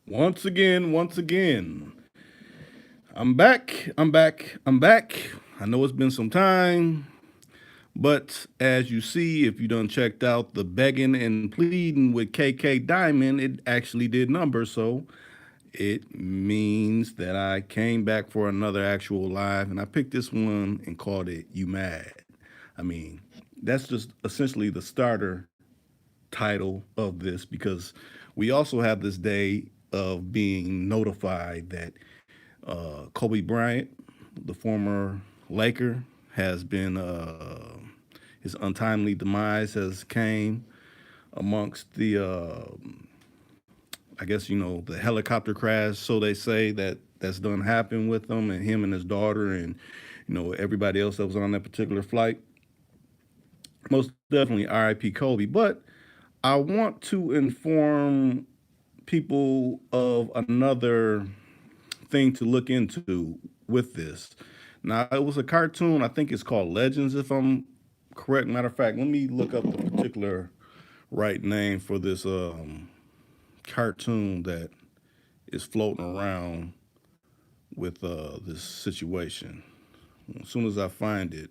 Once again, I'm back. I'm back. I know it's been some time, but as you see, if you done checked out the begging and pleading with KK Diamond, it actually did numbers. So it means that I came back for another actual live, and I picked this one and called it "You Mad." I mean, that's just essentially the starter title of this because we also have this day of being notified that Kobe Bryant, the former Laker, has been his untimely demise has came amongst the I guess the helicopter crash, so they say that's done happened with him and his daughter and everybody else that was on that particular flight. Most definitely R.I.P. Kobe, but I want to inform people of another thing to look into with this. Now, it was a cartoon. I think it's called Legends, if I'm correct. Matter of fact, let me look up the particular right name for this cartoon that is floating around with this situation. As soon as I find it,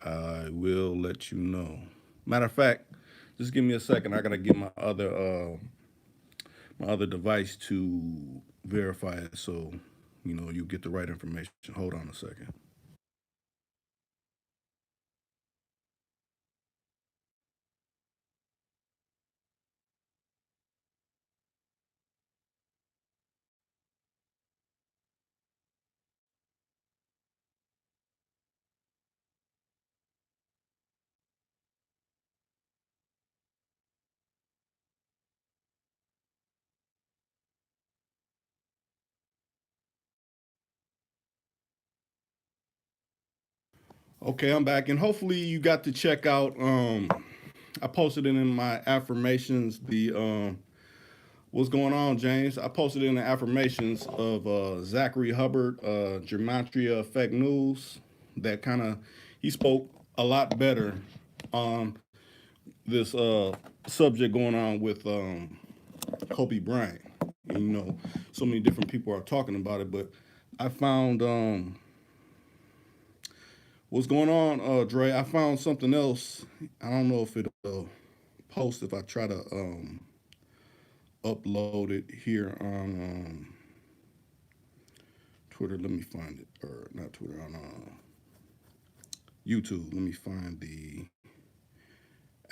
I will let you know. Matter of fact, just give me a second. I gotta get my other device to verify it, so you get the right information. Hold on a second. Okay, I'm back, and hopefully you got to check out. I posted it in my affirmations. The what's going on, James? I posted in the affirmations of Zachary Hubbard, Gematria Effect News. That kind of he spoke a lot better on this subject going on with Kobe Bryant. And, so many different people are talking about it, but I found what's going on, Dre. I found something else. I don't know if it'll post if I try to upload it here on Twitter. Let me find it, or not Twitter, on YouTube. Let me find the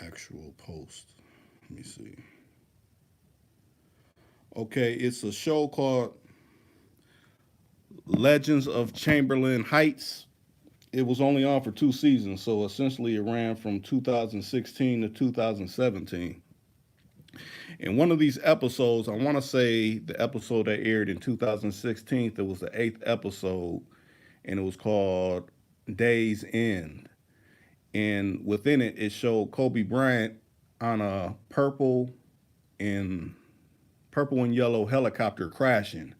actual post. Let me see. Okay, it's a show called Legends of Chamberlain Heights. It was only on for 2 seasons, so essentially it ran from 2016 to 2017. In one of these episodes, I want to say the episode that aired in 2016, it was the eighth episode, and it was called Days End. And within it, it showed Kobe Bryant on a and purple and yellow helicopter crashing.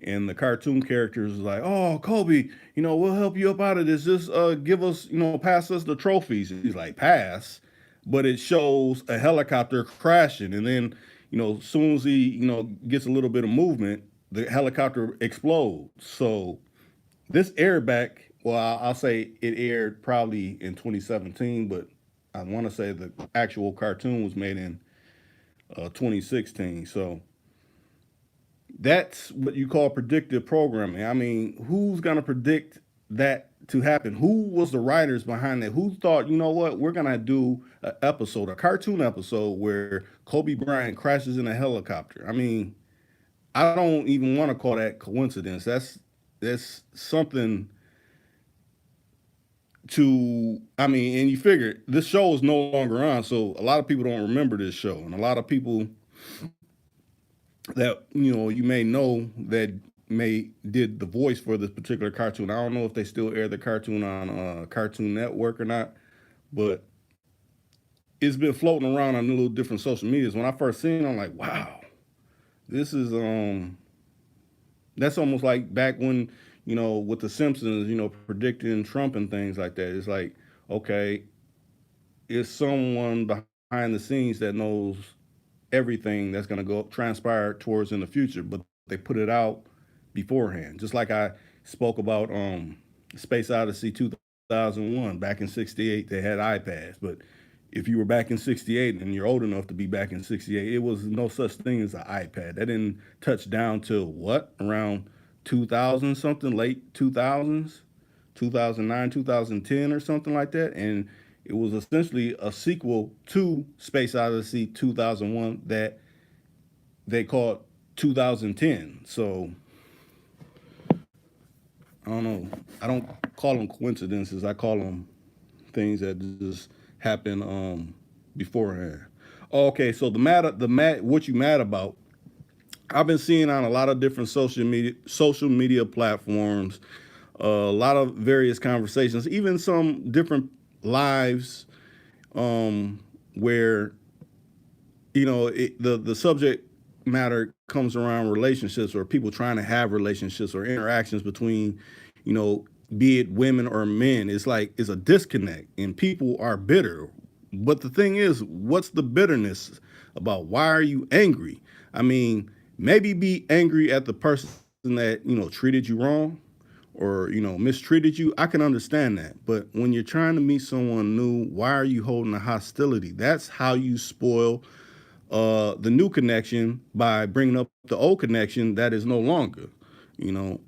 And the cartoon characters was like, "Oh, Kobe, we'll help you up out of this. Just give us, pass us the trophies." And he's like, "Pass," but it shows a helicopter crashing, and then, as soon as he, gets a little bit of movement, the helicopter explodes. So this aired back. Well, I'll say it aired probably in 2017, but I want to say the actual cartoon was made in 2016. So that's what you call predictive programming. I mean, who's going to predict that to happen? Who was the writers behind that? Who thought, what, we're going to do a cartoon episode where Kobe Bryant crashes in a helicopter? I mean, I don't even want to call that coincidence. That's something I mean, and you figure this show is no longer on, so a lot of people don't remember this show, and a lot of people that you may know that may did the voice for this particular cartoon. I don't know if they still air the cartoon on Cartoon Network or not, but it's been floating around on a little different social medias. When I first seen it, I'm like, wow, this is that's almost like back when with the Simpsons, predicting Trump and things like that. It's like, okay, it's someone behind the scenes that knows everything that's going to go transpire towards in the future, but they put it out beforehand. Just like I spoke about Space Odyssey 2001 back in '68, they had iPads, but if you were back in '68 and you're old enough to be back in '68, it was no such thing as an iPad. That didn't touch down till what, around 2000 something, late 2000s, 2009, 2010 or something like that, and it was essentially a sequel to Space Odyssey 2001 that they called 2010. So I don't know. I don't call them coincidences. I call them things that just happen beforehand. Okay, so what you mad about? I've been seeing on a lot of different social media platforms, a lot of various conversations, even some different lives where the subject matter comes around relationships or people trying to have relationships or interactions between, you know, be it women or men. It's like it's a disconnect and people are bitter. But the thing is, what's the bitterness about? Why are you angry? I mean, maybe be angry at the person that, treated you wrong or, mistreated you. I can understand that. But when you're trying to meet someone new, why are you holding a hostility? That's how you spoil the new connection by bringing up the old connection that is no longer. You know,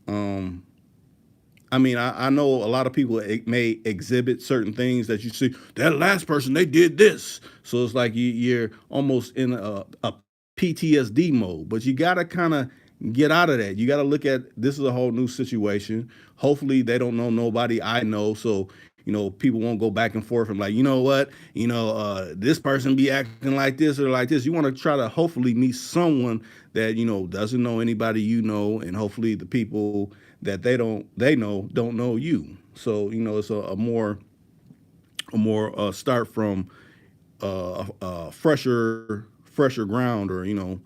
I mean, I know a lot of people may exhibit certain things that you see. That last person, they did this, so it's like you're almost in a PTSD mode. But you gotta kind of get out of that. You gotta look at this is a whole new situation. Hopefully, they don't know nobody I know, so people won't go back and forth and like, you know what, this person be acting like this or like this. You want to try to hopefully meet someone that doesn't know anybody and hopefully the people that they know don't know you. So it's a more start from fresher ground, or you know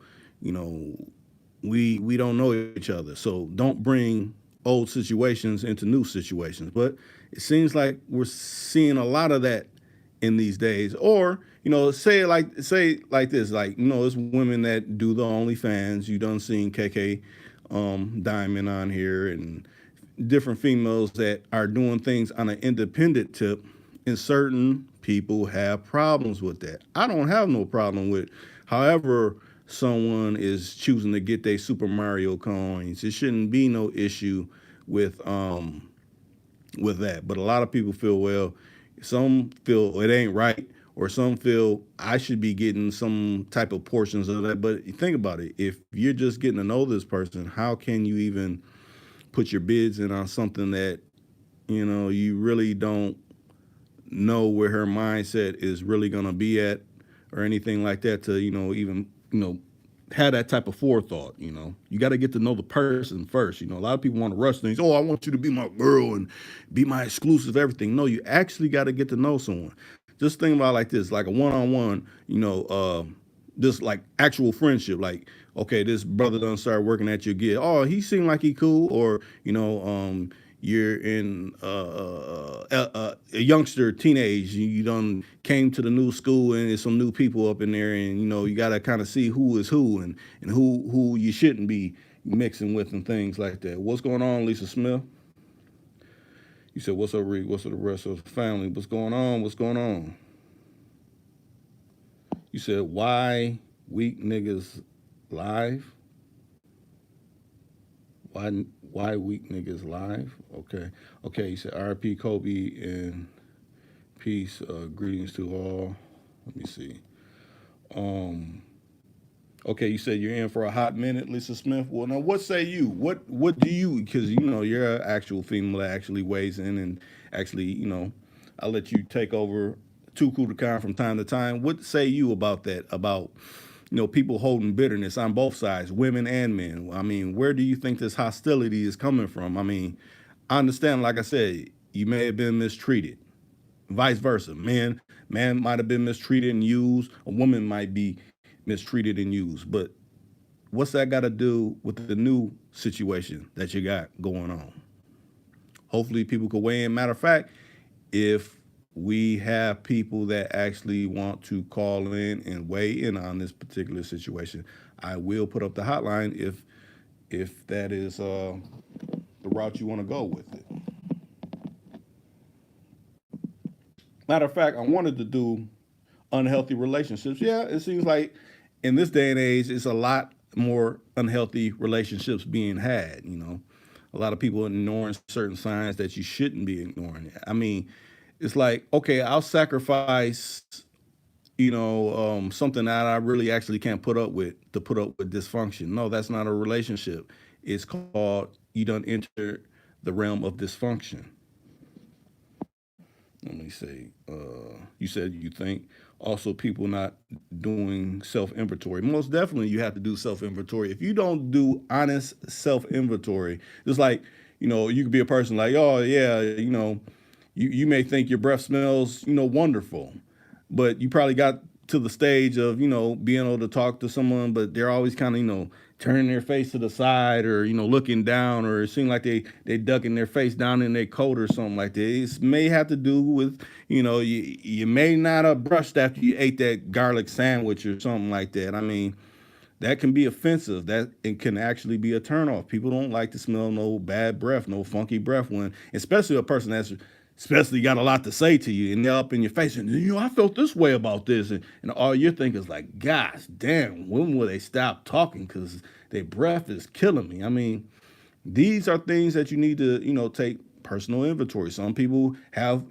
we don't know each other, so don't bring old situations into new situations. But it seems like we're seeing a lot of that in these days. Or say like this, like it's women that do the OnlyFans. You done seen KK Diamond on here, and different females that are doing things on an independent tip, and certain people have problems with that. I don't have no problem with, however, someone is choosing to get their Super Mario coins. It shouldn't be no issue with that. But a lot of people feel, well, some feel it ain't right, or some feel I should be getting some type of portions of that. But think about it. If you're just getting to know this person, how can you even put your bids in on something that you really don't know where her mindset is really going to be at, or anything like that, to even have that type of forethought. You got to get to know the person first. A lot of people want to rush things. Oh, I want you to be my girl and be my exclusive everything. No, you actually got to get to know someone. Just think about it like this, like a one-on-one, just like actual friendship. Like, okay, this brother done started working at your gig. Oh, he seemed like he cool. Or you're in a youngster, teenage. You done came to the new school, and there's some new people up in there, and you got to kind of see who is who, and who you shouldn't be mixing with, and things like that. What's going on, Lisa Smith? You said, what's up, Reed? What's up, the rest of the family? What's going on? What's going on? You said, why weak niggas live? Why weak niggas live? Okay. Okay, you said RP Kobe and peace. Greetings to all. Let me see. Um Okay, you said you're in for a hot minute, Lisa Smith. Well, now what say you? What do you? Because you're an actual female that actually weighs in, and actually I'll let you take over Too Cool to Con from time to time. What say you about that? About people holding bitterness on both sides, women and men. I mean, where do you think this hostility is coming from? I mean, I understand. Like I said, you may have been mistreated. Vice versa, man might have been mistreated and used. A woman might be mistreated and used. But what's that got to do with the new situation that you got going on? Hopefully people could weigh in. Matter of fact, if we have people that actually want to call in and weigh in on this particular situation. I will put up the hotline if that is the route you want to go with it. Matter of fact, I wanted to do unhealthy relationships. Yeah, it seems like in this day and age, it's a lot more unhealthy relationships being had. A lot of people ignoring certain signs that you shouldn't be ignoring. I mean, it's like, okay, I'll sacrifice, something that I really actually can't put up with to put up with dysfunction. No, that's not a relationship. It's called you don't enter the realm of dysfunction. Let me see. You said you think also people not doing self inventory. Most definitely, you have to do self inventory. If you don't do honest self inventory, it's like you could be a person like, oh yeah, you may think your breath smells wonderful, but you probably got to the stage of being able to talk to someone, but they're always kind of turning their face to the side or looking down, or it seems like they ducking their face down in their coat or something like that. It may have to do with you may not have brushed after you ate that garlic sandwich or something like that. I mean, that can be offensive. That it can actually be a turnoff. People don't like to smell no bad breath, no funky breath, when especially a person that's especially got a lot to say to you and they're up in your face and I felt this way about this, and all you're thinking is like, gosh damn, when will they stop talking, because their breath is killing me. I mean, these are things that you need to take personal inventory. Some people have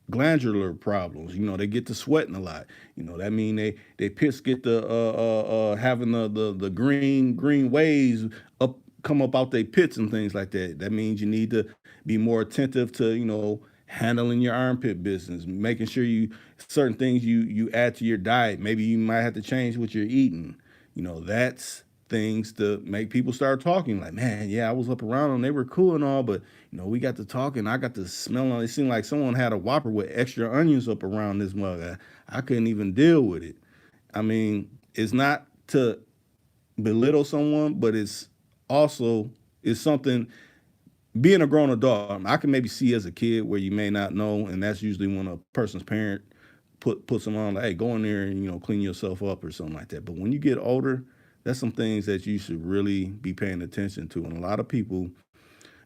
glandular problems. They get to sweating a lot. That mean they piss get the having the green waves up come up out their pits and things like that. That means you need to be more attentive to handling your armpit business, making sure you certain things you add to your diet. Maybe you might have to change what you're eating. That's things to make people start talking. Like, man, yeah, I was up around them, they were cool and all, but we got to talking. I got to smell on. It seemed like someone had a Whopper with extra onions up around this mug. I couldn't even deal with it. I mean, it's not to belittle someone, but also it's something. Being a grown adult, I can maybe see as a kid where you may not know, and that's usually when a person's parent puts them on, like, hey, go in there and clean yourself up or something like that. But when you get older, that's some things that you should really be paying attention to, and a lot of people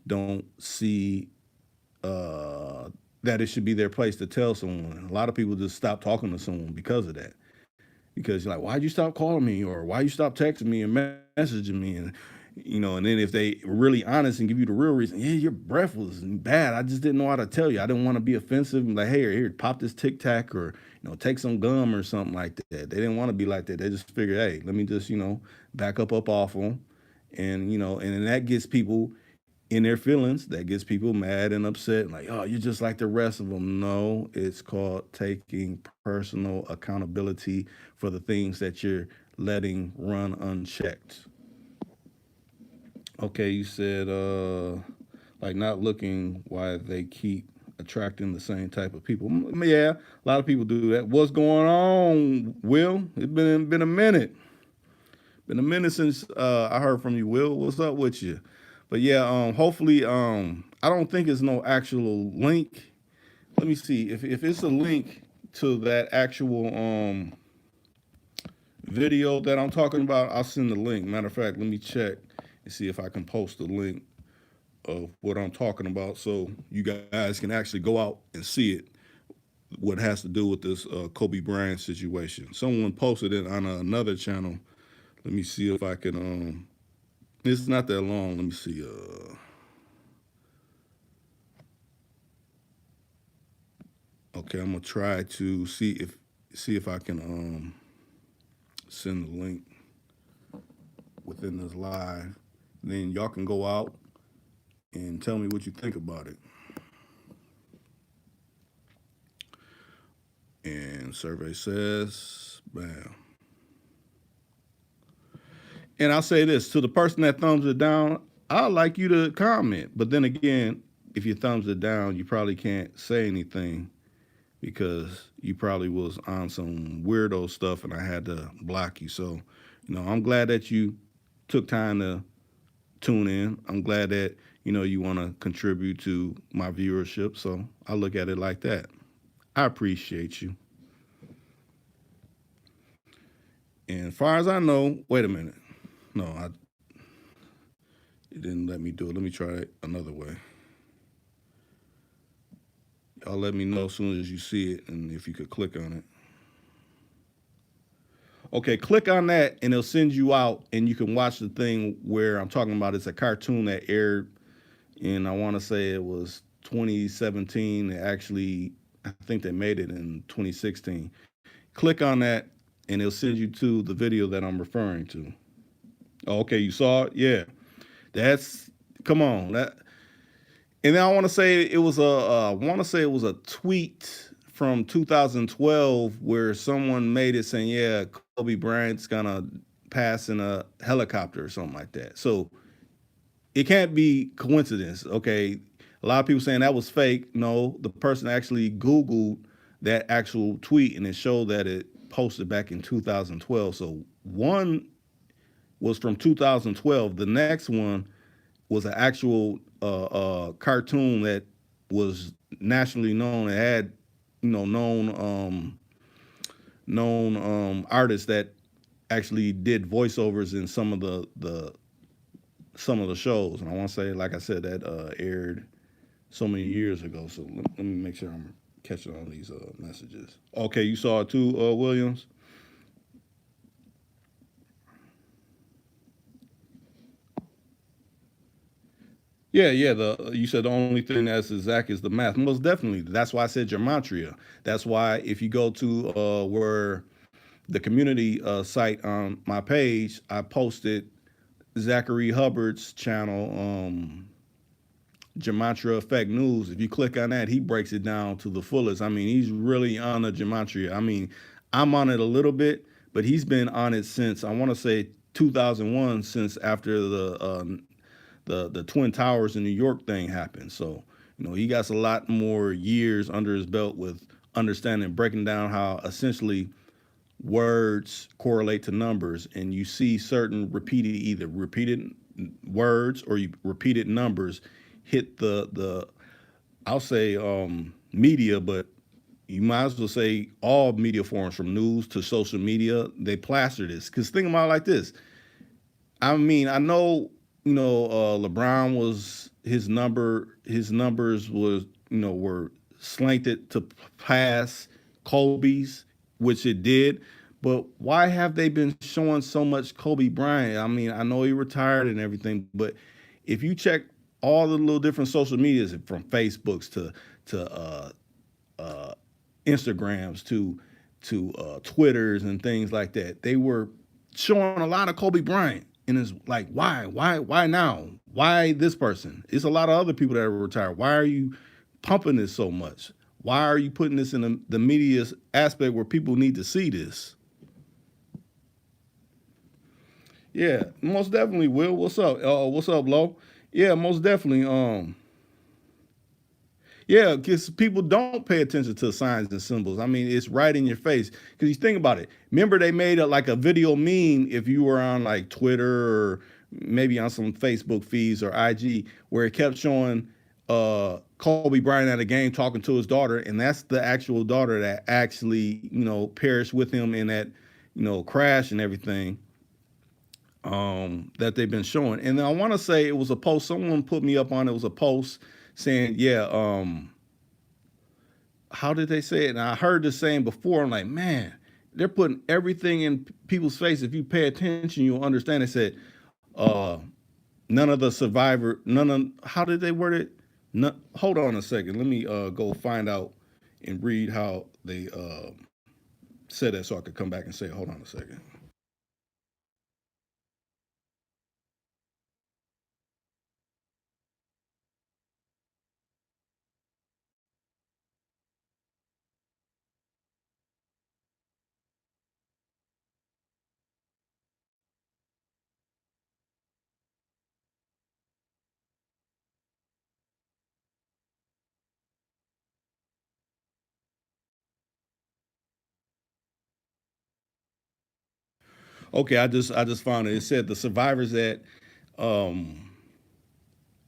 don't see that it should be their place to tell someone. A lot of people just stop talking to someone because of that. Because you're like, why'd you stop calling me, or why you stop texting me and messaging me, and and then if they really honest and give you the real reason, yeah, your breath was bad. I just didn't know how to tell you. I didn't want to be offensive. I'm like, hey, here, pop this Tic Tac, or take some gum or something like that. They didn't want to be like that. They just figured, hey, let me just back up off them, and and then that gets people in their feelings. That gets people mad and upset. Like, oh, you're just like the rest of them. No, it's called taking personal accountability for the things that you're letting run unchecked. Okay, you said like not looking why they keep attracting the same type of people. Yeah, a lot of people do that. What's going on, Will? It's been a minute. Been a minute since I heard from you, Will. What's up with you? But yeah, hopefully, I don't think it's no actual link. Let me see if it's a link to that actual video that I'm talking about. I'll send the link. Matter of fact, let me check and see if I can post the link of what I'm talking about, so you guys can actually go out and see it. What has to do with this Kobe Bryant situation? Someone posted it on another channel. Let me see if I can. It's not that long. Let me see. Okay, I'm gonna try to see if I can send the link within this live. Then y'all can go out and tell me what you think about it. And survey says, bam. And I'll say this to the person that thumbs it down, I'd like you to comment. But then again, if you thumbs it down, you probably can't say anything because you probably was on some weirdo stuff and I had to block you. So, I'm glad that you took time to tune in. I'm glad that, you want to contribute to my viewership. So I look at it like that. I appreciate you. And as far as I know, wait a minute. No, it didn't let me do it. Let me try it another way. Y'all let me know as soon as you see it and if you could click on it. Okay, click on that and it'll send you out and you can watch the thing where I'm talking about. It's a cartoon that aired in, I want to say it was 2017. Actually, I think they made it in 2016. Click on that and it'll send you to the video that I'm referring to. Oh, okay, you saw it? Yeah. That's come on. And then I want to say it was I want to say it was a tweet from 2012 where someone made it saying, "Yeah, Kobe Bryant's gonna pass in a helicopter or something like that." So it can't be coincidence. Okay, a lot of people saying that was fake. No, the person actually Googled that actual tweet and it showed that it posted back in 2012. So one was from 2012. The next one was an actual cartoon that was nationally known and had known artists that actually did voiceovers in some of the shows. And I want to say, like I said, that aired so many years ago. So let me make sure I'm catching all these messages. Okay, you saw it too, Williams. Yeah, yeah. The you said the only thing that's exact is the math. Most definitely. That's why I said gematria. That's why if you go to where the community site on my page, I posted Zachary Hubbard's channel, Gematria Effect News. If you click on that, he breaks it down to the fullest. I mean, he's really on the gematria. I mean, I'm on it a little bit, but he's been on it since I want to say 2001, since after the Twin Towers in New York thing happened. So, he got a lot more years under his belt with understanding, breaking down how essentially words correlate to numbers, and you see certain either repeated words or repeated numbers hit the I'll say media, but you might as well say all media forms from news to social media. They plaster this because think about it like this. I mean, I know, LeBron was his numbers was, were slanted to pass Kobe's, which it did. But why have they been showing so much Kobe Bryant? I mean, I know he retired and everything, but if you check all the little different social medias from Facebooks to uh, Instagrams to Twitters and things like that, they were showing a lot of Kobe Bryant. And it's like, why now? Why this person? It's a lot of other people that are retired. Why are you pumping this so much? Why are you putting this in the media aspect where people need to see this? Yeah, most definitely, Will. What's up? What's up, Lo? Yeah, most definitely. Yeah, because people don't pay attention to signs and symbols. I mean, it's right in your face. Because you think about it. Remember, they made like a video meme if you were on like Twitter or maybe on some Facebook feeds or IG, where it kept showing Kobe Bryant at a game talking to his daughter, and that's the actual daughter that actually, perished with him in that, crash and everything that they've been showing. And then I want to say it was a post. Someone put me up on it. It was a post saying, yeah, how did they say it? And I heard this saying before. I'm like, man, they're putting everything in people's face. If you pay attention, you'll understand. They said, uh, none of the survivor, none of, how did they word it? No, hold on a second. Let me go find out and read how they said that so I could come back and say, hold on a second. Okay, I just found it. It said the survivors um,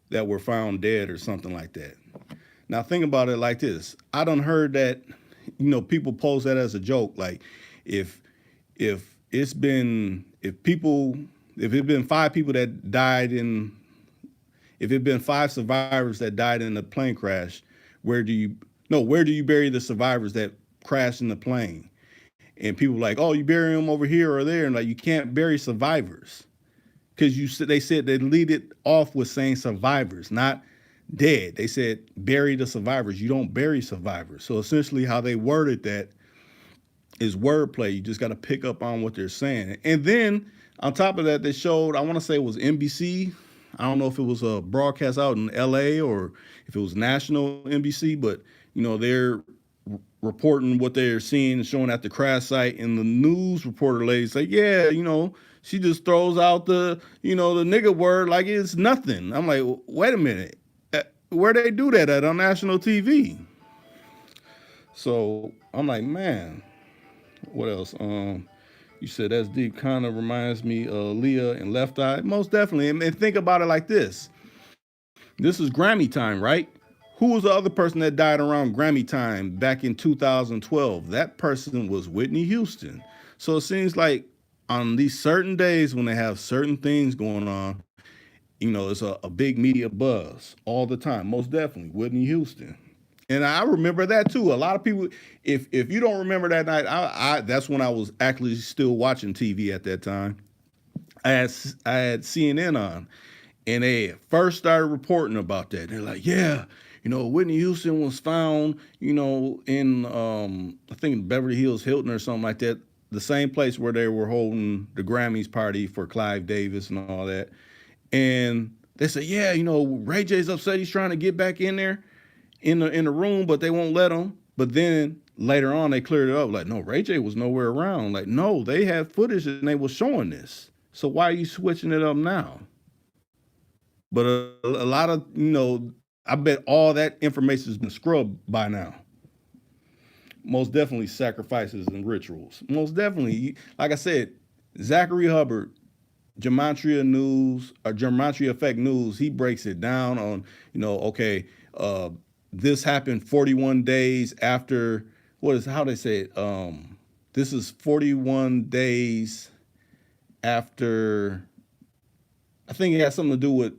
that were found dead or something like that. Now think about it like this. I done heard that people pose that as a joke. Like, if it's been if people if it's been five people that died in if it been five survivors that died in a plane crash, where do you no where do you bury the survivors that crashed in the plane? And people like, oh, you bury them over here or there, and like you can't bury survivors because they said they lead it off with saying survivors, not dead. They said bury the survivors. You don't bury survivors. So essentially, how they worded that is wordplay. You just got to pick up on what they're saying. And then on top of that, they showed, I want to say it was NBC. I don't know if it was a broadcast out in LA or if it was national NBC, but they're reporting what they're seeing and showing at the crash site. And the news reporter lady say, yeah, she just throws out the nigga word like it's nothing. I'm like, wait a minute. Where they do that at on national TV? So I'm like, man, what else? You said that's deep. Kind of reminds me of Leah and Left Eye. Most definitely. And think about it like this. This is Grammy time, right? Who was the other person that died around Grammy time back in 2012? That person was Whitney Houston. So it seems like on these certain days when they have certain things going on, it's a big media buzz all the time. Most definitely, Whitney Houston. And I remember that too. A lot of people, if you don't remember that night, that's when I was actually still watching TV at that time. I had CNN on, and they first started reporting about that. They're like, yeah, Whitney Houston was found, in I think Beverly Hills Hilton or something like that, the same place where they were holding the Grammys party for Clive Davis and all that. And they said, yeah, Ray J's upset. He's trying to get back in there in the room, but they won't let him. But then later on, they cleared it up. Like, no, Ray J was nowhere around. Like, no, they had footage and they were showing this. So why are you switching it up now? But a lot of, I bet all that information has been scrubbed by now. Most definitely sacrifices and rituals. Most definitely, like I said, Zachary Hubbard, Gematria News or Gematria Effect News, he breaks it down on, okay, this happened 41 days after, how they say it? This is 41 days after, I think it has something to do with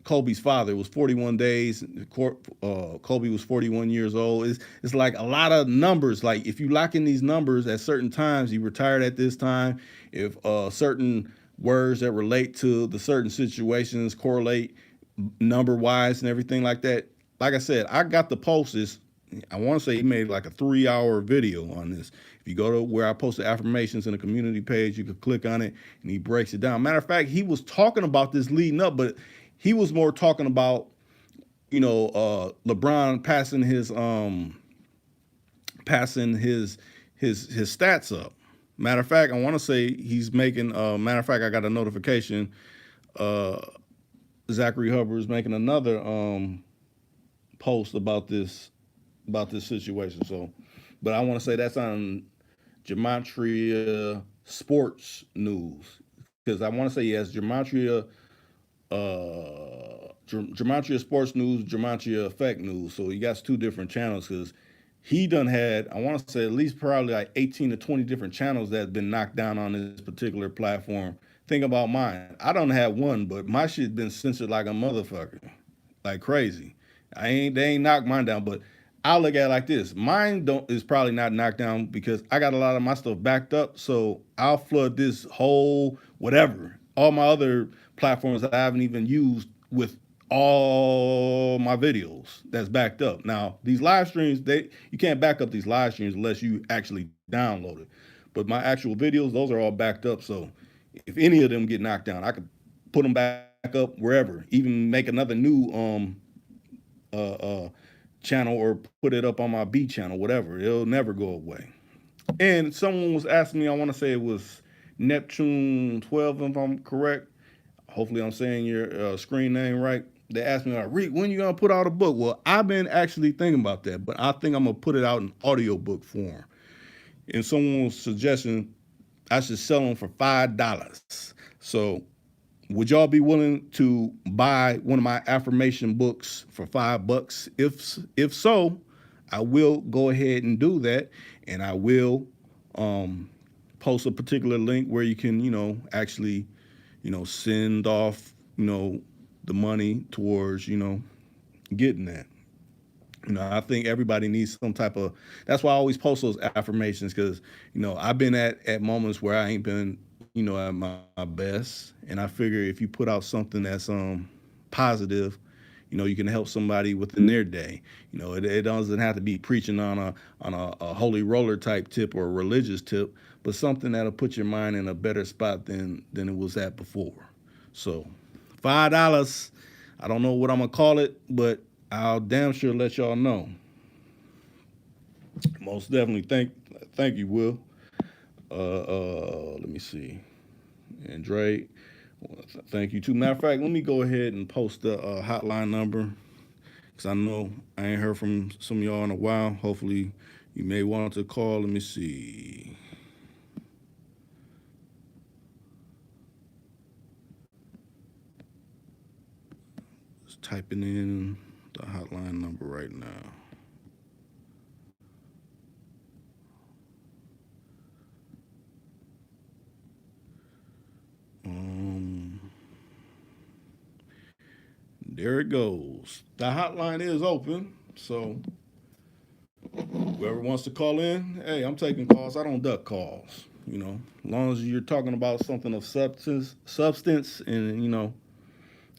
Kobe's father. It was 41 days. Kobe was 41 years old. It's like a lot of numbers. Like if you lock in these numbers at certain times, you retired at this time. If certain words that relate to the certain situations correlate number wise and everything like that. Like I said, I got the posts. I want to say he made like a 3-hour video on this. If you go to where I posted affirmations in the community page, you could click on it and he breaks it down. Matter of fact, he was talking about this leading up, but he was more talking about, LeBron passing his stats up. Matter of fact, I want to say he's making. Matter of fact, I got a notification. Zachary Hubbard is making another post about this situation. So, but I want to say that's on Gematria Sports News because I want to say yes, Gematria Sports News, Gematria Effect News. So he got two different channels because he done had, I want to say at least probably like 18 to 20 different channels that have been knocked down on this particular platform. Think about mine. I don't have one, but my shit been censored like a motherfucker. Like crazy. They ain't knocked mine down, but I look at it like this. Mine is probably not knocked down because I got a lot of my stuff backed up. So I'll flood this whole whatever. All my other platforms that I haven't even used with all my videos that's backed up. Now, these live streams, you can't back up these live streams unless you actually download it. But my actual videos, those are all backed up. So if any of them get knocked down, I could put them back up wherever, even make another new channel or put it up on my B channel, whatever. It'll never go away. And someone was asking me, I want to say it was Neptune 12, if I'm correct. Hopefully I'm saying your screen name right. They asked me, like, Reek, when you going to put out a book? Well, I've been actually thinking about that, but I think I'm going to put it out in audiobook form. And someone was suggesting I should sell them for $5. So would y'all be willing to buy one of my affirmation books for $5? If so, I will go ahead and do that, and I will um, post a particular link where you can, actually, send off, the money towards, getting that. I think everybody needs some type of. That's why I always post those affirmations because I've been at moments where I ain't been at my best, and I figure if you put out something that's positive, you can help somebody within their day. It doesn't have to be preaching on a holy roller type tip or a religious tip, but something that'll put your mind in a better spot than it was at before. So, $5. I don't know what I'm gonna call it, but I'll damn sure let y'all know. Most definitely. Thank you, Will. Let me see. And Dre, thank you too. Matter of fact, let me go ahead and post the hotline number because I know I ain't heard from some of y'all in a while. Hopefully, you may want to call. Let me see. Just typing in the hotline number right now. Um, there it goes. The hotline is open, so whoever wants to call in, hey, I'm taking calls. I don't duck calls. As long as you're talking about something of substance, and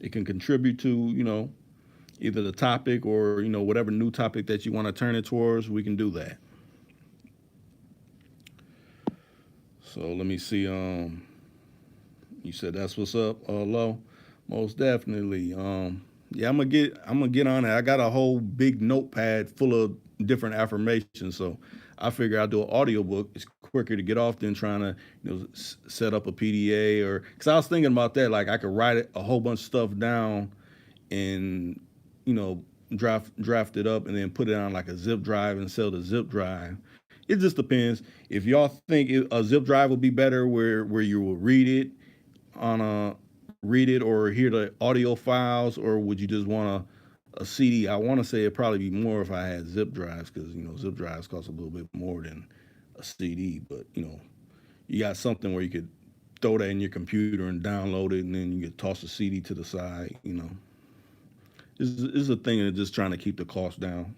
it can contribute to either the topic or whatever new topic that you want to turn it towards, we can do that. So let me see. You said that's what's up, Low. Most definitely. Yeah, I'm gonna get on it. I got a whole big notepad full of different affirmations. So I figure I'll do an audiobook. It's quicker to get off than trying to set up a PDA or because I was thinking about that. Like I could write a whole bunch of stuff down and you know draft it up and then put it on like a zip drive and sell the zip drive. It just depends. If y'all think a zip drive would be better, where you will read it or hear the audio files, or would you just want a CD? I want to say it'd probably be more if I had zip drives because zip drives cost a little bit more than a CD. But you got something where you could throw that in your computer and download it, and then you could toss the CD to the side. This is a thing of just trying to keep the cost down.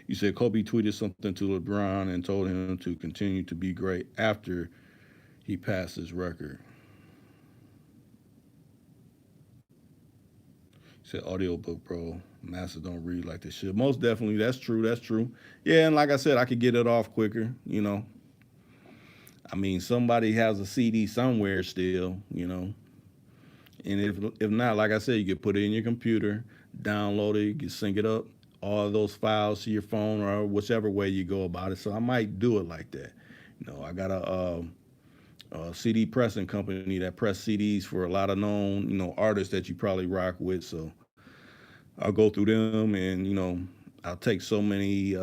You said Kobe tweeted something to LeBron and told him to continue to be great after he passed his record. He said audiobook, bro. Masters don't read like they should. Most definitely, that's true. That's true. Yeah, and like I said, I could get it off quicker. I mean, somebody has a CD somewhere still. And if not, like I said, you could put it in your computer, download it, you can sync it up, all of those files to your phone or whichever way you go about it. So I might do it like that. I got a CD pressing company that press CDs for a lot of known, artists that you probably rock with. So I'll go through them and, I'll take so many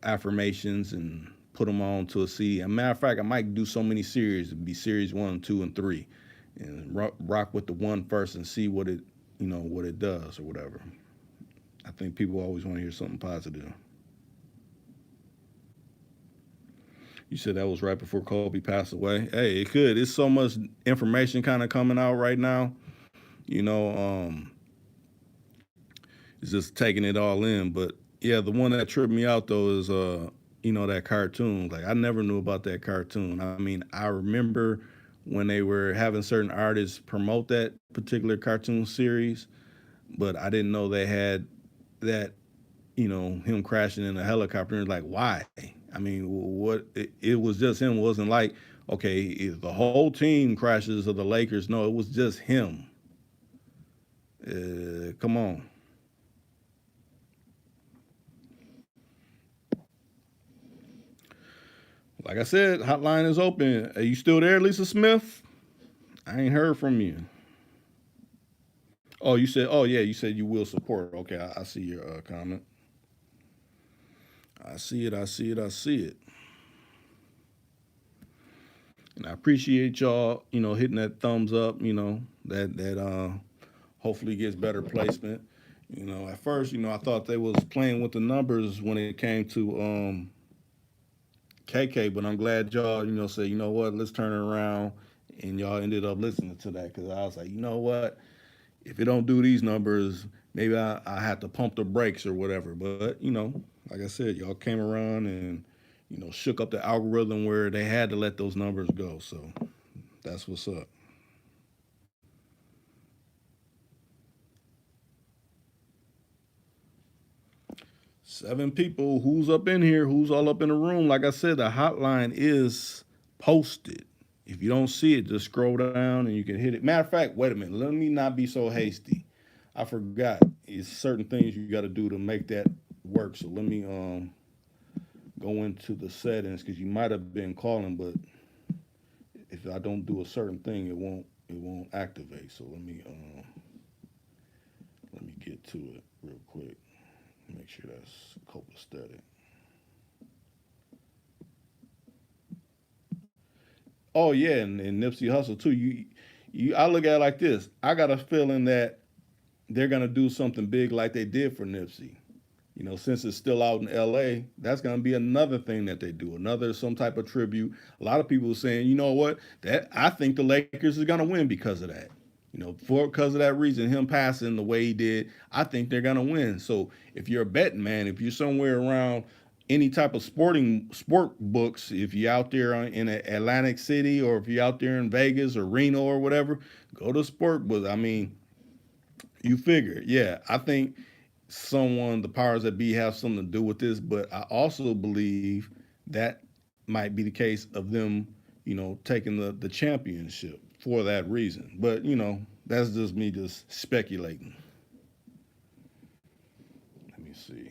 affirmations and put them on to a CD. As a matter of fact, I might do so many series. It'd be series 1, 2, and 3, and rock with the one first and see what it does or whatever. I think people always want to hear something positive. You said that was right before Kobe passed away. Hey, it could. It's so much information kind of coming out right now. You know, um, it's just taking it all in. But yeah, the one that tripped me out though is that cartoon. Like I never knew about that cartoon. I mean, I remember when they were having certain artists promote that particular cartoon series, but I didn't know they had that him crashing in a helicopter. And like, why? I mean, what? It was just him. It wasn't like, okay, if the whole team crashes of the Lakers. No, it was just him. Come on. Like I said, hotline is open. Are you still there, Lisa Smith? I ain't heard from you. Oh, you said, oh yeah, you said you will support. Okay, I see your comment. I see it. I see it. I see it. And I appreciate y'all, hitting that thumbs up. That hopefully gets better placement. At first, I thought they was playing with the numbers when it came to KK, but I'm glad y'all, said, what, let's turn it around, and y'all ended up listening to that because I was like, what, if it don't do these numbers, maybe I have to pump the brakes or whatever. But like I said, y'all came around and shook up the algorithm where they had to let those numbers go. So that's what's up. 7 people. Who's up in here? Who's all up in the room? Like I said, the hotline is posted. If you don't see it, just scroll down and you can hit it. Matter of fact, wait a minute. Let me not be so hasty. I forgot. It's certain things you got to do to make that work. So let me go into the settings because you might have been calling, but if I don't do a certain thing, it won't activate. So let me get to it real quick. Make sure that's copacetic. Oh yeah, and Nipsey Hussle too. I look at it like this. I got a feeling that they're gonna do something big like they did for Nipsey. Since it's still out in LA, that's going to be another thing that they do. Another some type of tribute. A lot of people are saying, you know what? That I think the Lakers are going to win because of that. Because of that reason, him passing the way he did, I think they're going to win. So if you're a betting man, if you're somewhere around any type of sport books, if you're out there in Atlantic City or if you're out there in Vegas or Reno or whatever, go to sport books. I mean, you figure, yeah. I think the powers that be, have something to do with this, but I also believe that might be the case of them, taking the championship for that reason. But that's just me just speculating. Let me see.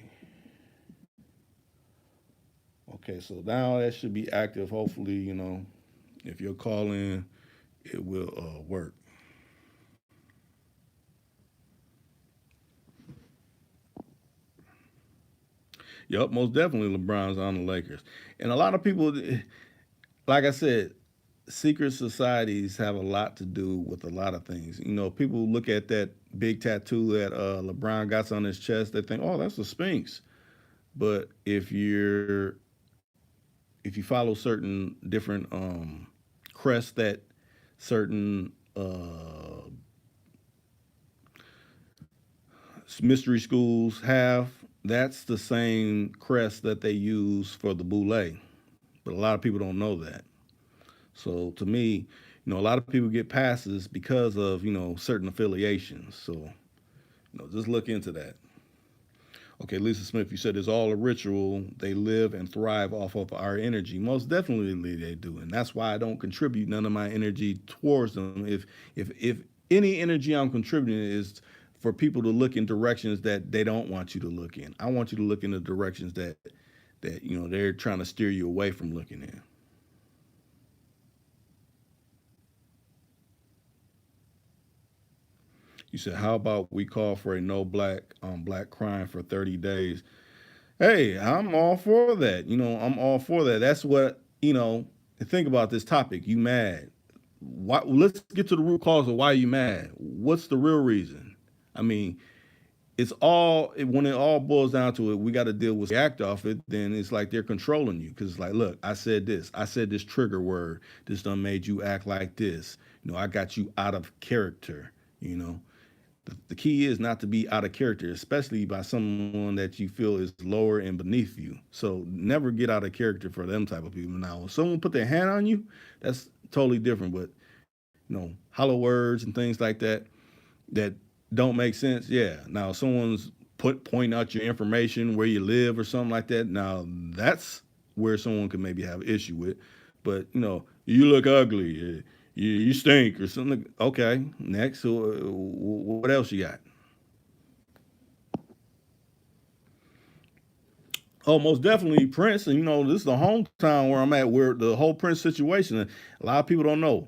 Okay, so now that should be active. Hopefully, if you're calling, it will work. Yep, most definitely LeBron's on the Lakers. And a lot of people, like I said, secret societies have a lot to do with a lot of things. People look at that big tattoo that LeBron got on his chest, they think, "Oh, that's a Sphinx." But if you follow certain different crests that certain mystery schools have, that's the same crest that they use for the boule. But a lot of people don't know that. So to me, a lot of people get passes because of certain affiliations. So just look into that. Okay, Lisa Smith, you said it's all a ritual. They live and thrive off of our energy. Most definitely they do, and that's why I don't contribute none of my energy towards them. If any energy I'm contributing is for people to look in directions that they don't want you to look in. I want you to look in the directions that they're trying to steer you away from looking in. You said, how about we call for a no black black crime for 30 days? Hey, I'm all for that. I'm all for that. That's what, think about this topic. You mad. Why, let's get to the root cause of why you mad. What's the real reason? I mean, when it all boils down to it, we got to deal with the act off it. Then it's like they're controlling you because it's like, look, I said this trigger word. This done made you act like this. I got you out of character. You know, the key is not to be out of character, especially by someone that you feel is lower and beneath you. So never get out of character for them type of people. Now, if someone put their hand on you, that's totally different. But hollow words and things like that don't make sense. Yeah. Now, if someone's point out your information, where you live, or something like that. Now, that's where someone could maybe have an issue with. But you look ugly. You stink or something. Okay, next. So, what else you got? Oh, most definitely Prince, and this is the hometown where I'm at, where the whole Prince situation. A lot of people don't know.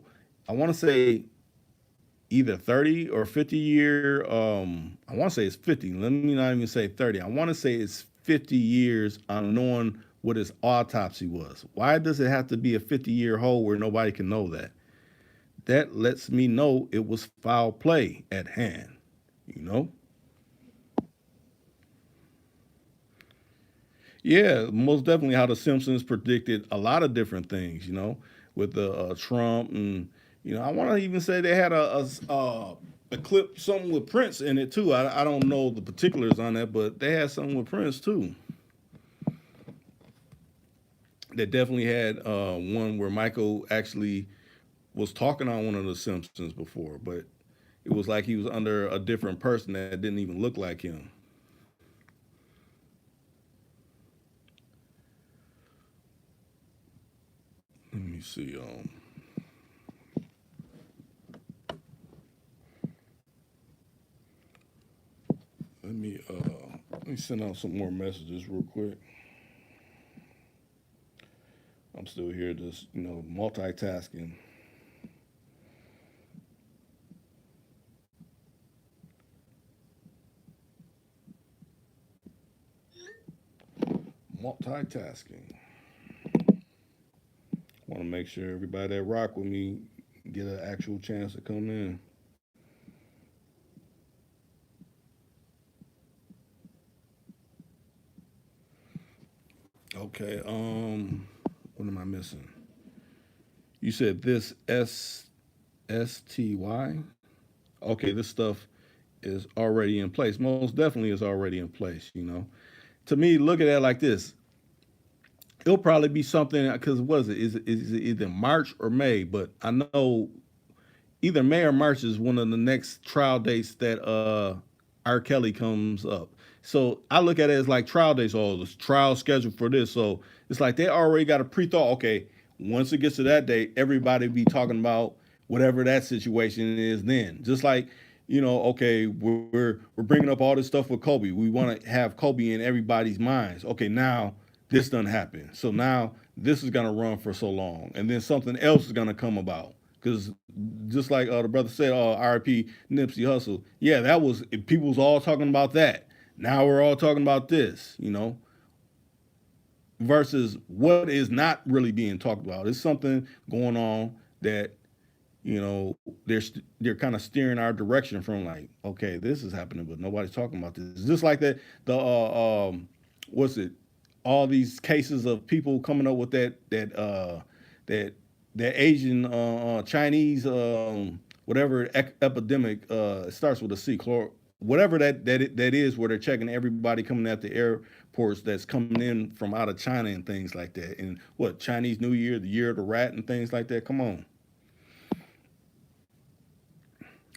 I want to say either 30 or 50 year. I want to say it's 50. Let me not even say 30. I want to say it's 50 years on knowing what his autopsy was. Why does it have to be a 50-year hole where nobody can know that? That lets me know it was foul play at hand. You know? Yeah, most definitely how the Simpsons predicted a lot of different things, with the Trump and I want to even say they had a clip something with Prince in it too. I don't know the particulars on that, but they had something with Prince too. They definitely had one where Michael actually was talking on one of the Simpsons before, but it was like he was under a different person that didn't even look like him. Let me see. Let me send out some more messages real quick. I'm still here, just multitasking. Multitasking. Want to make sure everybody that rock with me get an actual chance to come in. Okay. What am I missing? You said this SSTY. Okay, this stuff is already in place. Most definitely is already in place. To me, look at that like this. It'll probably be something because what is it? Is it either March or May? But I know either May or March is one of the next trial dates that R. Kelly comes up. So I look at it as like trial dates. Oh, this trial scheduled for this. So it's like they already got a pre-thought. Okay, once it gets to that date, everybody be talking about whatever that situation is. Then just like okay, we're bringing up all this stuff with Kobe. We want to have Kobe in everybody's minds. Okay, now this doesn't happen. So now this is gonna run for so long, and then something else is gonna come about because just like the brother said, RP Nipsey Hussle, yeah, that was people was all talking about that. Now we're all talking about this, versus what is not really being talked about. It's something going on that they're kind of steering our direction from like, okay, this is happening, but nobody's talking about this. Just like that, the what's it? All these cases of people coming up with that that Asian Chinese whatever epidemic it starts with a C chlor whatever that is where they're checking everybody coming at the airports that's coming in from out of China and things like that. And what Chinese New Year, the year of the rat and things like that. Come on.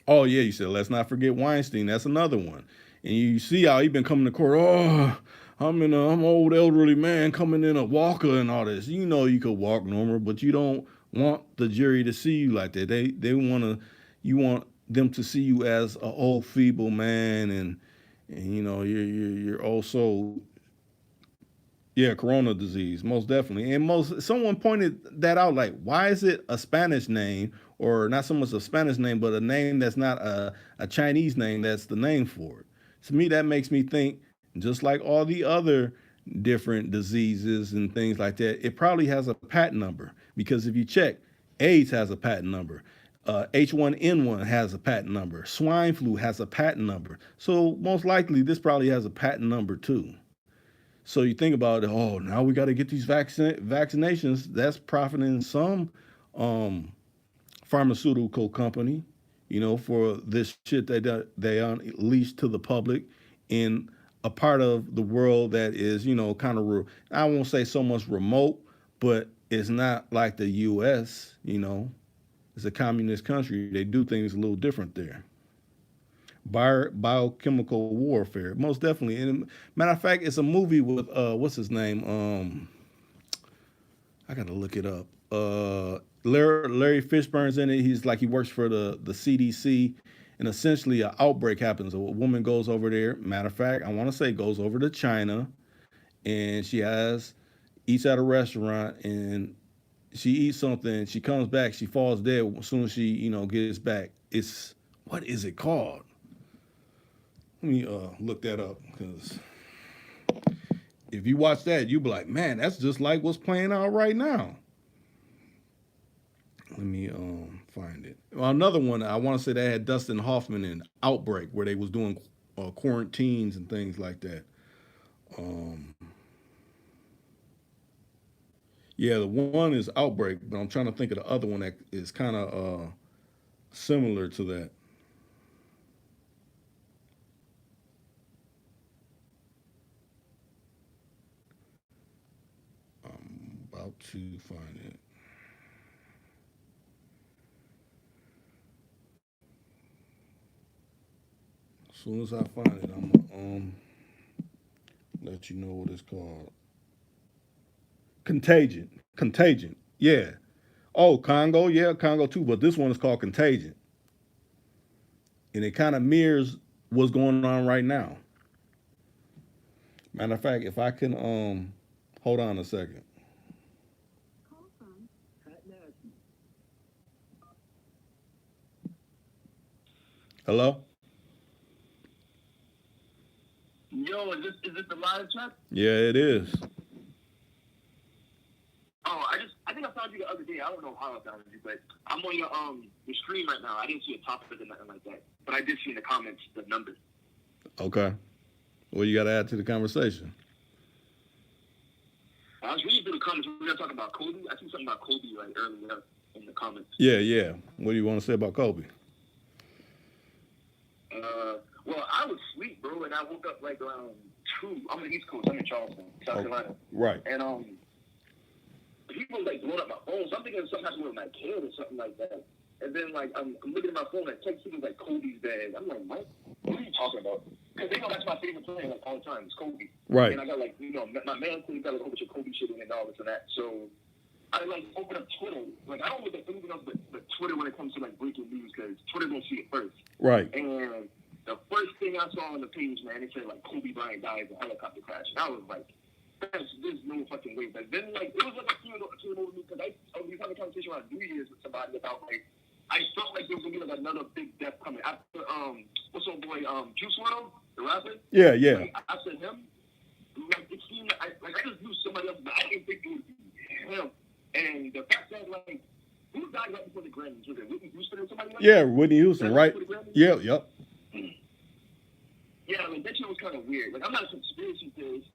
Oh yeah, you said let's not forget Weinstein. That's another one. And you see how he been coming to court. Oh, I'm an old elderly man coming in a walker and all this. You know you could walk normal, but you don't want the jury to see you like that. They you want them to see you as an old feeble man and you're also yeah, corona disease, most definitely. And most someone pointed that out like why is it a Spanish name or not so much a Spanish name but a name that's not a Chinese name that's the name for it. To me that makes me think just like all the other different diseases and things like that, it probably has a patent number because if you check, AIDS has a patent number. H1N1 has a patent number. Swine flu has a patent number. So most likely this probably has a patent number too. So you think about it, oh, now we got to get these vaccinations. That's profiting some um, pharmaceutical company, for this shit that they unleash to the public in a part of the world that is, kind of, I won't say so much remote, but it's not like the U.S. It's a communist country. They do things a little different there. Biochemical warfare, most definitely. And matter of fact, it's a movie with what's his name? I gotta look it up. Larry Fishburne's in it. He's like he works for the CDC, and essentially an outbreak happens. A woman goes over there. Matter of fact, I want to say goes over to China, and she has eats at a restaurant, and she eats something. She comes back. She falls dead as soon as she gets back. It's what is it called? Let me look that up because if you watch that, you'll be like, man, that's just like what's playing out right now. Let me find it. Well, another one I want to say they had Dustin Hoffman in Outbreak where they was doing quarantines and things like that. Um, Yeah, the one is Outbreak, but I'm trying to think of the other one that is kind of similar to that. I'm about to find it. As soon as I find it, I'm gonna let you know what it's called. Contagion. Contagion. Yeah. Oh, Congo. Yeah, Congo too. But this one is called Contagion, and it kind of mirrors what's going on right now. Matter of fact, if I can, hold on a second. Hello. Yo, is this the live chat? Yeah, it is. Oh, I think I found you the other day. I don't know how I found you, but I'm on your screen right now. I didn't see a topic or nothing like that, but I did see in the comments the numbers. Okay. Well, you got to add to the conversation. I was reading through the comments. We were talking about Kobe. I see something about Kobe like earlier in the comments. Yeah, yeah. What do you want to say about Kobe? Well, I was asleep, bro, and I woke up like around 2. I'm in the East Coast. I'm in Charleston, South Carolina. Right. And people like blowing up my phone. So I'm thinking something happened with my kid or something like that. And then like I'm looking at my phone and texting like Kobe's dad. I'm like, Mike, what are you talking about? Because they know that's my favorite player like all the time. It's Kobe. Right. And I got like my man got like a whole bunch of Kobe shit in and all this and that. So I like open up Twitter. Like I don't look at anything else but Twitter when it comes to like breaking news because Twitter don't see it first. Right. And the first thing I saw on the page, man, it said like Kobe Bryant died in a helicopter crash. And I was like, there's no fucking way. But then like it was like a feeling over me because we was having a conversation around New Year's with somebody about like I felt like there was gonna be like another big death coming after what's old boy Juice WRLD, the rapper. Yeah, yeah. Like, after him, like it seemed like I just knew somebody else, but I didn't think it would be him. And the fact that like who died right before the Grammys? Was it Whitney Houston or somebody? Yeah, Whitney Houston, right? Yeah, yep. Yeah, like that shit was kind of weird. Like I'm not a conspiracy theorist.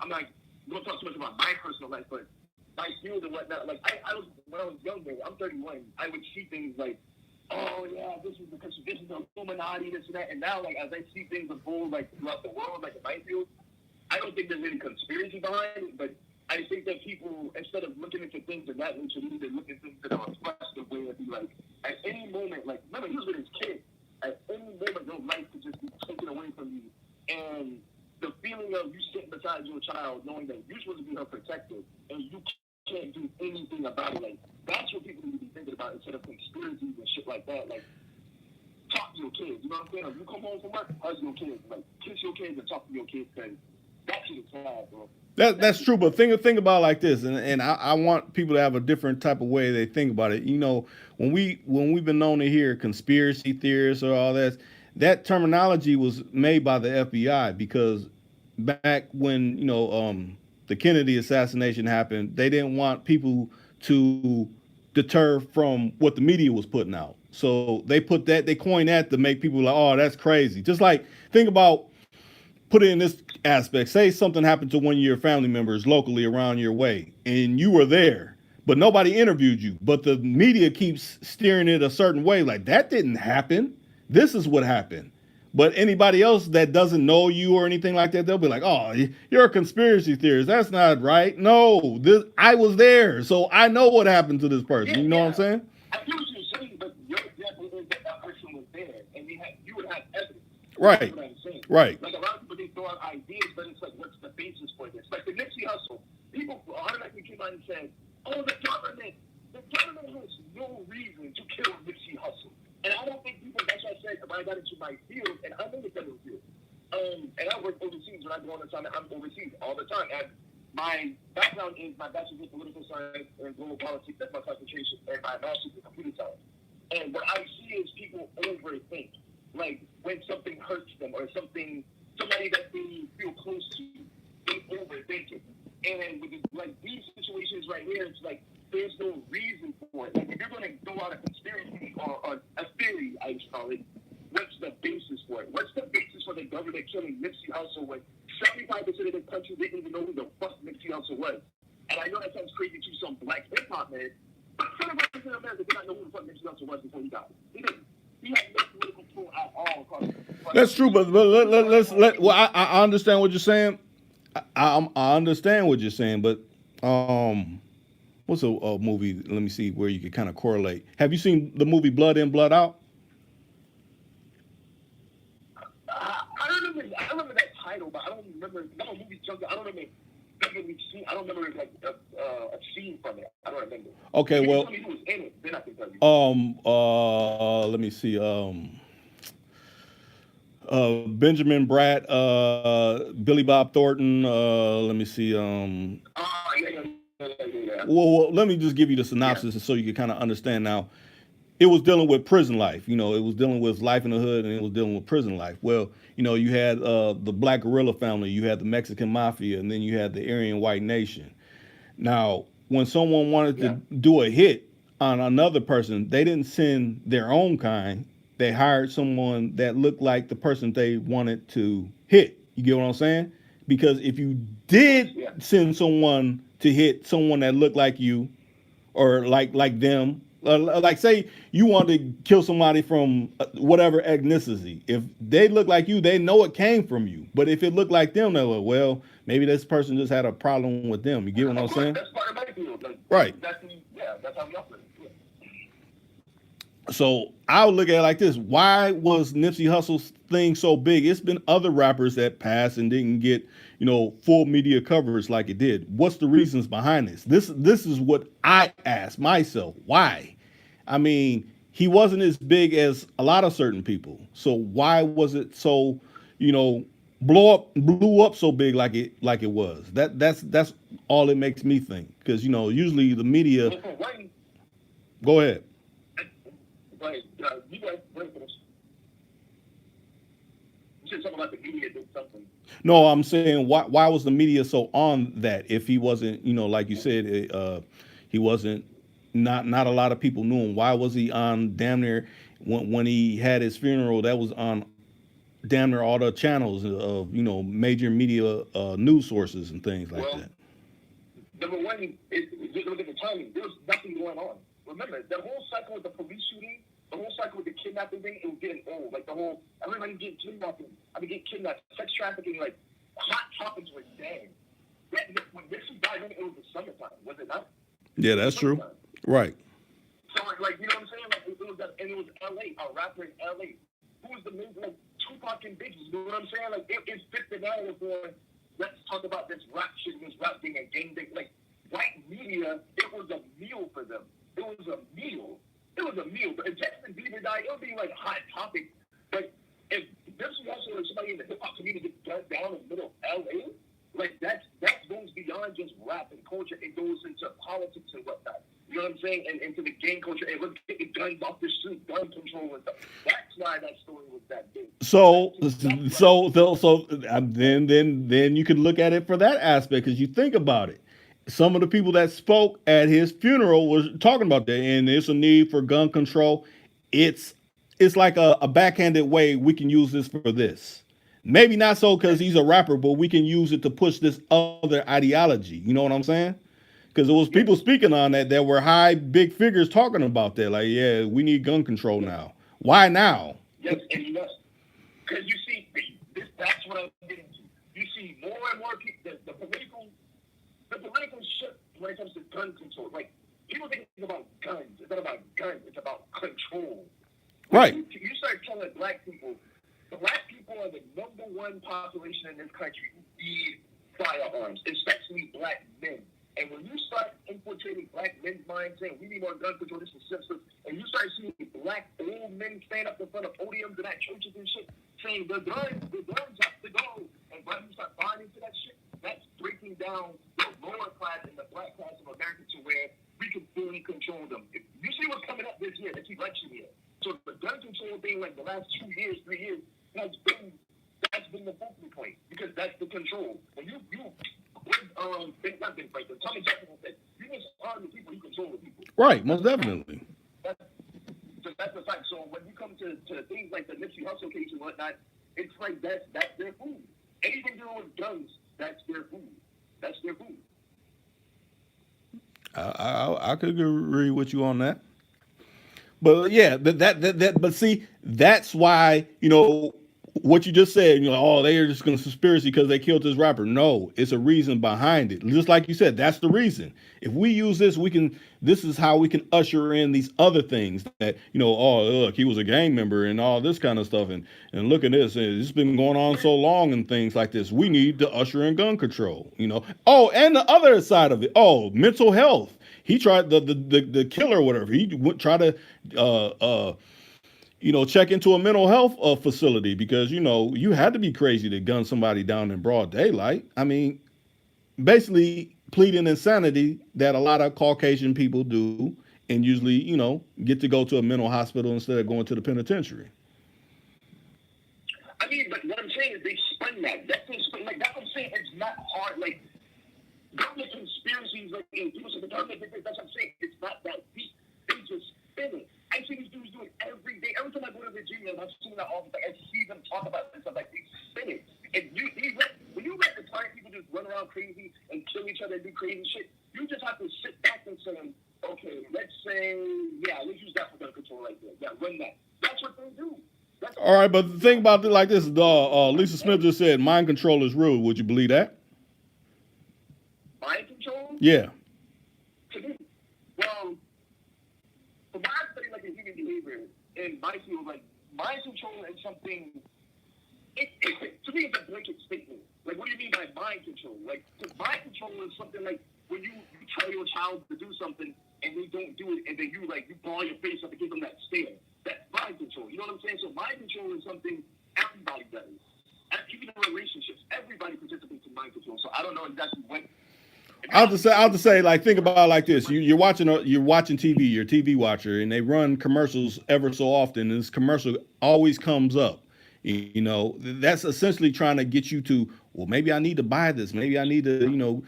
I'm not gonna talk too much about my personal life, but my field and whatnot. Like I was when I was younger. I'm 31. I would see things like, oh yeah, this is because this is the Illuminati, this and that. And now, like as I see things unfold like throughout the world, like in my field, I don't think there's any conspiracy behind it. But I think that people, instead of looking into things in that nature, they need to look at things in a reflective way and be like, at any moment, like remember he was with his kid. At any moment, your life could just be taken away from you, and the feeling of you sitting beside your child knowing that you're supposed to be her protector and you can't do anything about it. Like, that's what people need to be thinking about instead of conspiracies and shit like that. Like, talk to your kids. You know what I'm saying? If you come home from work, hug your kids. Like, kiss your kids and talk to your kids because that shit is sad, bro. That's true, but think about it like this, and I want people to have a different type of way they think about it. You know, when we've been known to hear conspiracy theorists or all that terminology was made by the FBI because back when the Kennedy assassination happened, they didn't want people to deter from what the media was putting out. So they coined that to make people like, oh, that's crazy. Just like think about put it in this aspect. Say something happened to one of your family members locally around your way, and you were there, but nobody interviewed you. But the media keeps steering it a certain way, like that didn't happen. This is what happened. But anybody else that doesn't know you or anything like that, they'll be like, "Oh, you're a conspiracy theorist. That's not right." No, I was there, so I know what happened to this person. Yeah, you know what I'm saying? I feel what you're saying, but your example is that person was there, and you would have evidence. Right. That's what I'm saying. Right. Like a lot of people, they throw out ideas, but it's like, what's the basis for this? Like the Nipsey Hussle, people automatically came out and said, "Oh, the government has no reason to kill Nipsey Hussle." And I don't think people. That's what I said when I got into my field, and I'm in the federal field. And I work overseas when I go on assignment. I'm overseas all the time. And my background is my bachelor's in political science and global politics. That's my concentration, and my master's in computer science. And what I see is people overthink. Like when something hurts them or somebody that they feel close to, they overthink it. And with like these situations right here, it's like there's no reason for it. Like if you're going to go out a conspiracy or a theory, I just call it, what's the basis for it? What's the basis for the government killing Nipsey Hussle when 75% of the country didn't even know who the fuck Nipsey Hussle was? And I know But some of us in America did not know who the fuck Nipsey Hussle was before he died. He didn't. He had no political control at all. That's true, but let's. Well, I understand what you're saying. I understand what you're saying, but what's a movie? Let me see where you can kind of correlate. Have you seen the movie Blood In, Blood Out? I remember that title, but I don't remember. I'm a movie junkie. I don't remember. I don't remember like a scene from it. I don't remember. Okay, well, tell me who was in it, then I can tell you. let me see. Benjamin Bratt, Billy Bob Thornton. Let me see. Yeah. Well, let me just give you the synopsis so you can kind of understand now. It was dealing with prison life. You know, it was dealing with life in the hood, and it was dealing with prison life. Well, you know, you had the Black Guerrilla family, you had the Mexican Mafia, and then you had the Aryan White Nation. Now, when someone wanted to do a hit on another person, they didn't send their own kind. They hired someone that looked like the person they wanted to hit. You get what I'm saying? Because if you did send someone to hit someone that looked like you or like them, like say you want to kill somebody from whatever ethnicity, if they look like you, they know it came from you. But if it looked like them, they're like, well, maybe this person just had a problem with them. You get what I'm saying? That's part of my field. Right. That's how we operate. So I would look at it like this: why was Nipsey Hussle's thing so big? It's been other rappers that passed and didn't get, you know, full media coverage like it did. What's the reasons behind this? This is what I ask myself. Why? I mean, he wasn't as big as a lot of certain people. So why was it so, you know, blew up so big like it was? That's all it makes me think. Because, you know, usually the media. Go ahead. Right. You guys, you said something about the media did something. No, I'm saying why was the media so on that if he wasn't, you know, like you said, he wasn't, not a lot of people knew him. Why was he on damn near when he had his funeral? That was on damn near all the channels of, you know, major media news sources and things like that. Number one, just look at the timing. There was nothing going on. Remember, the whole cycle with the police shooting, the whole cycle with the kidnapping thing, it was getting old. Like the whole, everybody getting kidnapped, getting kidnapped, sex trafficking, like hot topics were dead. When Nipsey died, it was the summertime, was it not? Yeah, that's true. Right. So, like, you know what I'm saying? Like, it was LA, a rapper in LA. Who was the main, like, Tupac and Biggie, you know what I'm saying? Like, it fit the narrative for, let's talk about this rap shit, this rap thing, and gang thing. Like, white media, it was a meal for them. It was a meal. But if Justin Bieber died, it would be like a hot topic. But if Nipsey Hussle or somebody in the hip hop community gets down in the middle of LA, like that goes beyond just rap and culture. It goes into politics and whatnot. You know what I'm saying? And into the gang culture. And let's get the guns off the street, gun control and stuff. That's why that story was that big. So then you could look at it for that aspect because you think about it. Some of the people that spoke at his funeral was talking about that, and there's a need for gun control. It's like a backhanded way we can use this for this. Maybe not so because he's a rapper, but we can use it to push this other ideology. You know what I'm saying? Because there was people speaking on that. There were high, big figures talking about that. Like, yeah, we need gun control now. Why now? Yes, and you must. Because you see, that's what I'm getting to. You see more and more people, the political shift when it comes to gun control. Like, people think it's about guns. It's not about guns. It's about control. Right. You start telling black people are the number one population in this country who need firearms, especially black men. And when you start infiltrating black men's minds, saying we need more gun control, this is senseless, and you start seeing black old men stand up in front of podiums and at churches and shit, saying the guns have to go, and when you start buying into that shit, that's breaking down the lower class and the black class of America to where we can fully control them. If you see what's coming up this year, this election year. So the gun control thing, like the last 2 years, 3 years, that's been the focal point because that's the control. When not Ben Franklin, Tommy Jefferson said, you just arm the people, you control the people. Right, most definitely. That's the fact. So when you come to things like the Nipsey Hussle case and whatnot, it's like that's their food. Anything to do with guns, that's their food. That's their food. I could agree with you on that. But yeah, but see, that's why, what you just said, oh, they are just going to conspiracy because they killed this rapper. No, it's a reason behind it. Just like you said, that's the reason. If we use this, this is how we can usher in these other things that, oh, look, he was a gang member and all this kind of stuff. And look at this. It's been going on so long and things like this. We need to usher in gun control. Oh, and the other side of it. Oh, mental health. He tried the killer, or whatever. He would try to, uh, uh, check into a mental health facility because you had to be crazy to gun somebody down in broad daylight. I mean, basically pleading insanity that a lot of Caucasian people do, and usually get to go to a mental hospital instead of going to the penitentiary. I mean, but what I'm saying is they spun that. That's what I'm saying. It's not hard. Like, government conspiracies, like, people say the government did this. That's what I'm saying. It's not that deep. They just spin it. I see these dudes do it every day. Every time I go to Virginia, and I'm seeing that all the time, I see them talk about this stuff. Like, they spin it. And when you let the time people just run around crazy and kill each other and do crazy shit, you just have to sit back and say, okay, let's say, yeah, let's use that for gun control right there. Yeah, run that. That's what they do. All right, but the thing about it like this, Lisa Smith just said mind control is real. Would you believe that? Mind control? Yeah. To me, well, from my study, like in human behavior, in my field, like mind control is something. To me, it's a blanket statement. Like, what do you mean by mind control? Like, mind control is something like when you tell your child to do something and they don't do it, and then you ball your face up and give them that stare. That's mind control. You know what I'm saying? So mind control is something everybody does. Even in relationships, everybody participates in mind control. So I don't know exactly what. I'll just say, like, think about it like this: you're watching TV, you're a TV watcher, and they run commercials ever so often. And this commercial always comes up. That's essentially trying to get you to, well, maybe I need to buy this, maybe I need to,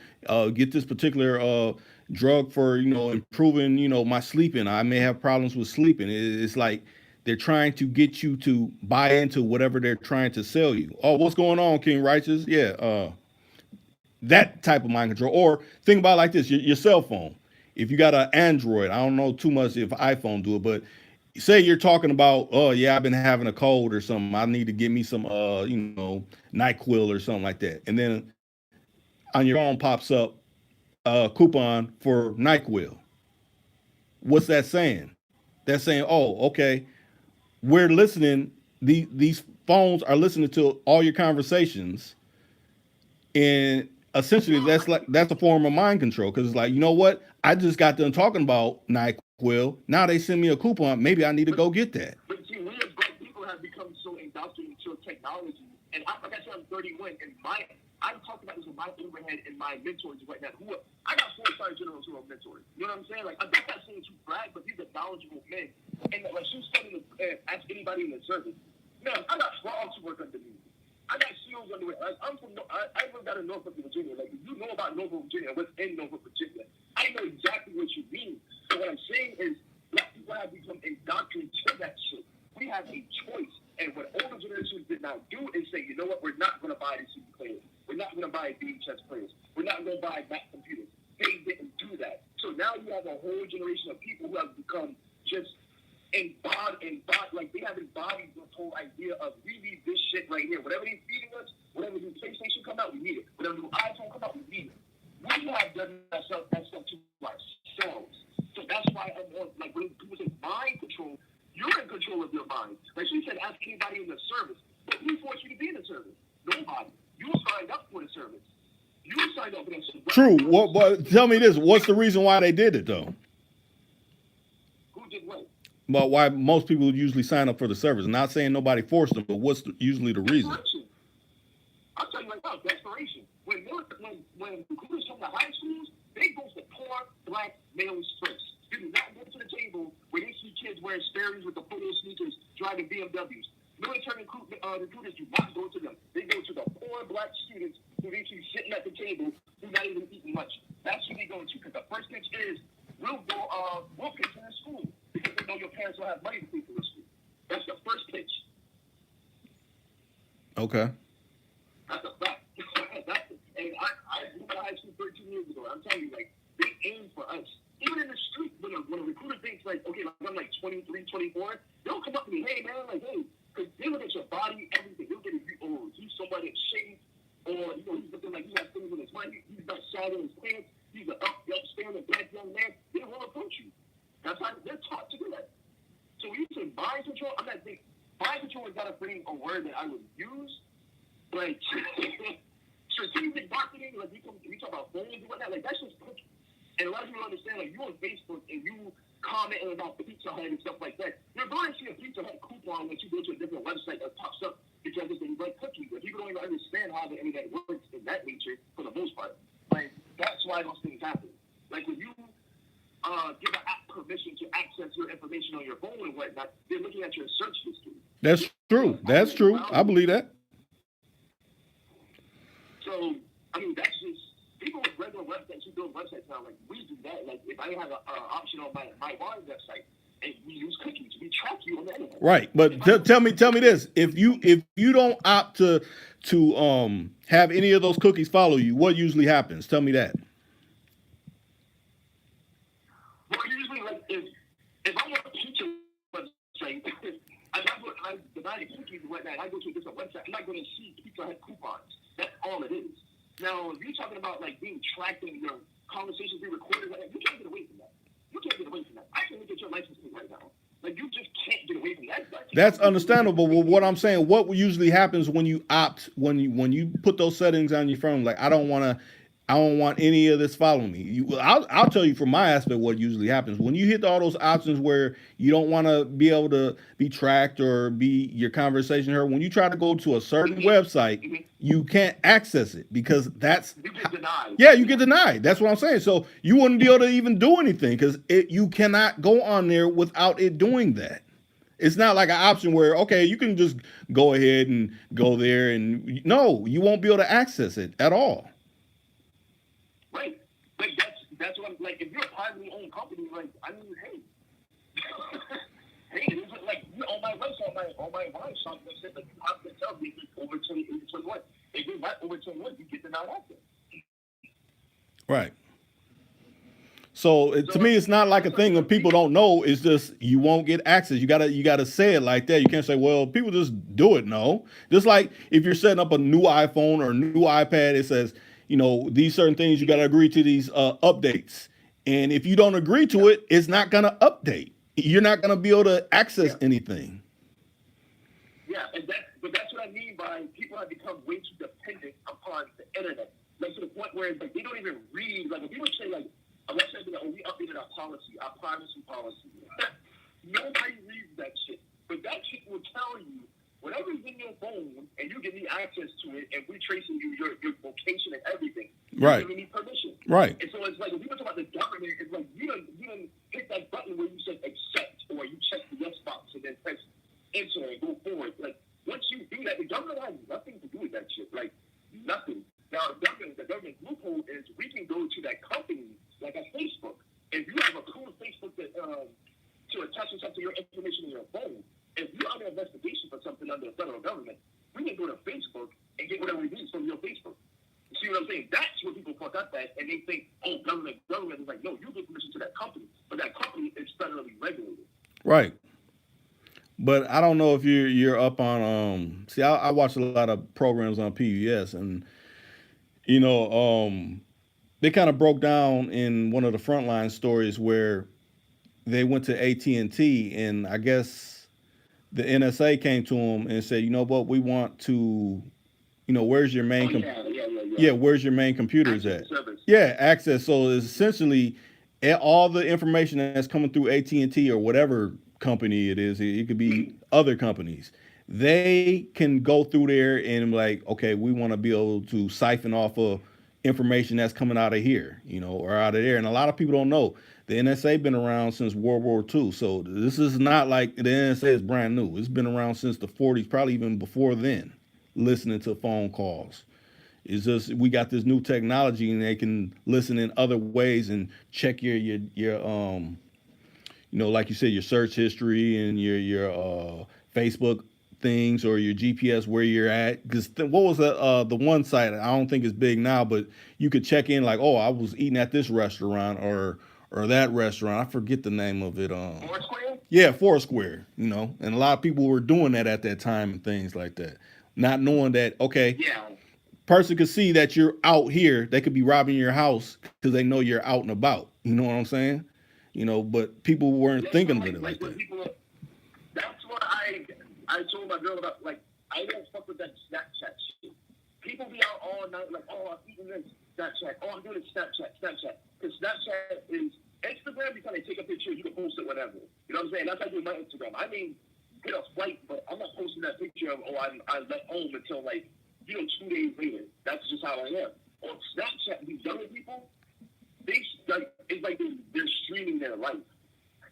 get this particular drug for, improving, my sleeping. I may have problems with sleeping. It's like they're trying to get you to buy into whatever they're trying to sell you. Oh, what's going on, King Righteous? Yeah, that type of mind control. Or think about it like this: your cell phone. If you got an Android, I don't know too much if iPhone do it, but say you're talking about, oh yeah, I've been having a cold or something. I need to get me some, NyQuil or something like that. And then on your phone pops up a coupon for NyQuil. What's that saying? That's saying, oh, okay, we're listening. These phones are listening to all your conversations, and essentially that's a form of mind control because it's like, you know what? I just got done talking about NyQuil. Now they send me a coupon. Maybe I need to go get that. But see, we as black people have become so indoctrinated to technology. And like I said, I'm 31, and I'm talking about this with my overhead and my mentors right now. I got 4-star generals who are mentors. You know what I'm saying? Like, I'm not saying to brag, but these are knowledgeable men. And like, she's studying ask anybody in the service. Man, I got frogs who work under me. I got SEALs under me. Like, I live out in Norfolk, Virginia. Like, if you know about Norfolk, Virginia, what's in Norfolk, Virginia, I know exactly what you mean. So what I'm saying is, black people have become indoctrinated to that shit. We have a choice. And what older generations did not do is say, you know what, we're not going to buy these CD players. We're not going to buy VHS players. We're not going to buy Mac computers. They didn't do that. So now you have a whole generation of people who have become just embodied, like they have embodied this whole idea of we need this shit right here. Whatever they're feeding us, whatever new PlayStation come out, we need it. Whatever new iPhone come out, we need it. We have done that stuff to ourselves. So that's why I'm on, like, when people say mind control, you're in control of your mind. Like she said, ask anybody in the service. But who forced you to be in the service? Nobody. You signed up for the service. You signed up for that service. True. But tell me this: what's the reason why they did it, though? Who did what? But why most people usually sign up for the service? Not saying nobody forced them, but what's usually the reason? I'll tell you right now, desperation. When recruiters come to high schools, they go for poor black males first. They do not go to the table where they see kids wearing Sperry's with the polo sneakers, driving BMWs. Military recruiters do not go to them. They go to the poor black students who they see sitting at the table who not even eating lunch. That's who they go to. Because the first pitch is, we'll pitch in the school because they know your parents don't have money to pay for the school. That's the first pitch. Okay. That's a fact. And I moved to high school 13 years ago. I'm telling you, like, they aim for us. 24, they'll come up to me, hey man, like hey, because they look at your body, everything. They'll get you, oh, he's somebody in shape, or he's looking like he has things in his money, he's not sagging his pants, he's an upstanding black young man. They will approach you. That's how they're taught to do that. So when you say mind control, I'm not thinking mind control is not a word that I would use, but strategic marketing, like we talk about phones and whatnot, like that's just cooking. And a lot of people understand, like you on Facebook and you commenting about Pizza Hut and stuff like that, you're going to see a Pizza Hut coupon when you go to a different website that pops up because it's things like cookies. But people don't even understand how the internet works in that nature for the most part. Like that's why those things happen. Like when you give an app permission to access your information on your phone and whatnot, they're looking at your search history. That's true. That's true. I believe that. So, I mean, that's just people with regular websites who build websites now. Like we do that. Like if I have an option on my wine website, and we use cookies, we track you on the internet. Right, but tell me this: if you don't opt to have any of those cookies follow you, what usually happens? Tell me that. Well, usually, like if I'm on a pizza website, I divide cookies and whatnot. I go to a different website. I'm not going to see Pizza Hut coupons. That's all it is. Now, if you're talking about like being tracked and your conversations being recorded, like, you can't get away from that. You can't get away from that. I can look at your license plate right now. Like you just can't get away from that. That's understandable. But what I'm saying, what usually happens when you opt, when you put those settings on your phone, like I don't want any of this following me. I'll tell you from my aspect what usually happens when you hit all those options where you don't want to be able to be tracked or be your conversation heard. When you try to go to a certain website, you can't access it because you get denied. Yeah, you get denied. That's what I'm saying. So you wouldn't be able to even do anything because you cannot go on there without it doing that. It's not like an option where, okay, you can just go ahead and go there and no, you won't be able to access it at all. Right. Like that's what I'm like. If you're a privately owned company, like I mean, hey, it's like on my website, on my wine shop, they said that you have to tell me if it's over 21. If you're not over 21, you get denied access. Right. So to me, it's not like a thing that people don't know. It's just you won't get access. You gotta say it like that. You can't say, well, people just do it. No, just like if you're setting up a new iPhone or a new iPad, it says, these certain things you got to agree to these updates. And if you don't agree to it, it's not going to update. You're not going to be able to access anything. Yeah, but that's what I mean by people have become way too dependent upon the internet. Like to the point where like they don't even read. Like when people say like, let's say that we updated our policy, our privacy policy. Nobody reads that shit. But that shit will tell you whatever's in your phone, and you give me access to it, and we're tracing your location and everything. You're giving me permission. Right. And so it's like when people talk about the government, it's like you don't hit that button where you say accept or you check the yes box and then press enter and go forward. Like once you do that, the government has nothing to do with that shit. Like nothing. Now the government loophole is we can go to that company like a Facebook. If you have a cool Facebook that to attach yourself to your information in your phone. If you're under investigation for something under the federal government, we can go to Facebook and get whatever we need from your Facebook. You see what I'm saying? That's what people fuck up at, and they think, oh, government is like, no, you give permission to that company, but that company is federally regulated. Right. But I don't know if you're up on see, I watch a lot of programs on PBS, and they kind of broke down in one of the frontline stories where they went to AT&T, and I guess the NSA came to them and said, what, we want to, where's your main, where's your main computers at? Yeah, access. So essentially, all the information that's coming through AT&T or whatever company it is, it could be other companies. They can go through there and like, okay, we want to be able to siphon off of information that's coming out of here, or out of there. And a lot of people don't know. The NSA been around since World War II, so this is not like the NSA is brand new. It's been around since the 40s, probably even before then, listening to phone calls. It's just we got this new technology, and they can listen in other ways and check your like you said, your search history and your Facebook things or your GPS where you're at. Because what was the one site? I don't think it's big now, but you could check in like, oh, I was eating at this restaurant or that restaurant. I forget the name of it. Yeah, Foursquare, you know, and a lot of people were doing that at that time and things like that, not knowing that okay, Yeah, person could see that you're out here, they could be robbing your house because they know you're out and about. You know what I'm saying? You know, but people weren't yeah. So thinking of it like like when that. people, that's what I told my girl about. Like I don't fuck with that Snapchat shit. People be out all night like, oh, I'm eating this Snapchat. Oh, I'm doing this Snapchat. Because Snapchat is Instagram. You kind of take a picture, you can post it whenever. You know what I'm saying? That's how I do my Instagram. I mean, get a flight, but I'm not posting that picture of I left home until like 2 days later. That's just how I am. On Snapchat, these younger people, they like it's like they're streaming their life.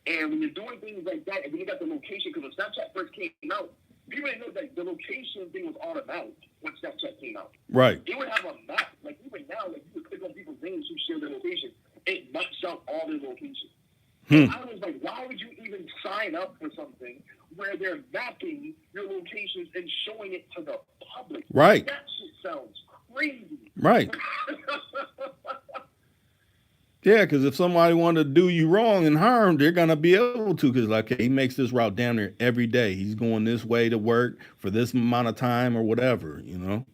And when you're doing things like that, and then you got the location, because when Snapchat first came out, people didn't know that the location thing was automatic when Snapchat came out. Right. It would have a map. Like even now, like you could click on people's names who share their location. It maps out all their locations. Hmm. And I was like, why would you even sign up for something where they're mapping your locations and showing it to the public? Right. That shit sounds crazy. Right. Yeah, because if somebody wanted to do you wrong and harm, they're gonna be able to. Because like he makes this route down there every day. He's going this way to work for this amount of time or whatever. You know.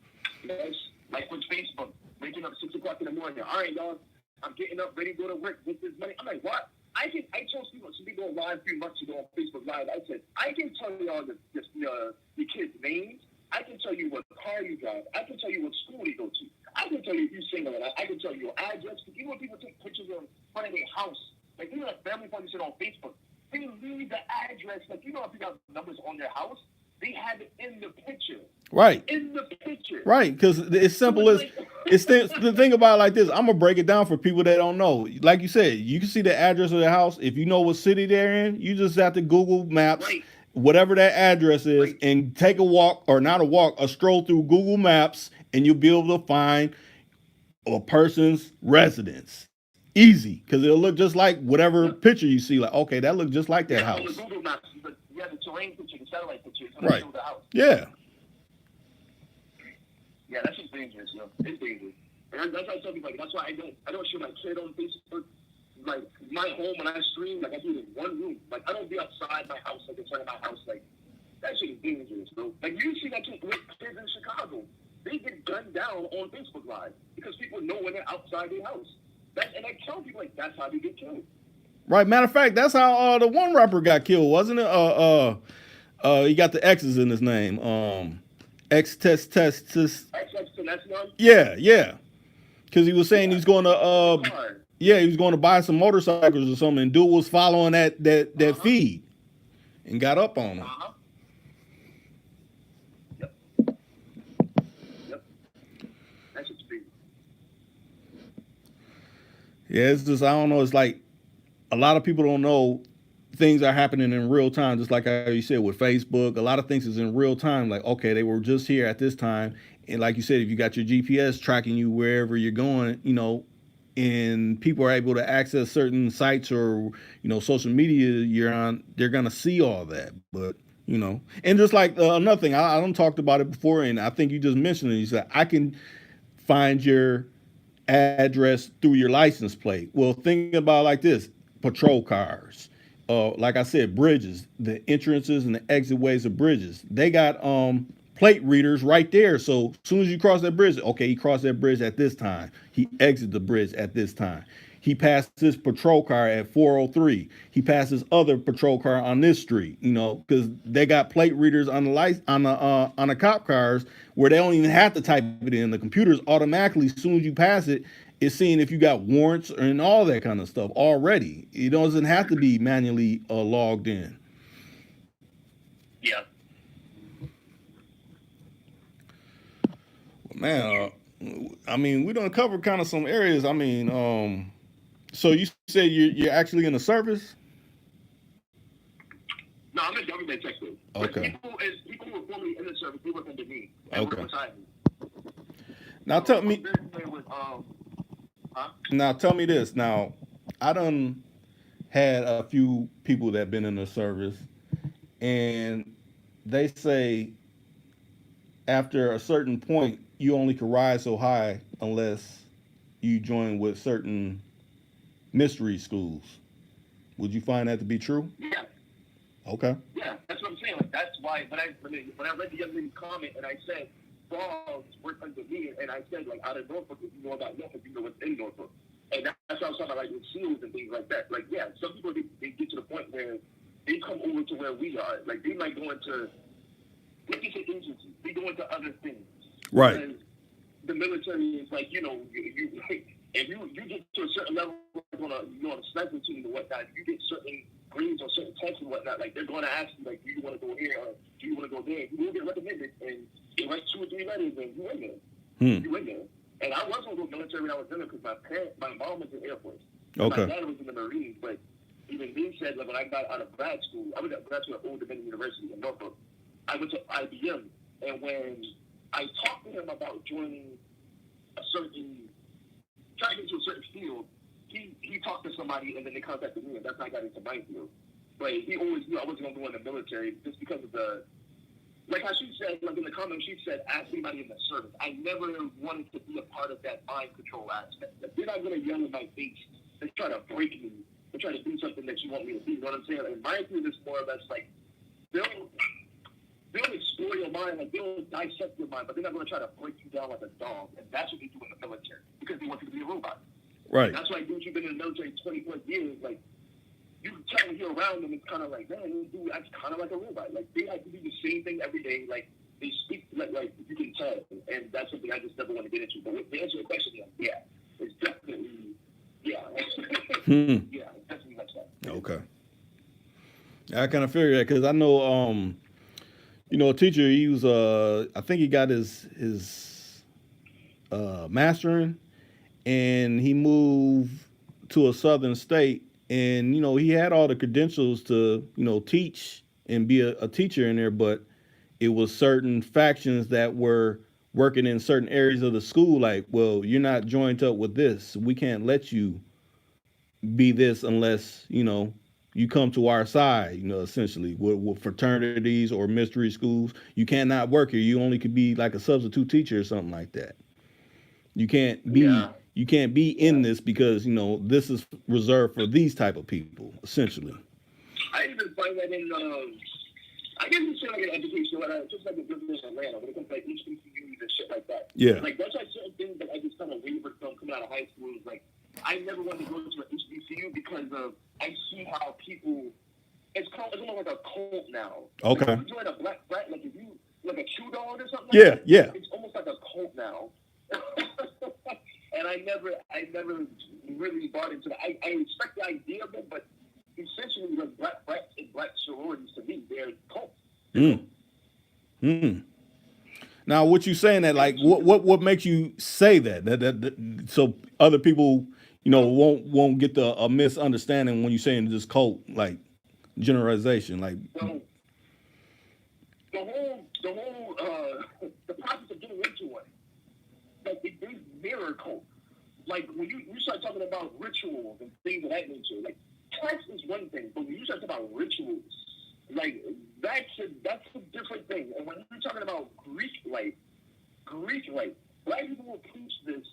Yes. Like with Facebook, waking up 6 o'clock in the morning. All right, y'all, I'm getting up, ready to go to work with this money. I'm like, what? I told people, some people live a few months ago on Facebook Live. I said, I can tell y'all the kids' names. I can tell you what car you drive. I can tell you what school they go to. I can tell you if you're single. And I can tell you your address. Even when people take pictures of front of their house, like even a family funny shit on Facebook, they leave the address. Like if you got numbers on their house, they have it in the picture. Right. In the picture. Right, because it's simple as the thing about it like this. I'm gonna break it down for people that don't know. Like you said, you can see the address of the house. If you know what city they're in, you just have to Google Maps, Right. whatever that address is, Right. and take a walk or not a walk, a stroll through Google Maps, and you'll be able to find a person's residence. Easy, because it'll look just like whatever Yep. picture you see. Like, okay, that looks just like that Yeah, on the house. Google Maps, but you have the terrain picture, the satellite picture, it's gonna Right. show the house. Yeah. Yeah, that's just dangerous, It's dangerous. And that's why I tell people, like, that's why I don't show my kid on Facebook. Like my home when I stream, like I do it in one room. Like I don't be outside my house, like inside my house, like that shit is dangerous, bro. Like you see that kid with kids in Chicago, they get gunned down on Facebook Live because people know when they're outside their house. And I tell people like that's how they get killed. Right. Matter of fact, that's how the one rapper got killed, wasn't it? He got the X's in his name. X test test test. That's one. Yeah, yeah. Because he was saying Yeah. he's going to Car. yeah, he was going to buy some motorcycles or something. And dude was following that Uh-huh. feed and got up on him. Uh-huh. Yep. Yep. That's just big. Yeah, it's just I don't know. It's like a lot of people don't know things are happening in real time. Just like how you said with Facebook, a lot of things is in real time. Like okay, they were just here at this time, and like you said, if you got your GPS tracking you wherever you're going, you know, and people are able to access certain sites or social media you're on, they're gonna see all that. But and just like another thing, I don't talked about it before, and I think you just mentioned it. You said I can find your address through your license plate. Well, think about it like this: patrol cars, like I said, bridges, the entrances and the exit ways of bridges. They got plate readers right there. So as soon as you cross that bridge, okay, he crossed that bridge at this time. He exited the bridge at this time. He passed this patrol car at 403. He passed this other patrol car on this street. Because they got plate readers on the light on the cop cars where they don't even have to type it in. The computers automatically, as soon as you pass it, it's seeing if you got warrants and all that kind of stuff already. It doesn't have to be manually logged in. Yeah. Man, I mean, we don't cover kind of some areas. I mean, so you said you're actually in the service? No, I'm in government sector. But Okay. people who are formerly in the service, they work under me. Okay. Beside me. Now tell me. I'm very familiar with, huh? Now tell me this. Now, I done had a few people that been in the service, and they say after a certain point, you only can rise so high unless you join with certain mystery schools. Would you find that to be true? Yeah. Okay. Yeah, that's what I'm saying. Like that's why when I read the young lady's comment and I said frogs work under me, and I said like out of Norfolk, if you know about Norfolk, you know what's in Norfolk, and that's what I was talking about, like with seals and things like that. Like yeah, some people they get to the point where they come over to where we are. Like they might go into like you said agencies, they go into other things. Right. Because the military is like, if you get to a certain level on a sniper team and whatnot, you get certain grades or certain tests and whatnot, like they're going to ask you, like, do you want to go here or do you want to go there? You will get recommended, and you write 2 or 3 letters, and you in there. You in there. And I was going to go military when I was in there because my mom was in the Air Force. Okay. My dad was in the Marines, but even they said, like, when I got out of grad school, I was at grad school at Old Dominion University in Norfolk. I went to IBM, and when I talked to him about joining trying to get into a certain field, he talked to somebody and then they contacted me, and that's how I got into my field. But he always knew I wasn't going to go in the military just because of like how she said, like in the comments, she said, ask anybody in the service. I never wanted to be a part of that mind control aspect. Like, they're not going to yell in my face and try to break me and try to do something that you want me to do. You know what I'm saying? And my field is more or less like, they'll explore your mind, like they'll dissect your mind, but they're not going to try to break you down like a dog. And that's what they do in the military because they want you to be a robot. Right. And that's why dudes who've been in the military 20 plus years, like you try to hear around them, it's kind of like, man, this dude acts kind of like a robot. Like they have to do the same thing every day. Like they speak like you can tell, and that's something I just never want to get into. But to answer your question, yeah, it's definitely yeah, yeah, it's definitely like that. Okay. I kind of figured that because I know, a teacher. He was, I think he got his mastering, and he moved to a southern state, and he had all the credentials to teach and be a teacher in there, but it was certain factions that were working in certain areas of the school. Like, well, you're not joined up with this. We can't let you be this unless you come to our side, essentially with fraternities or mystery schools. You cannot work here. You only could be like a substitute teacher or something like that. You can't be Yeah. you can't be in this because this is reserved for these type of people, essentially. I even find that in I guess it's like an education, just like a business in Atlanta, when it comes to like HBCUs and shit like that. Yeah. Like that's like certain things that I just kind of wavered from coming out of high school. Is like I never wanted to go to an HBCU because I see how people. It's almost like a cult now. Okay. Like if you join a black frat, like if you like a Q dog or something. Yeah, like that, yeah. It's almost like a cult now. And I never really bought into that. I respect the idea of it, but essentially, like black frats and black sororities to me, they're cults. Now, what you saying that like what makes you say that so other people won't get a misunderstanding when you're saying this cult like generalization like So the process of getting into one, like they mirror cult. Like when you start talking about rituals and things of that nature, like text is one thing, but when you start talking about rituals, like that's a different thing. And when you're talking about Greek life, black people will preach this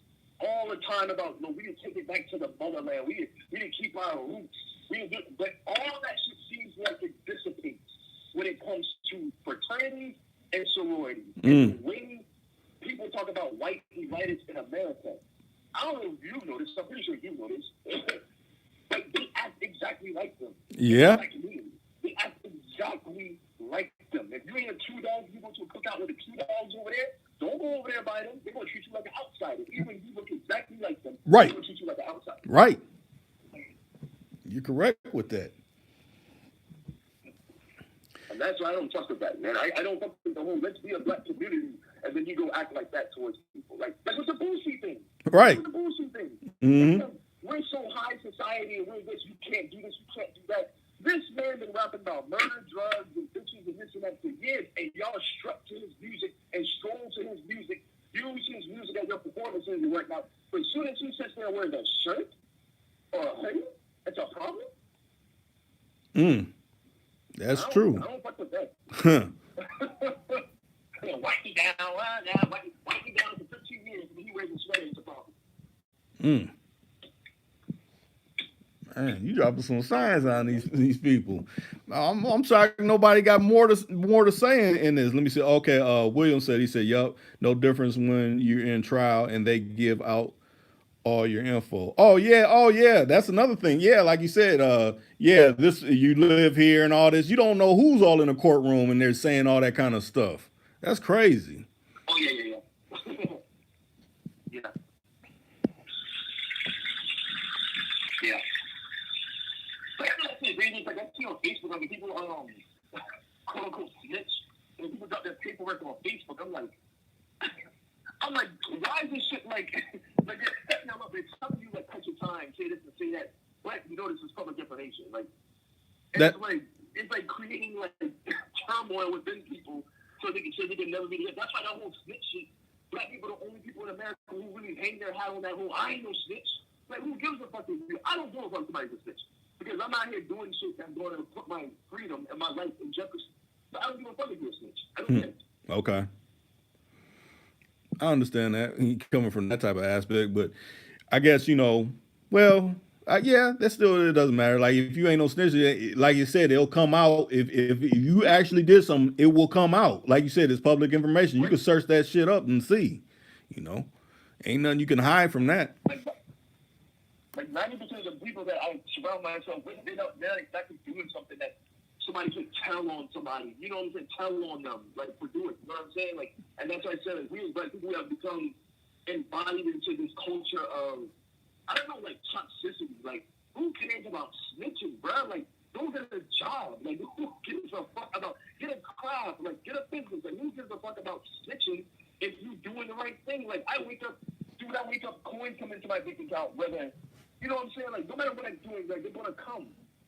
all the time about no, we didn't take it back to the motherland. We didn't keep our roots. But all that shit seems like it dissipates when it comes to fraternities and sororities. And when people talk about white elitists in America, I don't know if you've noticed. I'm pretty sure you've noticed. But they act exactly like them. Yeah. They act exactly like them. If you ain't a Q dog, you go to a cookout with the Q dogs over there, don't go over there by them. They're going to treat you like an outsider. Even if you look exactly like them, Right. they're going to treat you like an outsider. Right. You're correct with that. And that's why I don't fuck with that, man. I don't fuck with the whole let's be a black community and then you go act like that towards people. Like, that's what the bullshit thing. Right. That's what the bullshit thing. Mm-hmm. We're so high society and we're this, you can't do this, you can't do that. This man been rapping about murder, drugs, and bitches and this and that for years, and y'all struck to his music and stroll to his music, use his music at your performances and whatnot. But as soon as he sits there wearing a shirt or a hoodie, it's a problem. That's true. I don't fuck with that. Wipe me down, wipe me down for 15 years, and he wears a sweater, it's a problem. Man, you dropping some signs on these people. I'm sorry, nobody got more to say in this. Let me see. Okay, William said he said, "Yup, no difference when you're in trial and they give out all your info." Oh yeah, that's another thing. Yeah, like you said, yeah, this you live here and all this. You don't know who's all in the courtroom and they're saying all that kind of stuff. That's crazy. Oh yeah. Yeah. Yeah. But I feel like it's crazy. Like I see on Facebook, like people quote unquote snitch, and people got their paperwork on Facebook. I'm like, why is this shit like like they're setting them up? They're telling you like cut your time, say this and say that, but you know this is public information. Like That it's like creating like turmoil within people so they can never be together. That's why that whole snitch shit. Black people are the only people in America who really hang their hat on that whole I ain't no snitch. Like who gives a fuck if you? I don't give a fuck somebody's a snitch. Because I'm out here doing shit that's going to put my freedom and my life in jeopardy. But I don't give a fuck if you're a snitch. I don't care. okay. I understand that coming from that type of aspect, but I guess well, yeah, that still it doesn't matter. Like if you ain't no snitch, like you said, it'll come out. If you actually did something, it will come out. Like you said, it's public information. You can search that shit up and see. You know, ain't nothing you can hide from that. Like 90% of the people that I surround myself with, they're exactly doing something that somebody can tell on somebody. You know what I'm saying? Tell on them, like for doing. You know what I'm saying? Like, and that's why I said, like, we as black people have become embodied into this culture of, I don't know, like toxicity. Like, who cares about snitching, bro? Like, go get a job. Like, who gives a fuck about get a craft? Like, get a business. Like, who gives a fuck about snitching if you doing the right thing? Like, I wake up, coins come into my bank account, whether. You know what I'm saying? Like, no matter what I'm doing, like, they're going to come.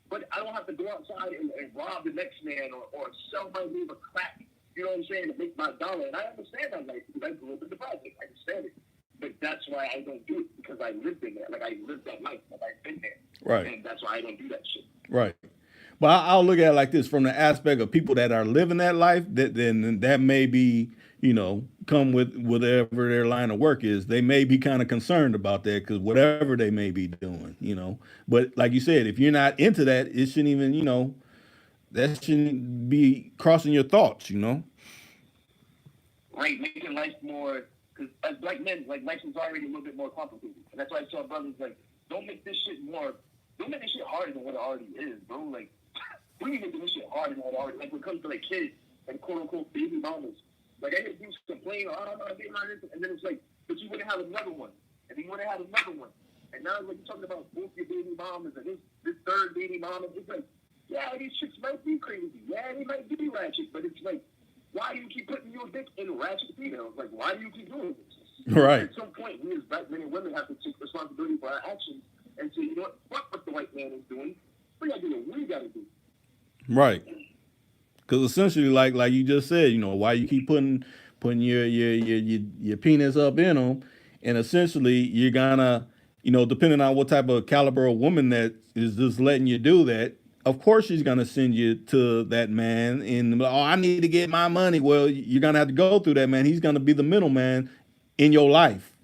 But I don't have to go outside and rob the next man or sell my neighbor crack, you know what I'm saying, to make my dollar. And I understand that life because I grew up in the project. I understand it. But that's why I don't do it because I lived in there. Like, I lived that life. Like, I've been there. Right. And that's why I don't do that shit. Right. But I'll look at it like this from the aspect of people that are living that life. Then that may be, come with whatever their line of work is. They may be kind of concerned about that because whatever they may be doing. But like you said, if you're not into that, it shouldn't even, that shouldn't be crossing your thoughts. Right, making life more, because as black men, like, life is already a little bit more complicated. And that's why I tell brothers, like, don't make this shit harder than what it already is, bro. Like, we need to make this shit harder than what it already is. Like, when it comes to, like, kids and quote-unquote baby mamas. Like, I hear people complain, oh, I'm not getting on this, and then it's like, but you wouldn't have another one. And then you wouldn't have another one. And now, like, you're talking about both your baby mamas and this third baby mama. It's like, yeah, these chicks might be crazy. Yeah, they might be ratchet, but it's like, why do you keep putting your dick in ratchet females? Like, why do you keep doing this? Right. At some point, we as black men and women have to take responsibility for our actions and say, you know what the white man is doing. We gotta do what we gotta do. Right. Because essentially, like you just said, why you keep putting your penis up in them, and essentially you're gonna, depending on what type of caliber of woman that is just letting you do that, of course she's gonna send you to that man, and I need to get my money. Well, you're gonna have to go through that man. He's gonna be the middleman in your life,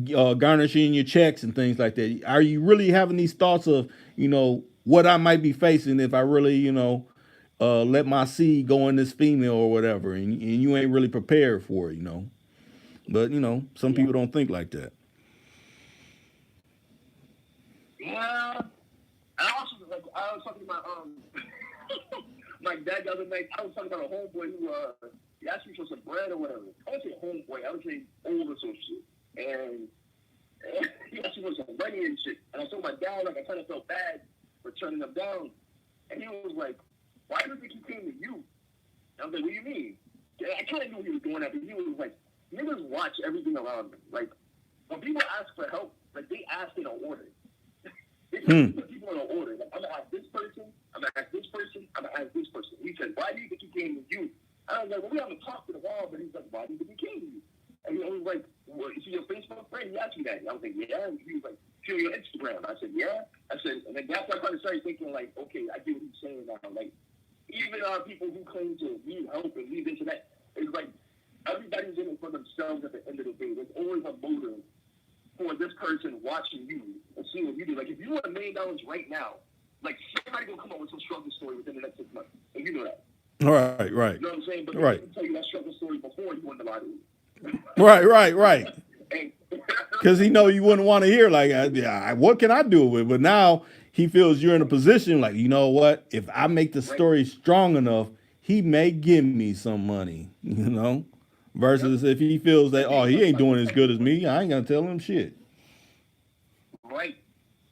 garnishing your checks and things like that. Are you really having these thoughts of, what I might be facing if I really, let my seed go in this female or whatever, and you ain't really prepared for it. But some people don't think like that. Yeah. And I also, like, I was talking about, my dad the other night, I was talking about a homeboy who, he asked me for some bread or whatever. I would say homeboy, I would say older some shit. And he asked me for some money and shit. And I told my dad, like, I kind of felt bad for turning him down. And he was like, why do you think he came to you? And I was like, what do you mean? Yeah, I kind of knew he was doing that, but he was like, niggas watch everything around them. Like, when people ask for help, like, they ask in an order. They put people in an order. Like, I'm going to ask this person, I'm going to ask this person, I'm going to ask this person. He said, why do you think he came to you? I was like, well, we haven't talked in a while, but he's like, why do you think he came to you? And he was like, well, is he your Facebook friend? He asked me that. And I was like, yeah. And he was like, see your Instagram. I said, yeah. I said, and then that's when I kind of started thinking, like, okay, I get what he's saying now. Like, even people who claim to need help and need this and that, it's like, everybody's in it for themselves at the end of the day. There's always a motive for this person watching you and seeing what you do. Like, if you want $1 million right now, like, somebody gonna come up with some struggle story within the next 6 months, and you know that. Right. You know what I'm saying? But they didn't tell you that struggle story before you won the lottery. Right. Because he know you wouldn't want to hear like, what can I do with? But now he feels you're in a position like, you know what? If I make the story strong enough, he may give me some money. You know, versus if he feels that he ain't doing as good as me, I ain't gonna tell him shit. Right.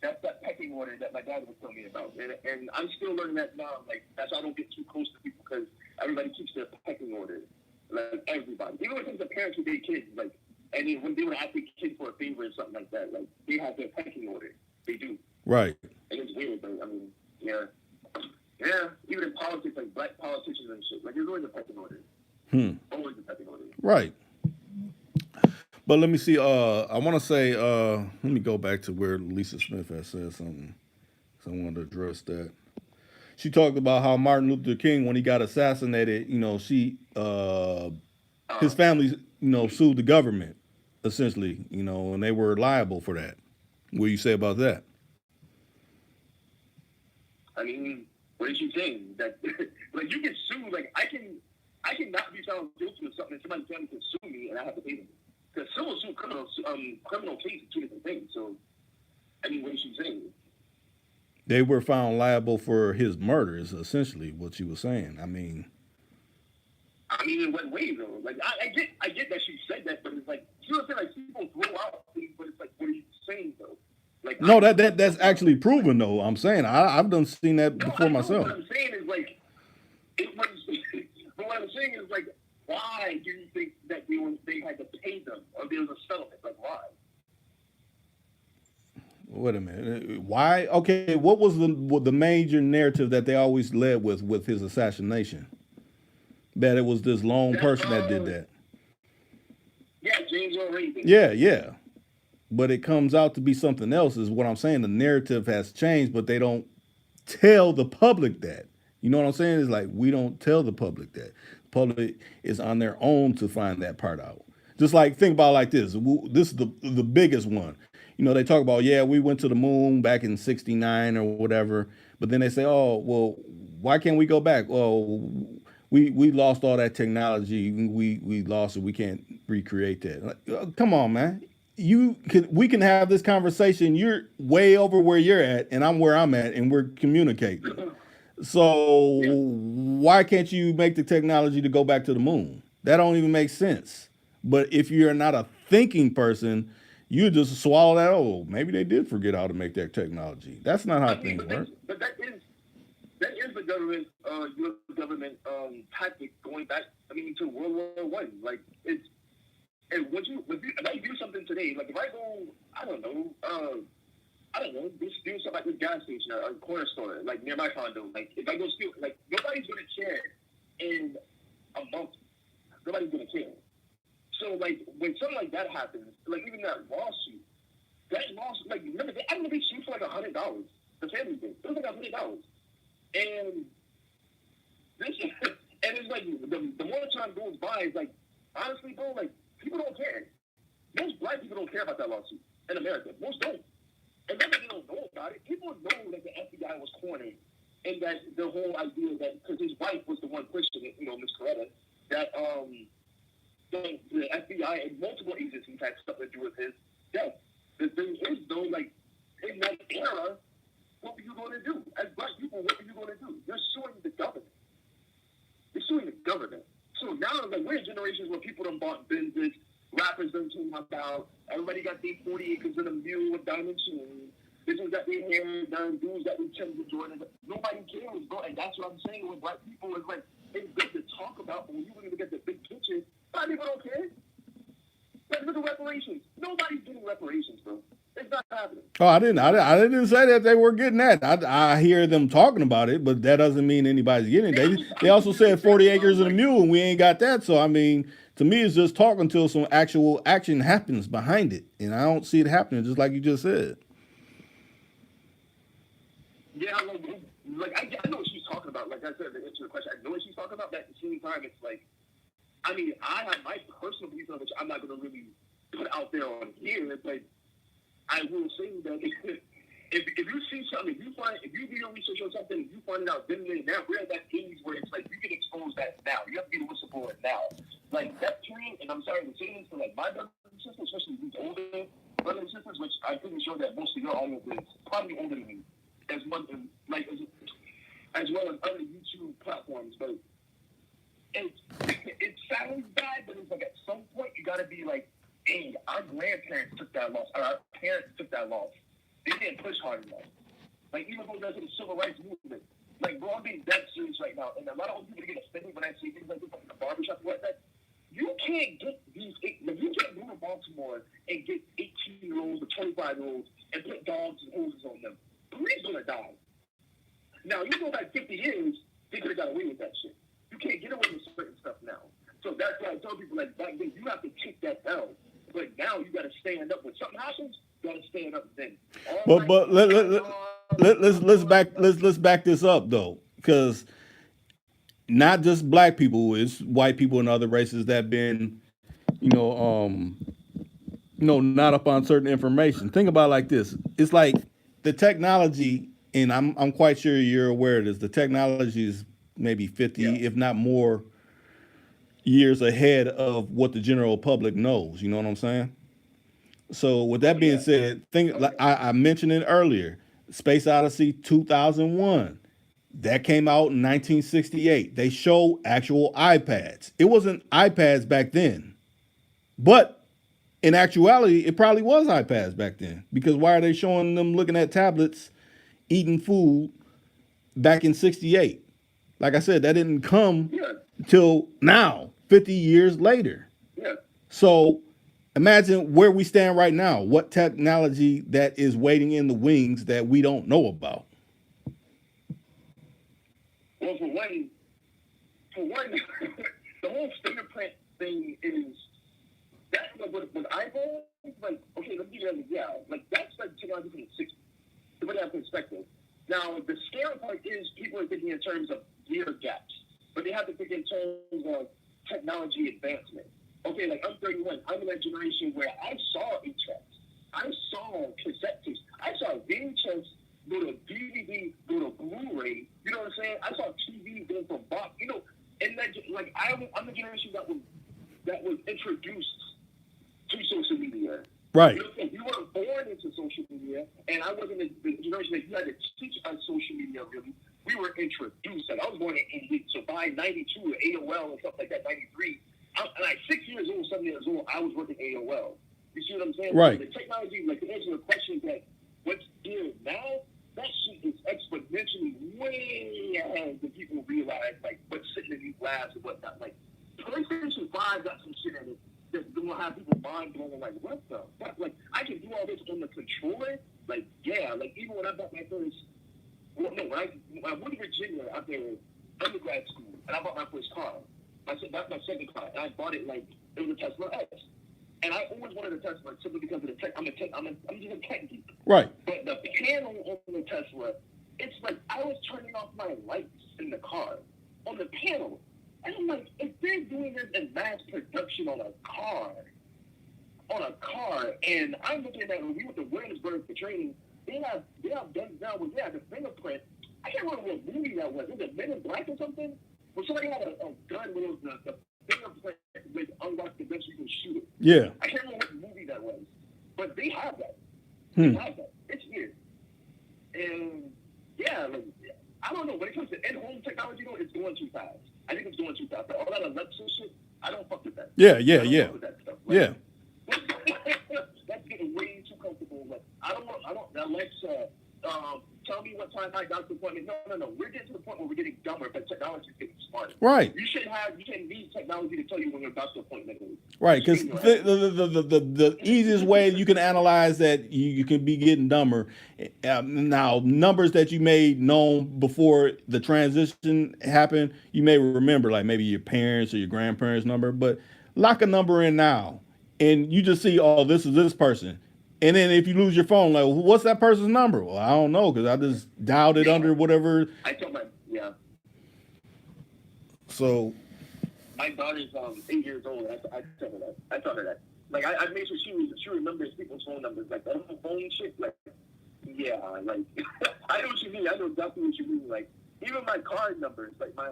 That's that pecking order that my dad was telling me about, and I'm still learning that now. Like, that's why I don't get too close to people because everybody keeps their pecking order. Like, everybody, even when it comes to parents with their kids, like. And then when they would ask their kid for a favor or something like that, like, they have their pecking order. They do. Right. And it's weird, but I mean, yeah. Even in politics, like black politicians and shit, like, there's always a pecking order. Always a pecking order. Right. But let me see. I want to say. Let me go back to where Lisa Smith has said something. So I wanted to address that. She talked about how Martin Luther King, when he got assassinated, his family, sued the government, essentially, and they were liable for that. What do you say about that? I mean, what is she saying? That like, you can sue. Like, I can not be found guilty of something, and somebody's family can sue me, and I have to pay them. Because civil suit, criminal case are two different things. So, I mean, what is she saying? They were found liable for his murder, is essentially what she was saying. I mean, in what way though? Like, I get that she said that, but it's like, you know what I'm saying? Like, people throw out things, but it's like, what are you saying though? Like, no, that's actually proven though. I'm saying I've done seen that before myself. What I'm saying is like, but what I'm saying is like, why do you think that they had to pay them, or there was a settlement? Like, why? Wait a minute. Why? Okay, what was the major narrative that they always led with his assassination? That it was this lone person that did that. Yeah, James Earl Ray. Yeah. But it comes out to be something else, is what I'm saying. The narrative has changed, but they don't tell the public that. You know what I'm saying? It's like, we don't tell the public that. The public is on their own to find that part out. Just like, think about it like this. This is the biggest one. They talk about, we went to the moon back in '69 or whatever. But then they say, oh, well, why can't we go back? Oh, we lost all that technology. We lost it. We can't recreate that. Like, come on, man. We can have this conversation. You're way over where you're at, and I'm where I'm at, and we're communicating. So why can't you make the technology to go back to the moon? That don't even make sense. But if you're not a thinking person, you just swallow that. Oh, maybe they did forget how to make that technology. That's not how things work. But that is the government, U.S. government tactic going back. To World War I. Like, it's. And if I do something today, like if I go, I don't know, just do something at this gas station or a corner store, like near my condo. Like, if I go steal, like, nobody's gonna care in a month. Nobody's gonna care. So, like, when something like that happens, like even that lawsuit, like, remember, I remember they sued for like $100. The family did. It was like $100, and this, and it's like the more time goes by, it's like, honestly, bro, like, people don't care. Most black people don't care about that lawsuit in America. Most don't. And then they don't know about it. People know that the FBI was cornered, and that the whole idea that, because his wife was the one pushing it, Miss Coretta, that the FBI and multiple agencies had something to do with his death. The thing is, though, like, in that era, what were you going to do? As black people, what were you going to do? You're suing the government. You're suing the government. So now, like, we're in generations where people done bought business, rappers done came about, everybody got their 40 acres and a mule with diamond chains, bitches got their hair done, dudes got their Timber Jordan. Nobody cares, bro. And that's what I'm saying with black people. It's like, it's good to talk about, but when you really look at the big picture, black people don't care. Like, look at reparations. Nobody's getting reparations, bro. It's not happening. Oh, I didn't say that they were getting that. I hear them talking about it, but that doesn't mean anybody's getting it. They also said 40 acres and a mule, and we ain't got that. So, I mean, to me, it's just talk until some actual action happens behind it. And I don't see it happening, just like you just said. Yeah, I know what she's talking about. Like I said, to answer the question, I know what she's talking about. But at the same time, it's like, I have my personal beliefs on which I'm not going to really put out there on here. But I will say that if you see something, if you do your research on something, if you find it out, then now we're at that age where it's like you can expose that now. You have to be the whistleblower now. Like that dream, and I'm sorry to say this, but like my brothers and sisters, especially these older brothers and sisters, which I'm pretty sure that most of your audience is probably older than me, as much as well as other YouTube platforms, but it sounds bad, but it's like at some point you gotta be like, hey, our grandparents took that loss, or our parents took that loss. They didn't push hard enough. Like even though there's a civil rights movement, like bro, I'm being dead serious right now, and a lot of people get offended when I say things like this, like in the barbershop or whatnot. You can't get these, like you can't go to Baltimore and get 18-year-olds or 25-year-olds and put dogs and hoses on them. Police gonna die. Now you go back 50 years, they could have got away with that shit. You can't get away with certain stuff now. So that's why I tell people like back then you have to take that L. But now you gotta stand up. When something happens, you gotta stand up then. But let's back this up though, because not just black people, it's white people and other races that been, you know, not up on certain information. Think about it like this. It's like the technology, and I'm quite sure you're aware of this. The technology is maybe 50, if not more, years ahead of what the general public knows. You know what I'm saying? So with that being said, think like I mentioned it earlier, Space Odyssey 2001. That came out in 1968. They show actual iPads. It wasn't iPads back then, but in actuality, it probably was iPads back then. Because why are they showing them looking at tablets, eating food back in '68? Like I said, that didn't come till now, 50 years later. Yeah. So imagine where we stand right now. What technology that is waiting in the wings that we don't know about? Well, for one, the whole fingerprint thing is that's like with iPhone. Like, okay, let me give you like that's like technology from the '60s. To put that in perspective. Now, the scary part is people are thinking in terms of year gaps, but they have to think in terms of technology advancement. Okay, like I'm 31. I'm in that generation where I saw 8-tracks. I saw cassette tapes. I saw VHS go to DVD, go to Blu-ray. You know what I'm saying? I saw TV go from box. You know, and that like I'm the generation that was introduced to social media. Right. You know, if you weren't born into social media, and I wasn't the generation that you had to teach us social media really. We were introduced. Like I was born in '88, so by '92 or AOL and stuff like that, '93. Like 6 years old, 7 years old, I was working AOL. You see what I'm saying? Right. So the technology, like to answer the question that what's here now, that shit is exponentially way ahead than people realize, like what's sitting in these labs and whatnot. Like PlayStation 5 got some shit in it that's gonna have people mind blown. Like what the fuck? Like I can do all this on the controller. Like yeah, like even when I bought my first, well, no, when I went to Virginia out there undergrad school, and I bought my first car. That's my second car, and I bought it like it was a Tesla X. And I always wanted a Tesla simply because of the tech. I'm just a tech geek. Right. But the panel on the Tesla, it's like I was turning off my lights in the car on the panel. And I'm like, if they're doing this in mass production on a car, and I'm looking at when we went to Williamsburg for training, they have guns now with the fingerprint. I can't remember what movie that was. Was it Men in Black or something? Where somebody had a gun with the fingerprint with unlock the gun so you can shoot it. Yeah. I can't remember what movie that was. But they have that. They have that. It's weird. And yeah, like, I don't know. When it comes to in-home technology, though, it's going too fast. I think it's going too fast. Like, all that Alexa shit, I don't fuck with that. Yeah. Fuck with that stuff. Like, Yeah. That's getting way too comfortable. Like, I don't Alexa, tell me what time my doctor's appointment. No. We're getting to the point where we're getting dumber, but technology is getting smarter. Right. You shouldn't need technology to tell you when your doctor's appointment is. Right, because the easiest way you can analyze that you can be getting dumber. Now, numbers that you made known before the transition happened, you may remember, like maybe your parents or your grandparents' number, but lock a number in now, and you just see, oh, this is this person. And then if you lose your phone, like, what's that person's number? Well, I don't know, because I just dialed it under whatever. I tell So my daughter's 8 years old. I tell her that. Like I made sure she remembers people's phone numbers, like the whole phone shit. Like yeah, like I know what you mean. I know exactly what you mean. Like even my card numbers, like my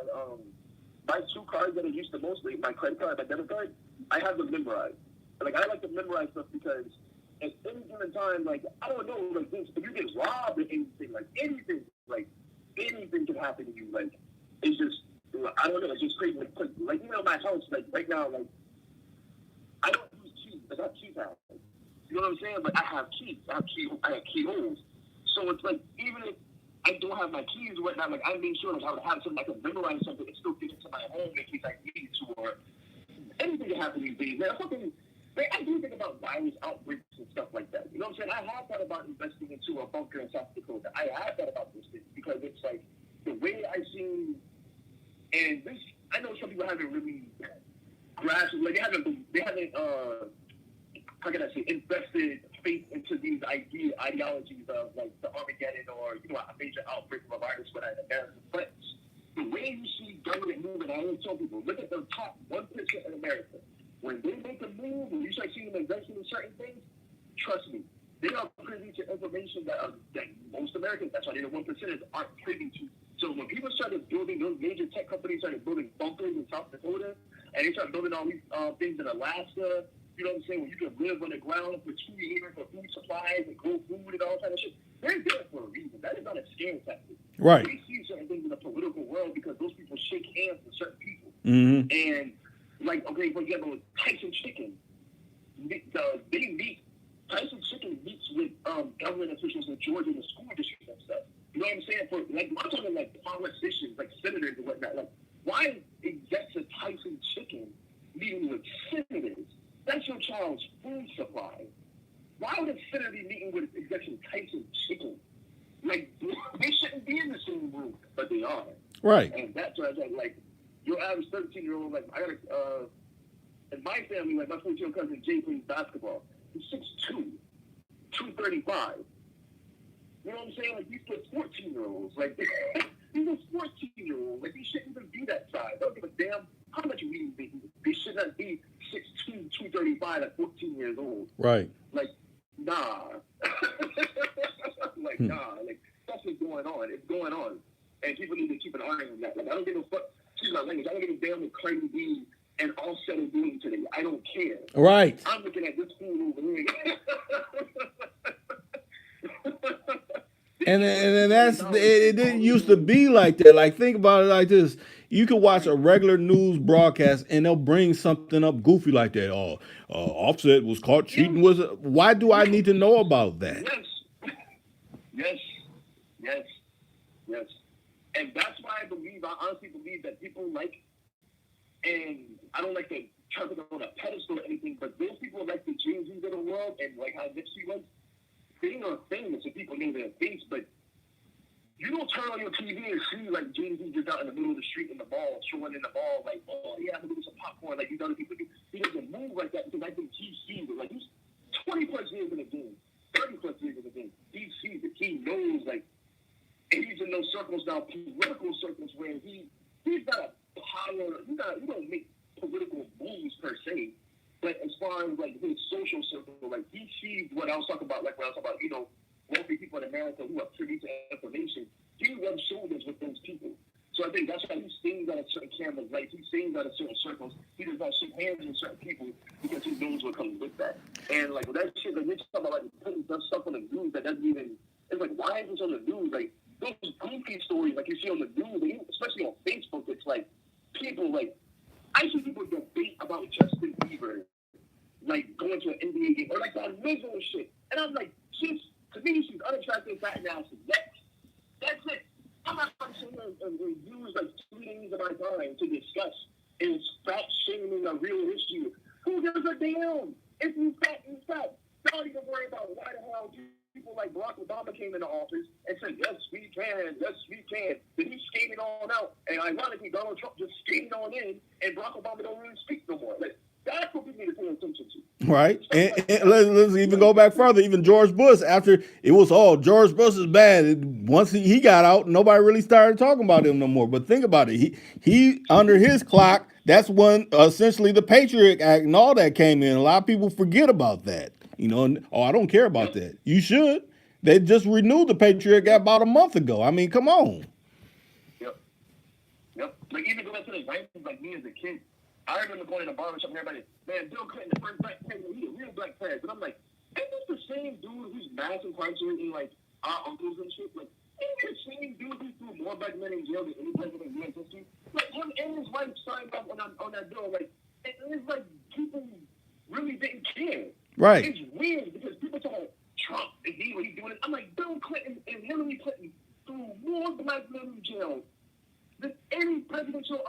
two cards that I use the most, like my credit card, my debit card, I have them memorized. Like I like to memorize stuff because at any given time, like I don't know, like this, if you get robbed or anything, like anything can happen to you. Like it's just I don't know, it's just crazy. Like you know, my house, like right now, like I don't use keys. I got keypads. You know what I'm saying? But I have keys. I have key holes. So it's like even if I don't have my keys or whatnot, like I made sure like I would have something I could memorize something and still get into my home in case I need to or anything can happen these days. Man, I do think about virus outbreaks and stuff like that. You know what I'm saying? I have thought about investing into a bunker in South Dakota. I have thought about this thing because it's like the way I've seen, and this I know some people haven't really grasped, like they haven't how can I say, invested faith into these ideologies of like the Armageddon or a major outbreak of a virus within America. But the way you see government moving, I always tell people, look at the top 1% in America. When they make a move, when you start seeing them investing in certain things, trust me, they are privy to information that most Americans, that's why they're the 1%ers, aren't privy to. So when people started building, those major tech companies started building bunkers in South Dakota, and they started building all these things in Alaska, you know what I'm saying, where you can live underground for 2 years for food supplies and grow food and all kind of shit. They're there for a reason. That is not a scare tactic. Right. We see certain things in the political world because those people shake hands with certain people. Mm-hmm. And, like, okay, for example, Tyson Chicken, Tyson Chicken meets with government officials in Georgia in the school district and stuff. You know what I'm saying? For like, I'm talking like politicians, like senators and whatnot. Like, why execs of Tyson Chicken meeting with senators? That's your child's food supply. Why would a senator be meeting with execs of Tyson Chicken? Like, they shouldn't be in the same room, but they are. Right. And that's why I said, like, your average 13-year-old, like, I got in my family, like, my 14-year-old cousin Jay plays basketball. He's 6'2", 235. You know what I'm saying? Like, these 14-year-olds, like, these are 14-year-olds. Like, they shouldn't even be that size. I don't give a damn how much weed they eat. They should not be 6'2", 235 at 14 years old. Right. Like, nah. Like, nah. Like, that's what's going on. It's going on. And people need to keep an eye on that. Like, I don't give a fuck. Excuse my language. I don't give a damn what Cardi B and Offset are doing today. I don't care. Right. I'm looking at this fool over here. And that's it didn't used to be like that. Like think about it like this: you can watch a regular news broadcast and they'll bring something up goofy like that. Oh, Offset was caught cheating. Why do I need to know about that? Yes. And that's why I honestly believe that people like, and I don't like to try to put on a pedestal or anything, but those people like the Jay-Z's of the world and like how Nipsey was. They are famous and people know their face, but you don't turn on your TV and see like Jay-Z just out in the middle of the street in the mall, showing in the mall, like, oh yeah, I'm gonna get some popcorn, like these other people do. He doesn't move like that because I think he sees it. Like he's 20 plus years in the game, 30 plus years in the game. He sees it. He knows, like, and he's in those circles now, political circles where he's not a power, you don't make political moves per se. But as far as like his social circle, like he sees what I was talking about, like when I was talking about, wealthy people in America who are privy to information, he rubs shoulders with those people. So I think that's why he sings out of certain cameras, like he sings out of certain circles. He does not shake hands with certain people because he knows what comes with that. And like with that shit, like we're talking about like putting stuff on the news that doesn't even, it's like, why is this on the news? Like those goofy stories like you see on the news, especially on Facebook, it's like people like, I see people debate about Justin Bieber, like going to an NBA game, or like that Lizzo and shit. And I'm like, to me, she's unattractive, fat, and nasty. That's it. I'm not going to sit here and use like 2 days of my time to discuss is fat shaming a real issue. Who gives a damn? If you fat, you fat. Don't even worry about why the hell people like Barack Obama came into office and said, yes, we can. Then he skated on out. And ironically, Donald Trump just skated on in, and Barack Obama don't really speak no more. Like, That's what we need to pay attention to. Right, Stuff and, like and that. let's even go back further. Even George Bush, after it was all George Bush is bad. Once he got out, nobody really started talking about him no more. But think about it. He under his clock, that's when essentially the Patriot Act and all that came in. A lot of people forget about that. You know, and, oh, I don't care about Yep. that. You should. They just renewed the Patriot Act about a month ago. I mean, come on. Yep. Yep. Like even going to the rankings, like me as a kid, I remember going in a barbershop and everybody, man, Bill Clinton, the first black president, he's a real black president. And I'm like, ain't this the same dude who's mass incarcerating like our uncles and shit? Like, ain't this the same dude who threw more black men in jail than any president in U.S. history? Like him and his wife signed up on that bill. Like, it's like people really didn't care. Right. It's weird because people talk about Trump and what he's doing. I'm like, Bill Clinton and Hillary Clinton threw more black men in jail than any presidential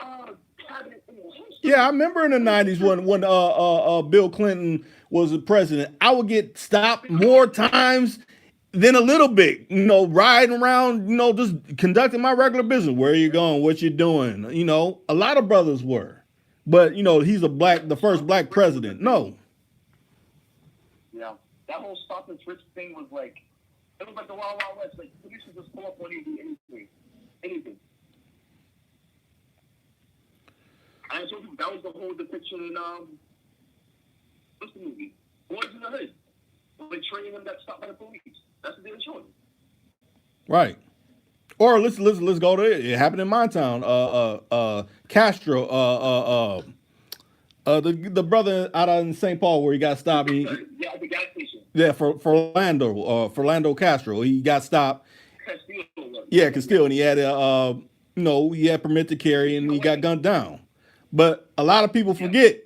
cabinet in the history. Yeah, I remember in the '90s when Bill Clinton was the president, I would get stopped more times than a little bit. You know, riding around, you know, just conducting my regular business. Where are you going? What you doing? You know, a lot of brothers were, but you know, he's the first black president. No. Yeah, that whole stop and frisk thing was like, it was like the Wild Wild West. Like, police would just pull up on you and do anything. I told you that was the whole depiction in what's the movie? Boys in the Hood. When training them that stopped by the police. That's what they were showing. Right. Or let's go to it. It happened in my town. Castro. The brother out in St. Paul where he got stopped. Yeah, at the gas station. Yeah, for Orlando Castro. He got stopped. Castillo. Yeah, Castillo, and he had he had permit to carry, and he got gunned down. But a lot of people forget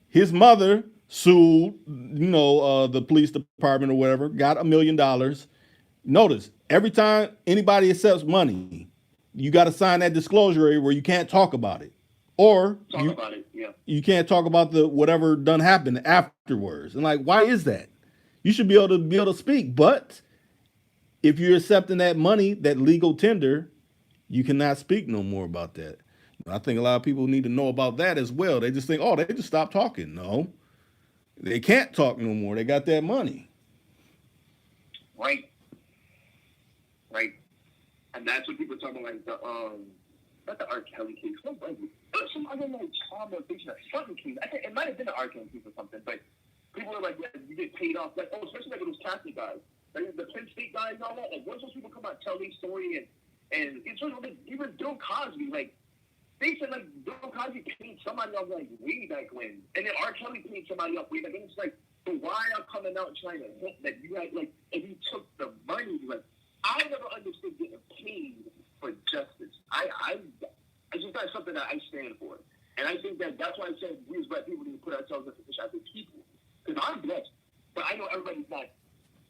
his mother sued, the police department or whatever, got $1 million. Notice every time anybody accepts money, you got to sign that disclosure area where you can't talk about it, or you can't talk about the whatever done happened afterwards. And like, why is that? You should be able to speak, but if you're accepting that money, that legal tender, you cannot speak no more about that. I think a lot of people need to know about that as well. They just think, oh, they just stopped talking. No, they can't talk no more. They got that money. Right. And that's what people talk about, like not the R. Kelly case. What was it? It was some other like child molestation or something case. I think it might have been an R. Kelly case or something, but people are like, yeah, you get paid off. Like, especially like those Catholic guys, like the Penn State guys and all that. Like, once those people come out and tell their story, and it's sort of like even Bill Cosby, like. They said, like, Bill Cosby paid somebody off, like, way back when. And then R. Kelly paid somebody off way back. And it's like, so why are coming out trying to hint that you had, like, if you took the money, like, I never understood getting paid for justice. It's just not something that I stand for. And I think that's why I said we as black people need to put ourselves in a position as a people. Because I'm blessed. But I know everybody's not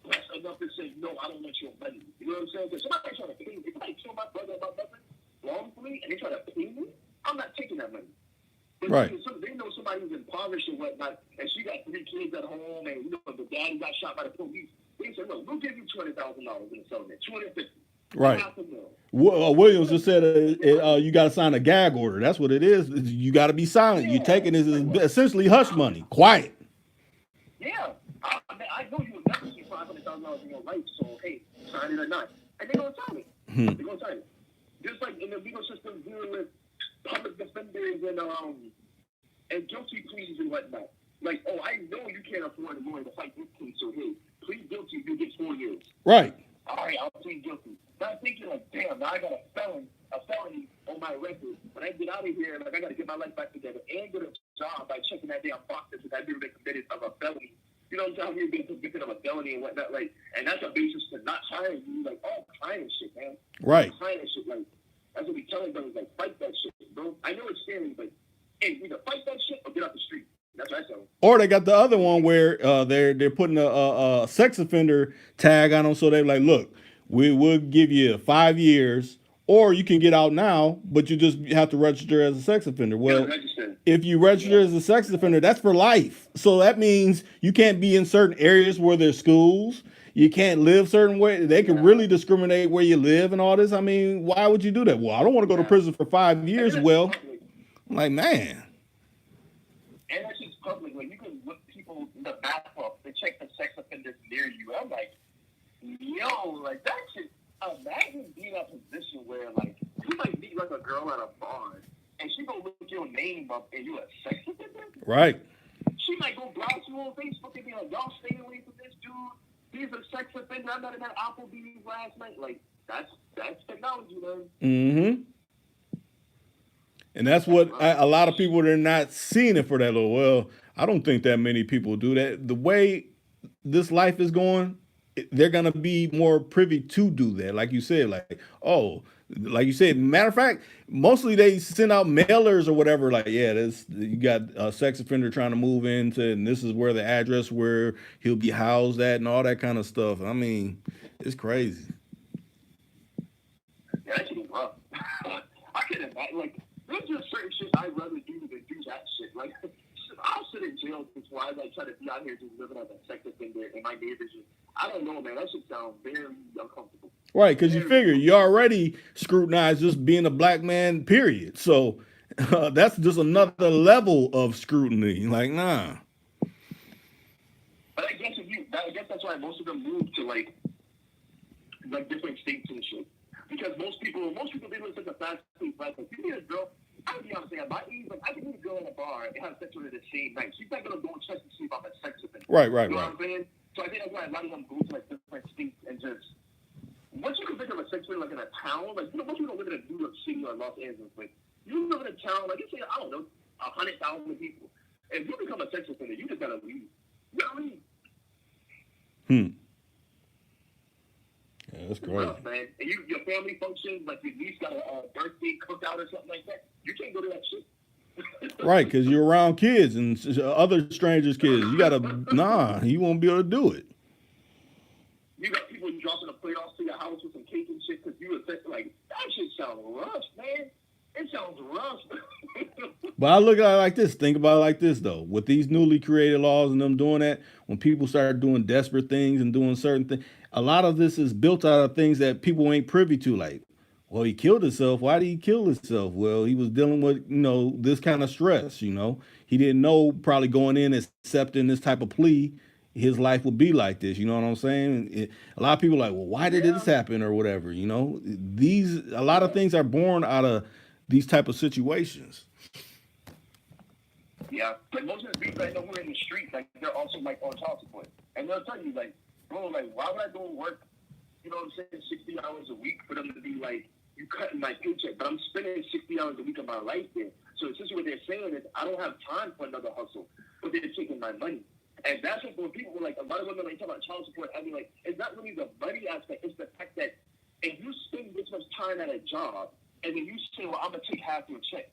blessed enough to say, no, I don't want your money. You know what I'm saying? Because somebody trying to pay me. If somebody kill my brother about nothing, wrongfully, and they try to pay me, I'm not taking that money. But right. They know somebody who's impoverished and whatnot, and she got 3 kids at home, and the daddy got shot by the police. They said, no, we'll give you $200,000 in a settlement, $250,000. Right. Williams just said you got to sign a gag order. That's what it is. You got to be silent. You're taking this essentially hush money, quiet. Yeah, I know you would never see $500,000 in your life, so hey, sign it or not, and they're gonna sign it. They're gonna sign it. Just like in the legal system dealing with public defenders and guilty pleas and whatnot. Like, oh, I know you can't afford a lawyer to fight this case, so hey, plead guilty, you get 4 years. Right. All right, I'll plead guilty. Now I'm thinking like, damn, now I got a felony on my record. When I get out of here, like I got to get my life back together and get a job by checking that damn box that I've never been committed of a felony. You know what I'm saying? Being convicted of a felony and whatnot, like, and that's a basis to not hiring you. Like, oh, client shit, man. Right. Client shit, like, that's what we telling brothers, like, fight that shit, bro. I know it's scary, but hey, either fight that shit or get off the street. That's what I tell them. Or they got the other one where they're putting a sex offender tag on them, so they're like, look, we will give you 5 years, or you can get out now, but you just have to register as a sex offender. Well, if you register as a sex offender, that's for life. So that means you can't be in certain areas where there's schools. You can't live certain ways. They can really discriminate where you live and all this. I mean, why would you do that? Well, I don't want to go to prison for 5 years. Well, I'm like, man. And that's just public, like you can look people in the map up to check the sex offenders near you. I'm like, yo, like that shit. Imagine being in a position where like you might meet like a girl at a bar and she gonna look your name up and you a sex offender. Right. She might go browse you on Facebook and be like, y'all stay away from this dude. He's a sex offender. I met him at Applebee's last night. Like that's technology, man. Mm-hmm. And that's what a lot of people, they're not seeing it for that little. Well, I don't think that many people do that. The way this life is going, they're gonna be more privy to do that. Like you said, like, oh, like you said. Matter of fact, mostly they send out mailers or whatever. Like, yeah, this you got a sex offender trying to move into, and this is where the address where he'll be housed at, and all that kind of stuff. I mean, it's crazy. Yeah, that shit is rough. I can imagine, like, there's just certain shit I'd rather do than do that shit. Like, I'll sit in jail before I, like, try to be out here just living as a sex offender and my neighbors just, I don't know, man. That shit sounds very uncomfortable. Right, because you figure you already scrutinized just being a black man, period. So that's just another level of scrutiny. Like, nah. But I guess that's why most of them move to, like different states and shit. Because most people, they live such a fast-paced life. Like, you need a girl, I would be honest, at my age, like, I can meet a girl in a bar and have sex with her the same night. She's not going to go and check to see if I'm a sex offender. Right. You know what I'm saying? So I think that's why a lot of them go to, like, different states and just, once you can think of a sex offender, like, in a town, like, you know, most people don't live in a New York City or Los Angeles, but you live in a town, like, you say, I don't know, 100,000 people. If you become a sex offender, you just got to leave. You got to leave. Yeah, that's crazy. Rough, man. And your family functions, like your niece got a birthday cookout or something like that. You can't go to that shit. Right, because you're around kids and other strangers' kids. You gotta, you won't be able to do it. You got people dropping a plate off to your house with some cake and shit because you were like, that shit sounds rough, man. It sounds rough. But I look at it like this. Think about it like this, though. With these newly created laws and them doing that, when people start doing desperate things and doing certain things, a lot of this is built out of things that people ain't privy to. Like, well, he killed himself. Why did he kill himself? Well, he was dealing with, this kind of stress. He didn't know probably going in accepting this type of plea, his life would be like this. You know what I'm saying? A lot of people are like, well, why did this happen or whatever? A lot of things are born out of these type of situations. Yeah, but most of the people I know who are in the street, like, they're also, like, on child support. And they'll tell you, like, bro, like, why would I go work, you know what I'm saying, 60 hours a week for them to be like, you cutting my paycheck, but I'm spending 60 hours a week of my life there. So essentially what they're saying is, I don't have time for another hustle, but they're taking my money. And that's what when people were like, a lot of women, like, talk about child support, I mean, like, it's not really the money aspect, it's the fact that if you spend this much time at a job, and then you say, well, I'm going to take half your check.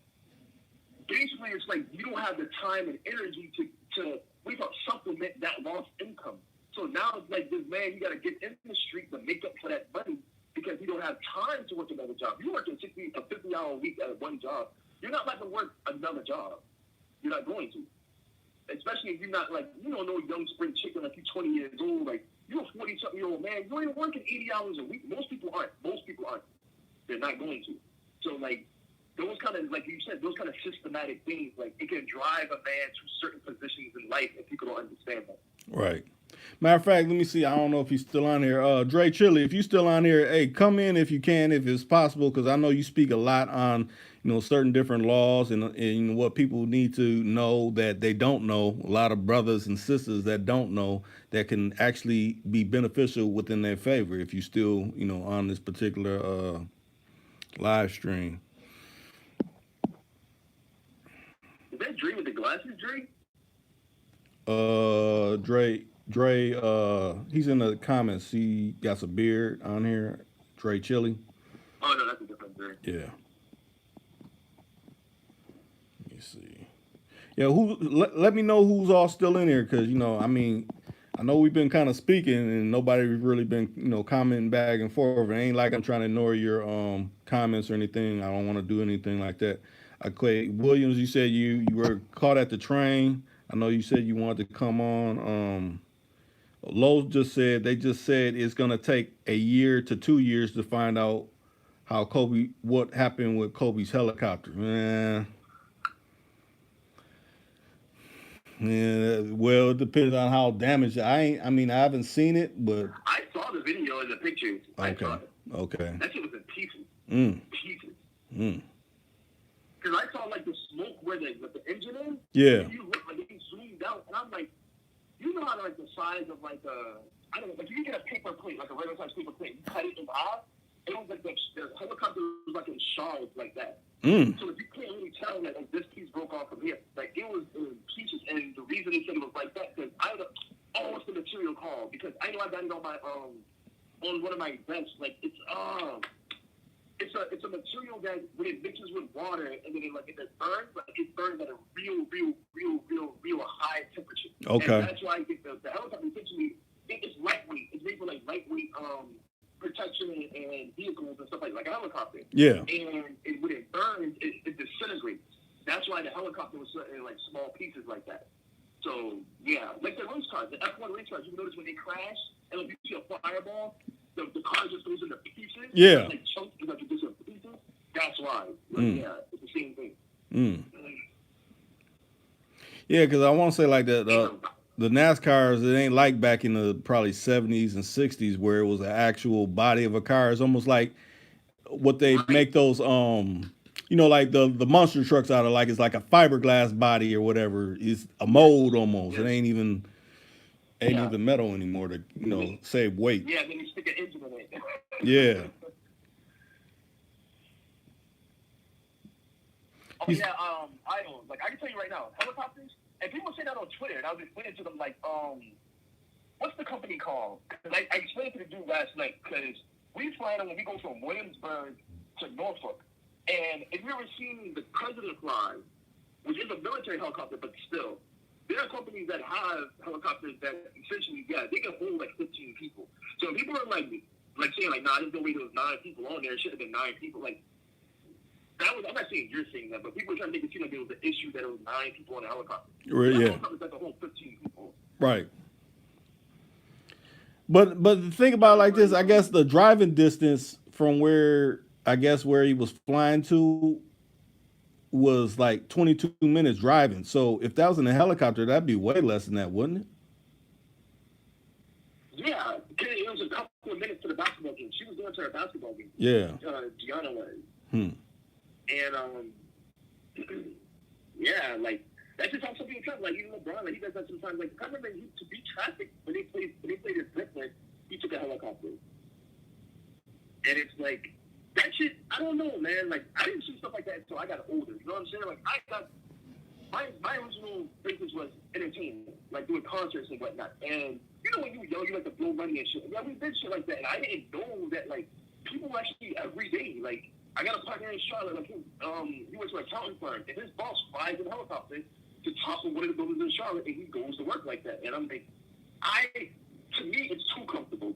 Basically, it's like you don't have the time and energy to we call supplement that lost income. So now it's like this man, you got to get in the street to make up for that money because you don't have time to work another job. You work a 50-hour week at one job. You're not about to work another job. You're not going to. Especially if you're not like, you don't know young spring chicken, like you're 20 years old, like you're a 40-something-year-old man. You ain't working 80 hours a week. Most people aren't. They're not going to. So, like, those kind of, like you said, those kind of systematic things, like, it can drive a man to certain positions in life if people don't understand that. Right. Matter of fact, let me see. I don't know if he's still on here. Dre Chili, if you're still on here, hey, come in if you can, if it's possible, because I know you speak a lot on, certain different laws and what people need to know that they don't know. A lot of brothers and sisters that don't know that can actually be beneficial within their favor if you still, on this particular live stream. Is that Dre with the glasses, Dre? Dre, he's in the comments. He got a beard on here. Dre Chili. Oh, no, that's a different Dre. Yeah. Let me see. Yeah, let me know who's all still in here, because, I know we've been kind of speaking and nobody's really been, commenting back and forth. It ain't like I'm trying to ignore your comments or anything. I don't want to do anything like that. Williams, you said you were caught at the train. I know you said you wanted to come on. Lowe's they just said it's gonna take a year to 2 years to find out what happened with Kobe's helicopter. Man, Yeah, well, it depends on how damaged. I mean, I haven't seen it, but I saw the video and the pictures. I saw okay, it. okay. That shit was in pieces. Mm, Pieces. mm. Because I saw like the smoke where the engine is. Yeah. And you look like it zoomed out, and I'm like, you know how like the size of like I don't know, like if you get a paper plate, like a regular size paper plate, you cut it in half. It was like the helicopter was like in shards like that. Mm. So you can't really tell that like this piece broke off from here. Like it was in pieces, and the reason they said it was like that because what's the material called? Because I know I got it on my on one of my vests. Like it's a material that when it mixes with water and then it burns, like it burns at a real high temperature. Okay. And that's why I get the helicopter essentially it's lightweight. It's made for like lightweight protection and vehicles and stuff like a helicopter. Yeah. And when it burns, it disintegrates. That's why the helicopter was in like small pieces like that. So yeah, like the race cars, the F1 race cars, you notice when they crash and like you see a fireball, the car just goes into pieces. Yeah. Like chunks, like it goes into pieces. That's why. Yeah, it's the same thing. Mm. Yeah, because I want to say like the NASCARs, it ain't like back in the probably 70s and 60s where it was an actual body of a car. It's almost like what they make those like the monster trucks out of, like it's like a fiberglass body or whatever. It's a mold almost. It ain't even metal anymore to save weight. Yeah, then you stick an engine in it. Yeah. I can tell you right now, helicopters, and people say that on Twitter, and I was explaining to them like, what's the company called? Cause I explained to the dude last night because we fly when we go from Williamsburg to Norfolk, and if you ever seen the president fly, which is a military helicopter, but still, there are companies that have helicopters that essentially, they can hold like 15 people. So people are like saying like, nah, there's no way there was 9 people on there. It should have been 9 people. Like I'm not saying you're saying that, but people are trying to make it seem like there was an issue that it was 9 people on the helicopter. Right, yeah. Helicopters that can hold 15 people. Right. But the thing about it like this, I guess the driving distance from where he was flying to was like 22 minutes driving. So if that was in a helicopter, that'd be way less than that, wouldn't it? Yeah, it was a couple of minutes to the basketball game. She was going to her basketball game. Yeah. Gianna was. And yeah, like that's just how some people travel. Like even LeBron, like he does that sometimes. Like I remember to beat traffic when they played in Brooklyn, he took a helicopter, and it's like that shit. I don't know, man. Like I didn't see stuff like that until I got older. You know what I'm saying? Like I got my original business was entertainment, like doing concerts and whatnot. And you know when you were young, you like to blow money and shit. Yeah, we did shit like that, and I didn't know that like people actually every day like. I got a partner in Charlotte, like he went to an accounting firm, and his boss flies in a helicopter to top of one of the buildings in Charlotte, and he goes to work like that. And I'm like, to me, it's too comfortable.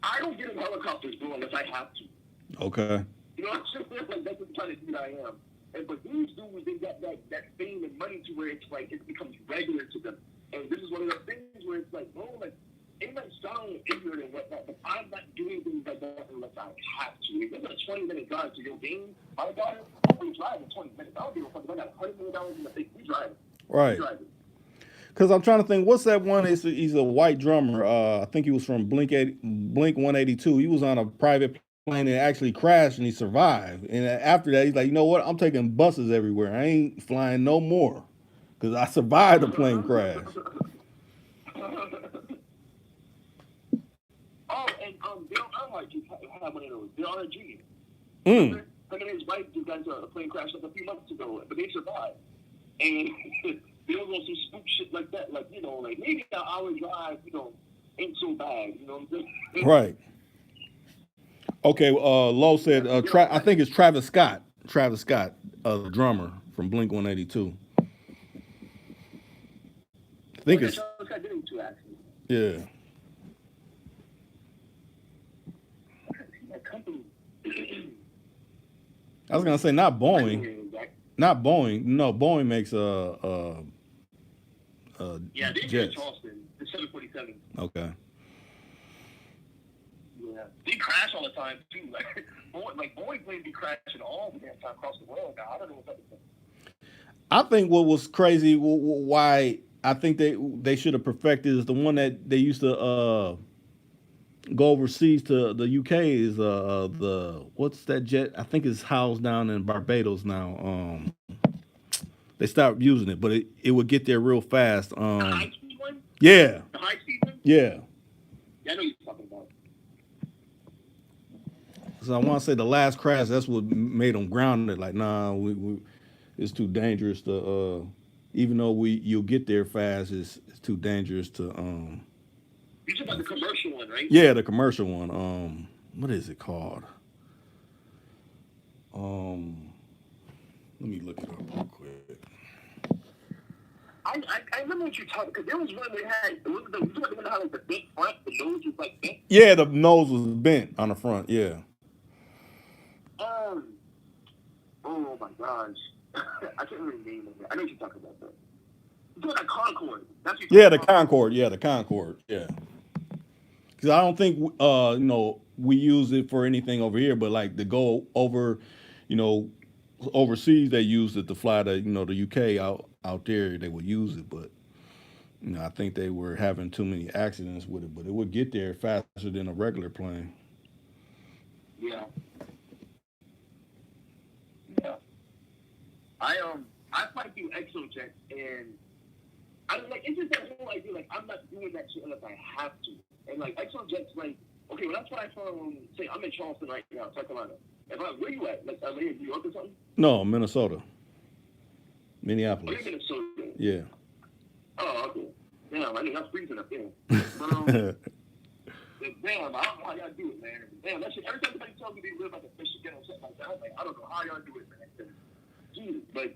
I don't get in helicopters, bro, unless I have to. Okay. You know what I'm saying? Like, that's the kind of dude I am. But these dudes, they got that fame and money to where it's like, it becomes regular to them. And this is one of the things where it's like, bro, like, it might sound ignorant and whatnot, but I'm not doing things like that unless I have to. If there's a 20-minute drive to your game, my daughter, we drive in 20 minutes. I don't give a fuck if I got $100 million in the thing. We drive. Right. Because I'm trying to think, what's that one? He's a white drummer. I think he was from Blink 182. He was on a private plane and actually crashed, and he survived. And after that, he's like, you know what? I'm taking buses everywhere. I ain't flying no more because I survived a plane crash. Oh, and Bill Earnhardt just had one of those. Bill Earnhardt Jr. Him and his wife just got into a plane crash like a few months ago, but they survived. And they was on some spook shit like that, like, you know, like maybe an hour drive, you know, ain't so bad, you know what I'm saying? Right. Okay, Lowe said, I think it's Travis Scott. Travis Scott, the drummer from Blink 182. I think it's. Travis Scott did it too, actually. Yeah. I was gonna say not Boeing. Not Boeing. No, Boeing makes yeah, they jets. Charleston, the 747. Okay. Yeah, they crash all the time too. Like Boeing planes be crashing all the damn time across the world now. I don't know what's up with them. I think what was crazy, why I think they should have perfected is the one that they used to go overseas to the UK is the what's that jet? I think it's housed down in Barbados now. They stopped using it, but it would get there real fast. The high speed one? Yeah, The high speed one? yeah. Yeah, I know you're talking about. So I want to say the last crash. That's what made them grounded. Like, nah, it's too dangerous to. Even though you'll get there fast, it's too dangerous to. You talking about the commercial one, right? Yeah, the commercial one. What is it called? Um, Let me look it up real quick. I remember what you're talking because there was one that had it was the you talking about how like the big front, the nose was like bent. Yeah, the nose was bent on the front. Yeah. Um. Oh my gosh, I can't remember the name of it. I know what you're talking about though. You're talking about Concorde. That's what you're Yeah, the talking about. Concorde. Yeah, the Concorde. Yeah. Because I don't think we use it for anything over here, but like to go over, you know, overseas they use it to fly to the UK out there they would use it, but I think they were having too many accidents with it, but it would get there faster than a regular plane. Yeah, yeah. I fly through ExoJet and I was like, it's just that whole idea, like, I'm not doing that shit unless I have to. And, like, ExoJet's like, okay, well, that's what I found, say, I'm in Charleston right now, South Carolina. Where you at? Like, LA or New York or something? No, Minnesota, Oh, you're Minneapolis. in Minnesota. Yeah. Oh, okay. Damn, I think that's freezing up there. But, damn, I don't know how y'all do it, man. Damn, that shit, every time somebody tells me they live like a Michigan or something like that, I'm like, I don't know how y'all do it, man. Jesus, but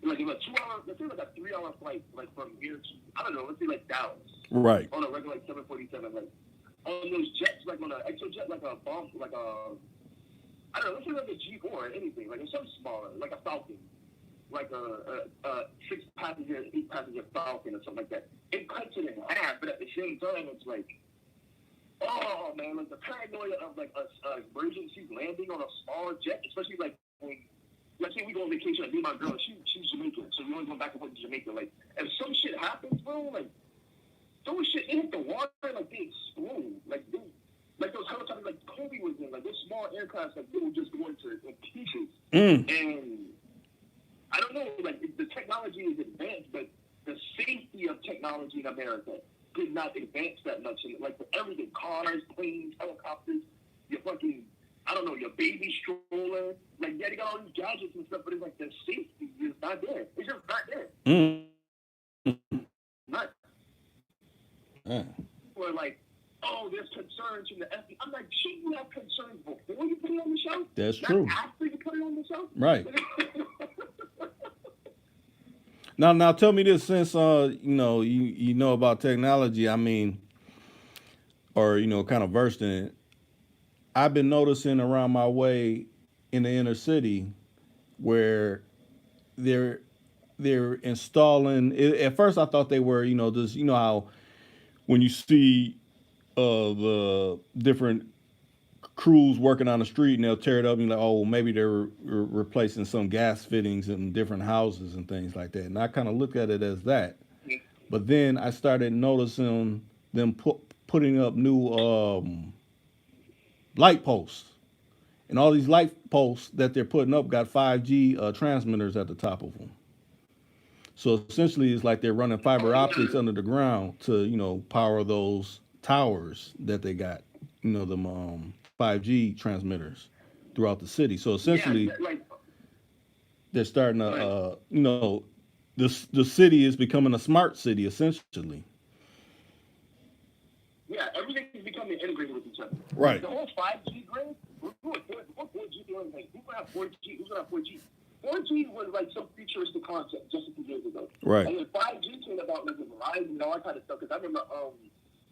like in a 2 hour, let's say like a 3 hour flight, like from here to I don't know, let's say like Dallas, Right. on a regular like 747, like on those jets, like on an ExoJet, like a bomb, like a I don't know, let's say like a G4 or anything, like it's something smaller, like a Falcon, like a 6 passenger, 8 passenger Falcon or something like that. It cuts it in half, but at the same time, it's like, oh man, like the paranoia of like a emergency landing on a smaller jet, especially like when. Let's say we go on vacation, like me and my girl, she's Jamaican, so we only go back and forth to Jamaica. Like, if some shit happens, bro, like, those shit, they hit the water, like, they explode. Like those helicopters, like Kobe was in, like, those small aircrafts, like, they will just go into pieces. And I don't know, like, the technology is advanced, but the safety of technology in America did not advance that much. And, like, for everything, cars, planes, helicopters, your fucking I don't know, your baby stroller. Like, yeah, they got all these gadgets and stuff, but it's like the safety is not there. It's just not there. Not. Or like, oh, there's concerns from the FBI. I'm like, shouldn't you have concerns before you put it on the show? That's not true. After you put it on the show? Right. Now tell me this, since you know about technology, I mean, or kind of versed in it. I've been noticing around my way in the inner city where they're they're installing. At first, I thought they were just how when you see the different crews working on the street and they'll tear it up and you're like, oh, maybe they're replacing some gas fittings in different houses and things like that. And I kind of look at it as that. But then I started noticing them putting up new light posts. And all these light posts that they're putting up got 5G transmitters at the top of them. So essentially, it's like they're running fiber optics under the ground to, power those towers that they got, them 5G transmitters throughout the city. So essentially, Yeah, like, they're starting to, the city is becoming a smart city essentially. yeah, everything is becoming integrated with each other. Right. The whole 5G grid, we're 4G doing, like, who's going to have 4G? Who's going to have 4G? 4G was like some futuristic concept just a few years ago. Right. And then 5G came about like with Verizon and all that kind of stuff. Because I remember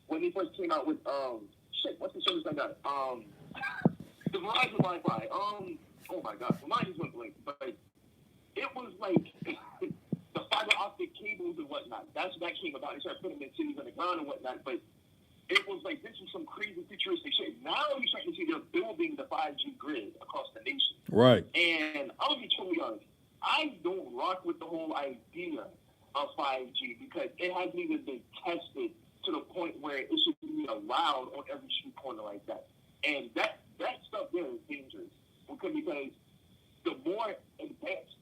when they first came out with what's the service I got? The Verizon Wi-Fi. Oh my God, well, mine just went blank. But it was like the fiber optic cables and whatnot. That's when that came about. They started putting them in cities underground and whatnot. But it was like this was some crazy futuristic shit. Now you're starting to see they're building the 5G grid across the nation. Right. And I'll be totally honest, I don't rock with the whole idea of 5G because it hasn't even been tested to the point where it should be allowed on every street corner like that. And that stuff there is dangerous because the more advanced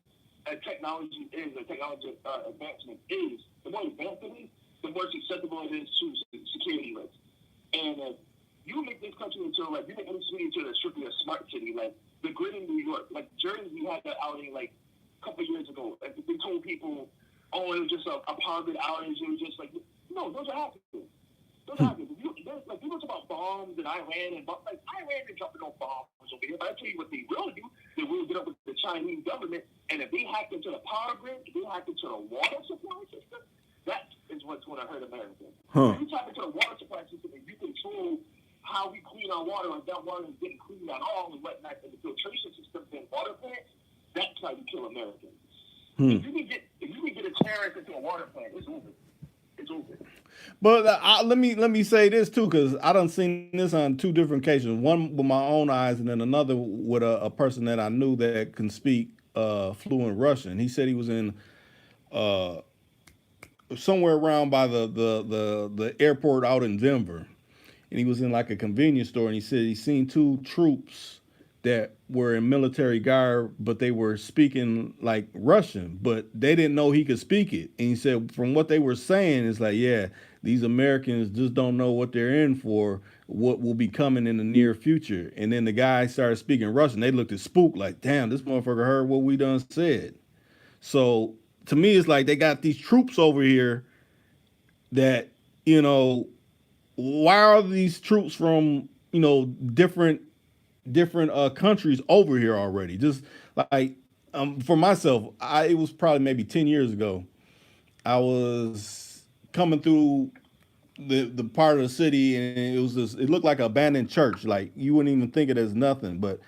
technology is, the technology advancement is, the more advanced it is, the more susceptible it is to security risks. And you make this country into like you make any city into strictly a smart city, like the grid in New York, like Jersey, we had that outing like a couple of years ago. Like they told people, oh, it was just a power grid outage. It was just like no, those are happening. Those are happening. Like people talk about bombs in Iran and like Iran ain't dropping no bombs over here. But I tell you what they will do, they will get up with the Chinese government, and if they hack into the power grid, if they hack into the water supply system, that is what's going to hurt Americans. If you tap into the water supply system and you control how we clean our water, and that water is getting cleaned at all and whatnot, and the filtration systems and water plants, that's how you kill Americans. If you can get a terrorist into a water plant, it's over. It's over. But let me say this too, because I done seen this on two different occasions. One with my own eyes, and then another with a person that I knew that can speak fluent Russian. He said he was in somewhere around by the airport out in Denver, and he was in like a convenience store, and he said he seen two troops that were in military garb, but they were speaking like Russian, but they didn't know he could speak it. And he said from what they were saying, it's like, yeah, these Americans just don't know what they're in for, what will be coming in the near future. And then the guy started speaking Russian. They looked at Spook like, damn, this motherfucker heard what we done said. So to me, it's like they got these troops over here that, why are these troops from, different countries over here already? Just like for myself, it was probably maybe 10 years ago. I was coming through the part of the city, and it looked like an abandoned church. Like you wouldn't even think it as nothing, but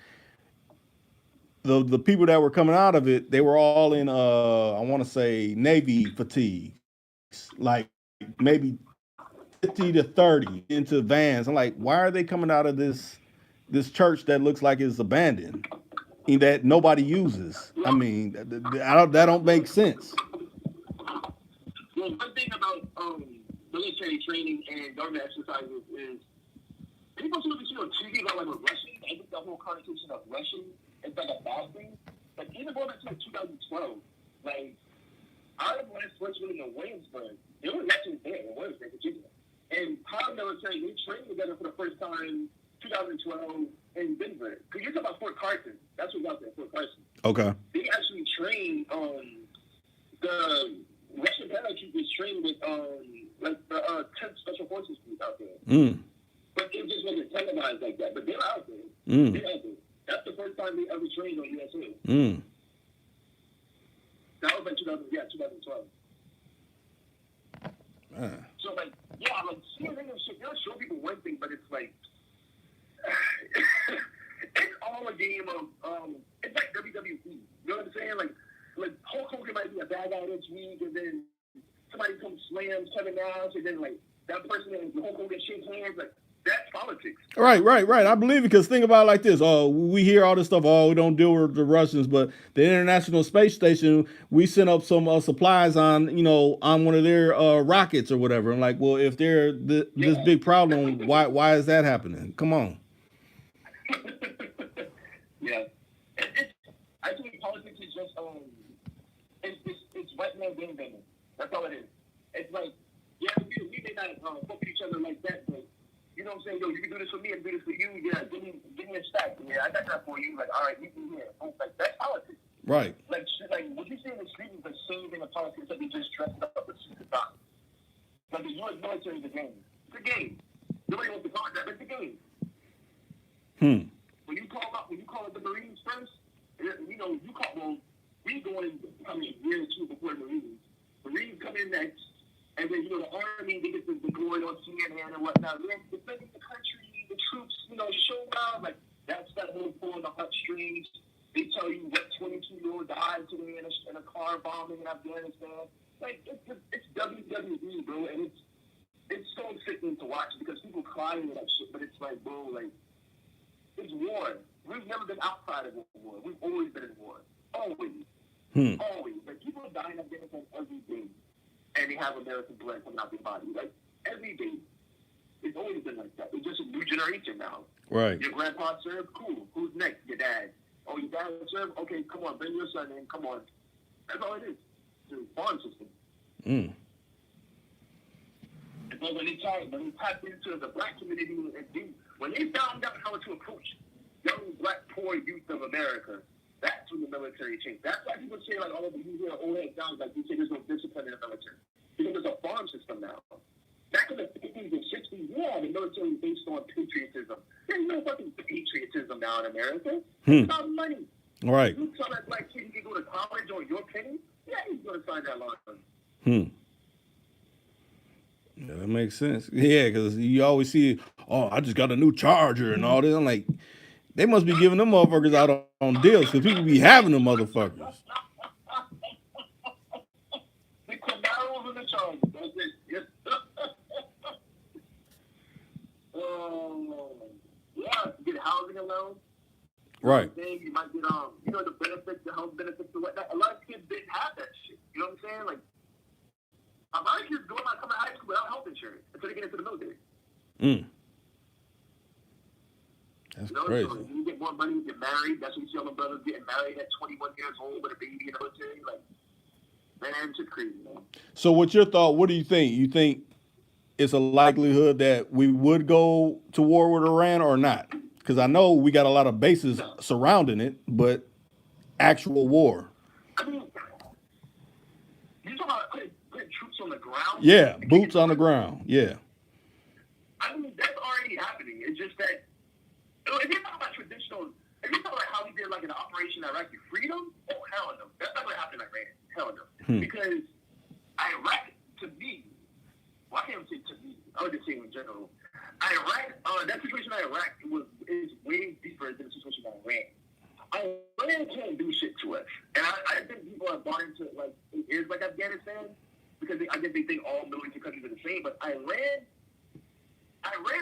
the people that were coming out of it, they were all in I want to say Navy fatigues, like maybe 50 to 30 into vans. I'm like, why are they coming out of this church that looks like it's abandoned and that nobody uses? I mean, that don't make sense. Well, one thing about military training and government exercises is people see what you on TV about like with Russians. I think the whole connotation of Russian is like a bad thing. Like even going back to like 2012, like I was first in Williamsburg. There were Russians there in Williamsburg, Virginia. And paramilitary, they trained together for the first time 2012 in Denver. Because you're talking about Fort Carson. That's what's out there, Fort Carson. Okay. They actually trained the Russian paratroopers trained with like the 10th Special Forces group out there. But it just wasn't televised like that. But they're out there. They're out there. That's the first time they ever trained on USA. That was like 2012. So like, yeah, like CNN and shit, they'll show people one thing, but it's like it's all a game of it's like WWE. You know what I'm saying? Like Hulk Hogan might be a bad guy this week, and then somebody comes slams Kevin Nash, and then like that person and Hulk Hogan shakes hands. Like that's politics. Right. I believe it, because think about it like this. Oh, we hear all this stuff. Oh, we don't deal with the Russians, but the International Space Station, we sent up some supplies on one of their rockets or whatever. I'm like, well, if they're this big problem, why is that happening? Come on. Yeah, I think politics is just it's white man game banging. That's all it is. It's like, yeah, we may not fuck with each other like that, but you know what I'm saying? Yo, you can do this for me and do this for you. Yeah, give me a stack. Yeah, I got that for you. Like, all right, you can hear. Like, that's politics. Right. Like what you say in the street is the same thing in politics that we just dressed up with the top. Like the U.S. military is a game. It's a game. Nobody wants to call it that, but it's a game. When you call it the Marines first, we going probably a year or two before the Marines. Marines come in next, and then the Army, they get the glory on CNN and whatnot. They're defending the country, the troops, show out. Like that's that whole pulling the heartstrings. They tell you what 22-year-old died today in a car bombing in Afghanistan. Like it's WWE, bro, and it's so sickening to watch because people cry over that shit, but it's like, bro, like. It's war. We've never been outside of war. We've always been in war. Always. Always. Like, people are dying in Afghanistan every day. and they have American blood coming out their body. Like, every day, it's always been like that. It's just a new generation now. Right. Your grandpa served? Cool. Who's next? Your dad. Oh, your dad served? Okay, come on, bring your son in. Come on. That's all it is. It's a farm system. Mm. But when they tapped into the black community, and when they found out how to approach young black poor youth of America, that's when the military changed. That's why people say, like, all of you hear old head sounds like you say there's no discipline in the military. Because there's a farm system now. Back in the 50s and 60s, yeah, the military was based on patriotism. There's no fucking patriotism now in America. It's about money. Right. You tell that black kid he can go to college on your penny, yeah, he's going to sign that line. Yeah, that makes sense. Yeah, because you always see, oh, I just got a new Charger and all this. I'm like, they must be giving them motherfuckers out on deals because people be having them motherfuckers. The Camaros and the Chargers. That's it. Yes. Yeah, you get housing allowance. Right. Then you might get the benefits, the health benefits, and whatnot. A lot of kids didn't have that shit. You know what I'm saying? Like, a lot of kids come out of high school without health insurance until they get into the military. That's crazy. crazy. So you get more money, you get married. That's when you see all the brothers getting married at 21 years old with a baby in the military. Like, man, it's just crazy, man. So what's your thought? What do you think? You think it's a likelihood that we would go to war with Iran or not? Because I know we got a lot of bases surrounding it, but actual war. I mean, you talking about putting troops on the ground? Yeah, boots on the ground. Yeah. I mean, that's already happening. It's just that, if you're talking about traditional, if you're talking about how we did like an Operation Iraqi Freedom, oh, hell no. That's not going to happen in Iran. Hell no. Because Iraq, to me, well, I can't say to me, I would just say in general, Iraq, that situation in Iraq is way deeper than the situation in Iran. Iran can't do shit to us. And I think people are bought into it like it is like Afghanistan, because I guess they think all military countries are the same, but Iran's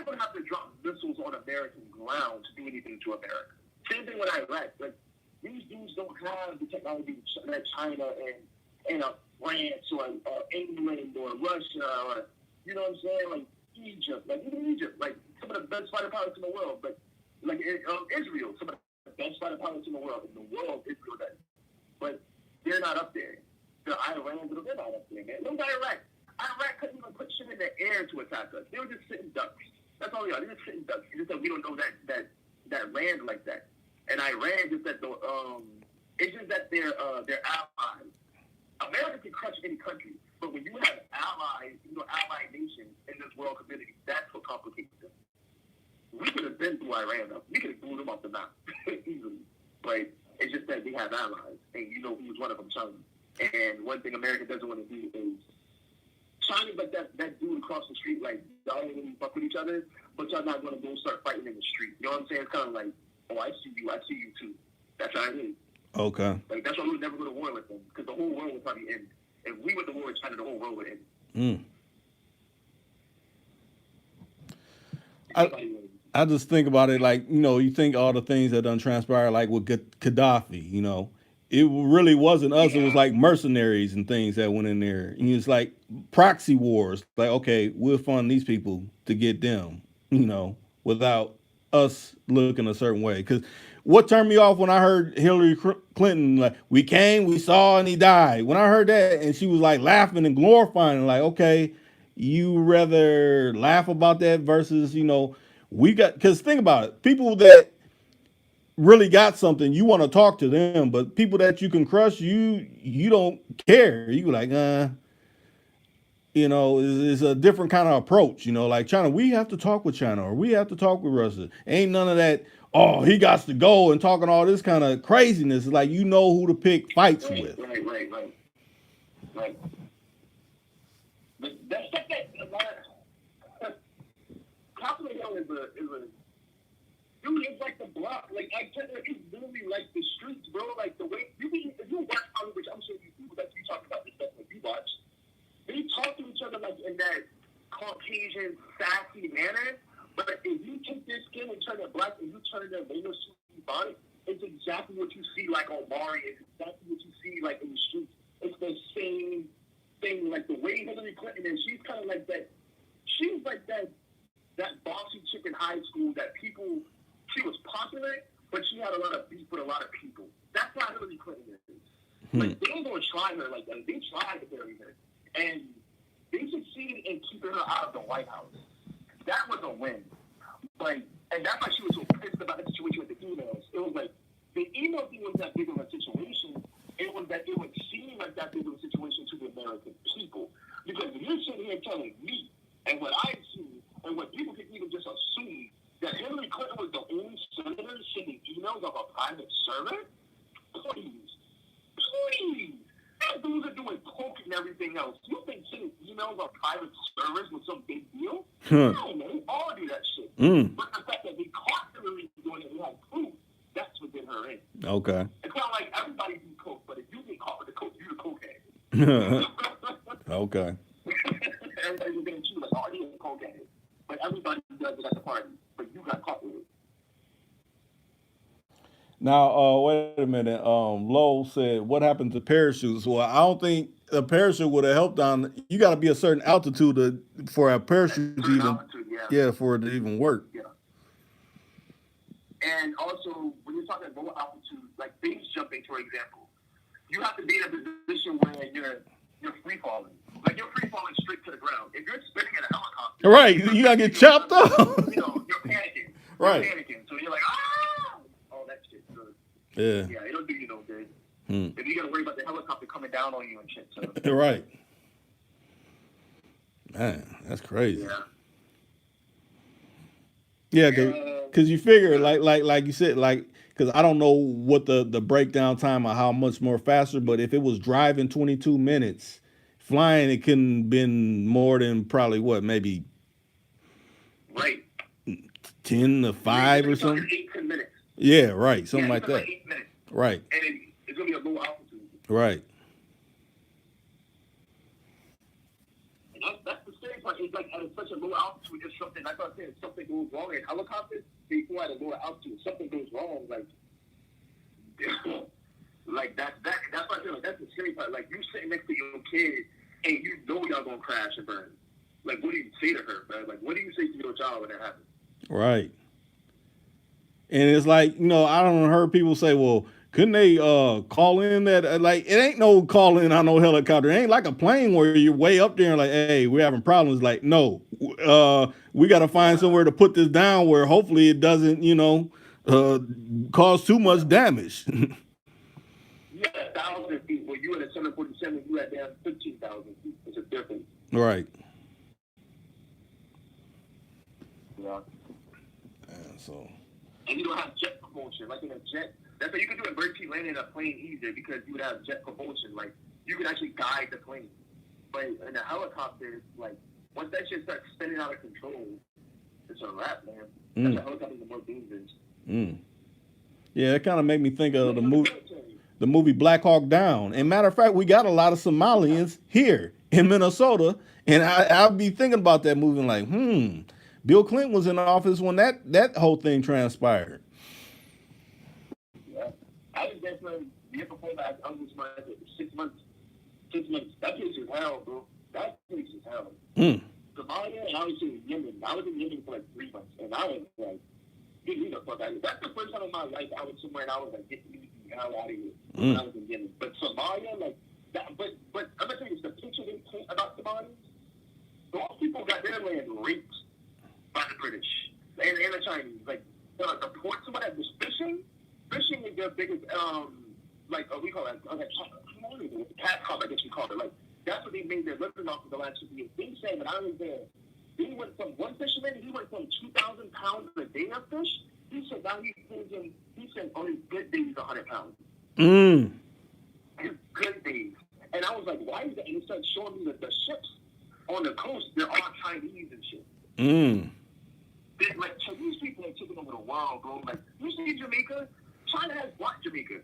going to have to drop missiles on American ground to do anything to America. Same thing with Iraq. Like, these dudes don't have the technology that China and France or England or Russia or, you know what I'm saying, like Egypt. Like, even Egypt, like some of the best fighter pilots in the world. But, like, Israel, some of the best fighter pilots in the world. Israel does. But they're not up there. The Iranians, they're not up there, man. Look at Iraq. Iraq couldn't even put shit in the air to attack us. They were just sitting ducks. That's all they are. They're just sitting ducks. It's just that we don't know that land like that. And Iran just that it's just that they're allies. America can crush any country, but when you have allies, allied nations in this world community, that's what complicates them. We could have been through Iran, though. We could have blew them off the map easily. But it's just that they have allies, and you know who's one of them, China. And one thing America doesn't want to do is China's like that dude across the street, like, y'all ain't really fuck with each other, but y'all not going to go start fighting in the street. You know what I'm saying? It's kind of like, oh, I see you too. That's how it is. Okay. Like, that's why we would never go to war with them, because the whole world would probably end. If we went to war with China, the whole world would end. I just think about it like, you think all the things that done transpired, like with Gaddafi, it really wasn't us. It was like mercenaries and things that went in there. And it's like proxy wars. Like, okay, we'll fund these people to get them, without us looking a certain way. Because what turned me off when I heard Hillary Clinton, like, we came, we saw, and he died. When I heard that, and she was like laughing and glorifying, like, okay, you rather laugh about that versus, we got, because think about it, people that really got something, you want to talk to them, but people that you can crush, you don't care. You like, it's a different kind of approach, like China, we have to talk with China or we have to talk with Russia. Ain't none of that, oh, he got to go and talking all this kind of craziness. It's like, who to pick fights with. Right. But that's like that. Capitol Hill is a dude, it's like the block. Like, I tell you, it's literally like the streets, bro. Like, the way if you watch Hollywood, I'm sure you talk about this stuff when you watch. They talk to each other like in that Caucasian, sassy manner. But if you take their skin and turn it black and you turn their rainbow suit body, it's exactly what you see like on Mari. It's exactly what you see like in the streets. It's the same thing. Like the way like that. She was like that bossy chick in high school that people. She was popular, but she had a lot of beef with a lot of people. That's why Hillary Clinton is. Like they ain't gonna try her like that. They tried to bury her, and they succeeded in keeping her out of the White House. That was a win. And that's why she was so pissed about the situation with the emails. It was like the email thing was that big of a situation. It was that it would seem like that big of a situation to the American people. Because if you're sitting here telling me and what I see and what people can even just assume that Hillary Clinton was the only senator sending emails of a private server, please. That dudes are doing coke and everything else. You think sending emails on private servers was some big deal? No, man, we all do that shit. But the fact that they caught Hillary doing it and had proof, that's what did her in. Okay. It's not like everybody do coke, but if you get caught with the coke, you're the cokehead. Okay. Everybody's getting cheated like, oh, he ain't a cokehead. But everybody does it at the party. But you got caught with it. Now, wait a minute. Lowell said, "What happened to parachutes?" Well, I don't think a parachute would have helped on. You got to be a certain altitude for a parachute to even, for it to even work. Yeah. And also, when you're talking low altitude, like base jumping, for example, you have to be in a position where you're free falling. Like you're free falling straight to the ground. If you're spinning in a helicopter, right, you gotta get chopped up. You're panicking. Right. You're panicking. So you're like, ah, all that shit. So, yeah, it'll do you no good. If you gotta worry about the helicopter coming down on you and shit. So. Right. Man, that's crazy. Yeah, because you figure like you said, like, because I don't know what the breakdown time of how much more faster, but if it was driving 22 minutes, flying it couldn't have been more than probably maybe 10 to 5 or something. 8-10 minutes. Yeah, right, something like that. Like 8 minutes. Right. And it's gonna be a low altitude. Right. That's the scary part. It's like at such a low altitude, it's something. Like I said, if something goes wrong in helicopters, they fly at a lower altitude. If something goes wrong, like that's what I feel like. That's the scary part. Like you sitting next to your kid and you know y'all gonna crash and burn. Like what do you say to her, man? Like what do you say to your child when that happens? Right. And it's like, I don't heard people say, well, couldn't they call in that? Like, it ain't no call in on no helicopter. It ain't like a plane where you're way up there and like, hey, we're having problems. Like, no, we got to find somewhere to put this down where hopefully it doesn't, cause too much damage. Yeah, 1,000 feet. Well, you at a 747, you at down 15,000 feet. It's a difference. Right. Yeah. So. And you don't have jet propulsion. Like in a jet, that's why you can do emergency landing in a plane easier because you would have jet propulsion. Like you can actually guide the plane. But in a helicopter, like once that shit starts spinning out of control, it's a wrap, man. That's why helicopters are more dangerous. Yeah, it kind of made me think of the movie Black Hawk Down. And matter of fact, we got a lot of Somalians here in Minnesota, and I'll be thinking about that movie and like, Bill Clinton was in office when that whole thing transpired. Yeah. I was there for the year before that. I was just 6 months. 6 months. That place is hell, bro. That place is hell. Somalia and I was in Yemen. I was in Yemen for like 3 months. And I was like, get me the fuck out of here. That's the first time in my life I was somewhere and I was like, get me the hell out of here. When I was in Yemen. But Somalia, like, that, but I'm going to tell you, the picture they paint about Somalians, those people got their land raped by the British and the Chinese. Like the port, someone that was fishing is their biggest we call it cat crop, I guess we call it. Like that's what they made their living off of the last 2 years. They said when I was there, they went from one fisherman, he went from 2,000 pounds a day of fish. He said now he said on his good days 100 pounds. His good days. And I was like, why is that? And he started showing me that the ships on the coast, they're all Chinese and shit. Like Chinese people are taking over the world, bro. Like you see Jamaica, China has blocked Jamaica.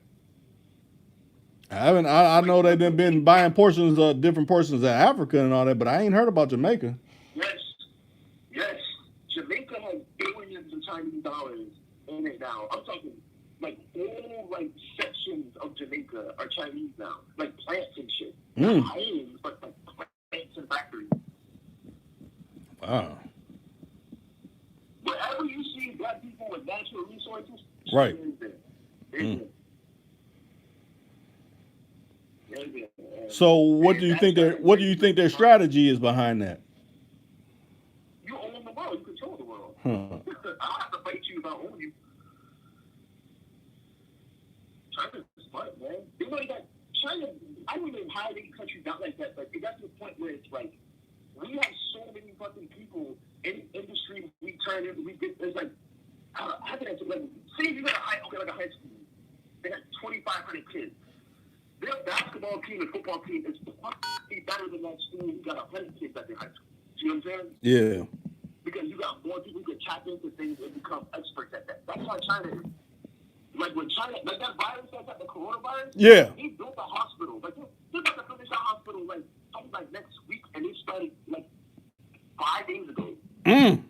I know they've been buying different portions of Africa and all that, but I ain't heard about Jamaica. Yes. Jamaica has billions of Chinese dollars in it now. I'm talking like whole sections of Jamaica are Chinese now, like plants and shit. Not homes, but like plants and factories. Wherever you see black people with natural resources, Right. China is there. They're Mm. there. They're there. So what do And you that's think why their they what do take you you think their from strategy is behind that? you own the world, you control the world. Huh. I don't have to fight you if I own you. China's smart, man. They really got China. I don't even hide any country not like that, but it got to the point where it's like we have so many fucking people in industry we turn in. We get it's like how can I say like say you got like a high school. They got 2,500 kids. Their basketball team and football team is better than that school who got 100 kids at their high school. See what I'm saying? Yeah. Because you got more people who can tap into things and become experts at that. That's how China is. Like when China, like that virus, that's like the coronavirus. Yeah. They built a hospital. Like they're about to finish a hospital like next week, and they started like 5 days ago. Mm.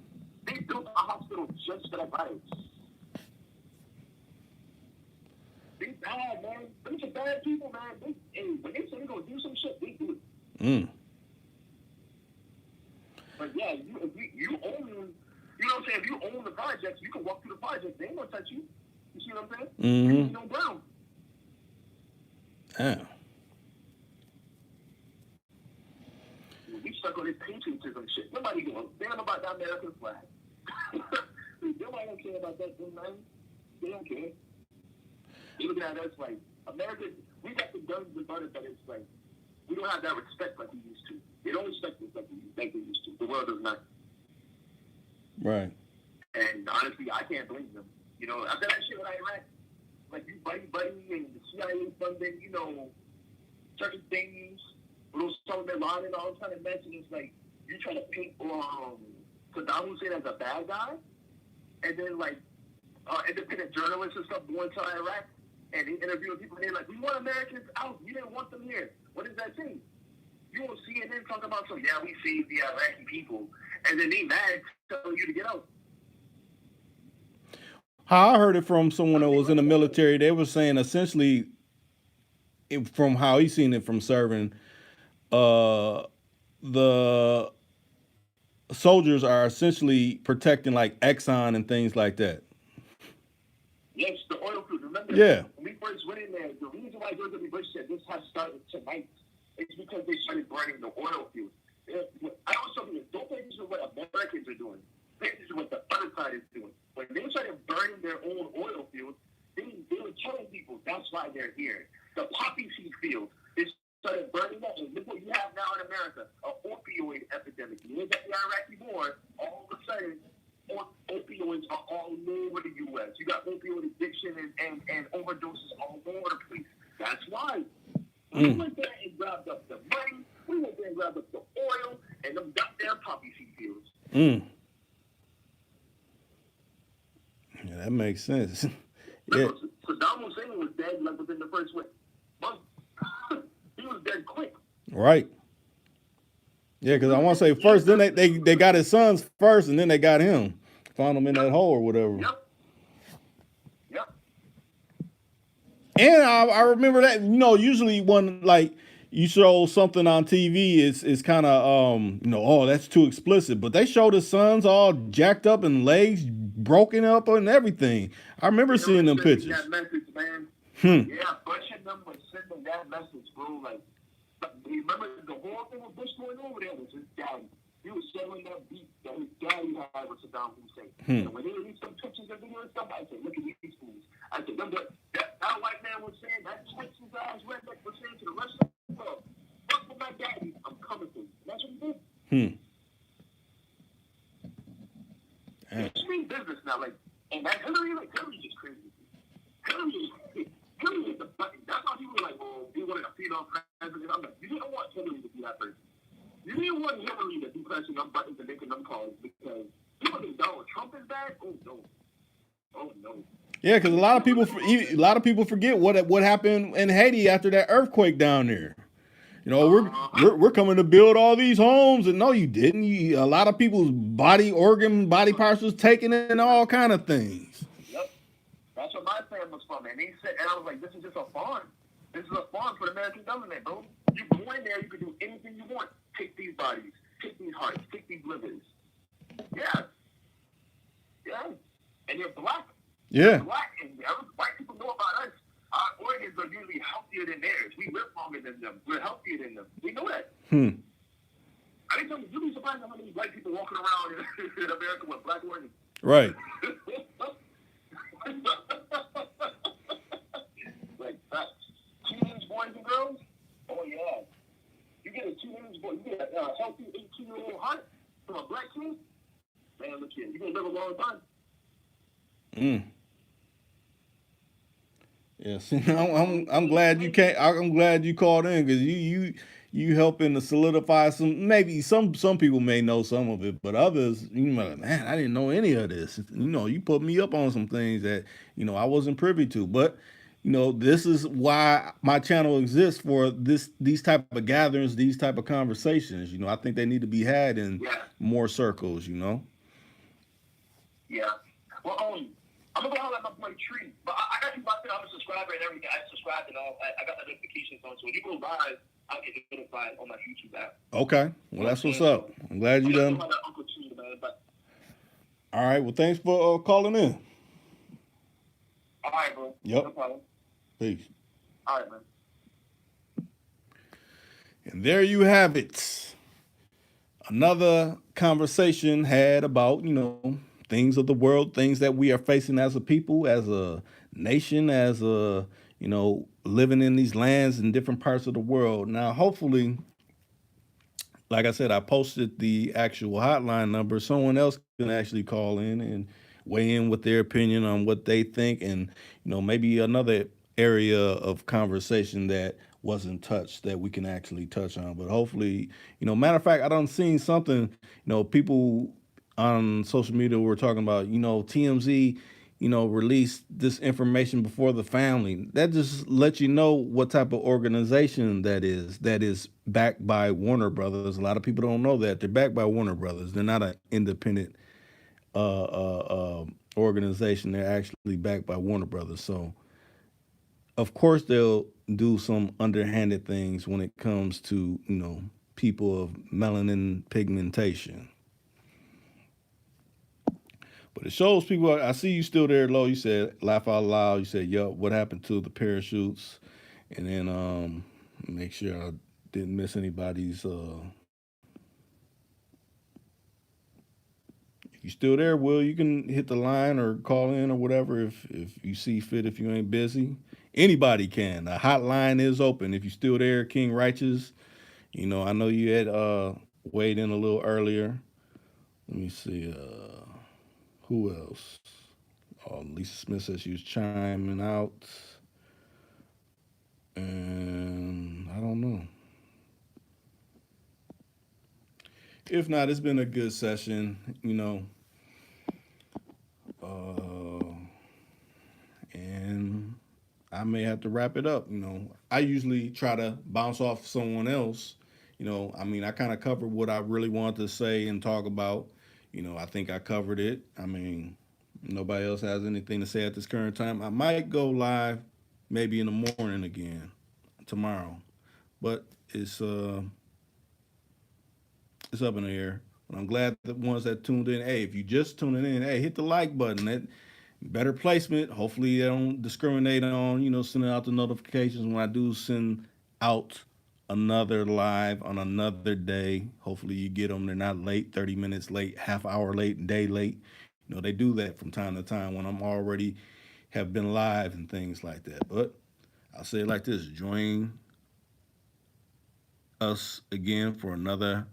They built a hospital just for that virus. They bad, man. Those are bad people, man. When they say they're gonna do some shit, they do it. Mm. But yeah, if you own, you know what I'm saying? If you own the projects, you can walk through the project. They ain't gonna touch you. You see what I'm saying? Mm-hmm. You know, brown. Damn. We stuck on this patriotism shit. Nobody give a damn about the American flag. Nobody don't care about that thing, man. They don't care. They look at us like America. We got the guns and butter, but it's like we don't have that respect like we used to. They don't respect us like they used to. The world does not. Right. And honestly, I can't blame them. You know, after that shit with Iraq, like you buddy and the CIA funding, you know, certain things, little Osama bin Laden and all kind of mess, and it's like you trying to paint Saddam Hussein as a bad guy, and then like independent journalists and stuff going to Iraq and they interviewing people, and they're like, "We want Americans out. You didn't want them here." What does that say? You will CNN talk about so yeah, we saved the Iraqi people, and then they mad telling you to get out. How I heard it from someone that was in the military, they were saying essentially, from how he seen it from serving, the soldiers are essentially protecting like Exxon and things like that. Yes, the oil field. Remember, Yeah. when we first went in there, the reason why George W. Bush said this has started tonight is because they started burning the oil field. I always tell people, don't think this is what Americans are doing. Think this is what the other side is doing. When they started burning their own oil fields, they were telling people that's why they're here. The poppy seed field, they started burning that, and look what you have now in America, an opioid epidemic. You look at the Iraqi war, all of a sudden, opioids are all over the U.S. You got opioid addiction and overdoses all over the place. That's why. We went there and grabbed up the money. We went there and grabbed up the oil and them goddamn poppy seed fields. Mm. Yeah, that makes sense. Yeah. Saddam Hussein was dead like within the first month. He was dead quick. Right. Yeah, because I want to say first, then they got his sons first, and then they got him. Found him in that hole or whatever. Yep. And I remember that, usually when like you show something on TV, it's kind of oh, that's too explicit. But they showed his sons all jacked up and legs broken up and everything. I remember seeing them pictures. That message, man. Yeah, Bush and them was sending that message, bro. Like, remember the whole thing with Bush going over there was his daddy. He was selling that beat that his daddy had with Saddam Hussein. And when they released some pictures and videos and stuff, I said, look at these fools. I said, remember that white man was saying, that Texas ass redneck was saying to the rest of the world, fuck with my daddy, I'm coming for you. That's what he did. It's mean business now, like, and that Hillary is crazy. Hillary is the button. That's why people were like, oh, you wanted a female president. I'm like, you didn't want Hillary to be that person. You didn't want Hillary to be pressing them buttons and making them calls because people think Donald Trump is bad. Oh no. Yeah, because a lot of people forget what happened in Haiti after that earthquake down there. We're coming to build all these homes, and no, you didn't. A lot of people's body parts was taken and all kind of things. Yep, that's what my fam was from, and they said, and I was like, this is just a farm. This is a farm for the American government, bro. You go in there, you can do anything you want. Take these bodies, take these hearts, take these livers. We're Yeah. black, and white people know about us. Our organs are usually healthier than theirs. We live longer than them. We're healthier than them. We know that. Hmm. I think you'd be surprised how many white people walking around in America with black organs. Right. Like teenage boys and girls. Oh yeah, you get a teenage boy, you get a healthy 18-year-old heart from a black kid. Man, look here, you gonna live a long time. Mm. Yeah. See, I'm glad you came. I'm glad you called in because you helping to solidify some. Maybe some people may know some of it, but others, like, man, I didn't know any of this. You put me up on some things that I wasn't privy to. But this is why my channel exists, for these type of gatherings, these type of conversations. I think they need to be had in Yeah, more circles. yeah. Well, I'm gonna go holler at my boy Tree, but I got you locked in. I'm a subscriber and everything. I subscribed and all. I got the notifications on, so when you go live, I'll get notified on my YouTube app. Okay. Well, You know what that's I'm what's saying? up. So I'm glad you I'm gonna done. go holler at Uncle Tree, man. But All right. Well, thanks for calling in. all right, bro. Yep. No problem. Peace. All right, man. And there you have it. Another conversation had about, things of the world, things that we are facing as a people, as a nation, as living in these lands in different parts of the world. Now, hopefully, like I said, I posted the actual hotline number. Someone else can actually call in and weigh in with their opinion on what they think, and maybe another area of conversation that wasn't touched that we can actually touch on. But hopefully, matter of fact, I done seen something. People on social media were talking about, TMZ, release this information before the family. That just lets you know what type of organization that is backed by Warner Brothers. A lot of people don't know that they're backed by Warner Brothers. They're not an independent organization. They're actually backed by Warner Brothers. So of course they'll do some underhanded things when it comes to people of melanin pigmentation. But it shows people. I see you still there, low. You said laugh out loud. You said, "Yup, what happened to the parachutes?" And then make sure I didn't miss anybody's. If you still there, Will, you can hit the line or call in or whatever if you see fit. If you ain't busy, anybody can. The hotline is open. If you still there, King Righteous. I know you had weighed in a little earlier. Let me see. Who else? Lisa Smith says she was chiming out. And I don't know. If not, it's been a good session, uh, and I may have to wrap it up. I usually try to bounce off someone else. I kind of covered what I really wanted to say and talk about. I think I covered it. I mean, nobody else has anything to say at this current time. I might go live maybe in the morning again tomorrow, but it's up in the air. But I'm glad the ones that tuned in. Hey, if you just tuning in, hey, hit the like button. That better placement. Hopefully they don't discriminate on sending out the notifications when I do send out another live on another day. Hopefully you get them. They're not late, 30 minutes late, half hour late, day late. They do that from time to time when I'm already have been live and things like that. But I'll say it like this: join us again for another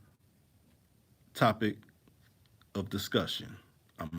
topic of discussion. I'm out.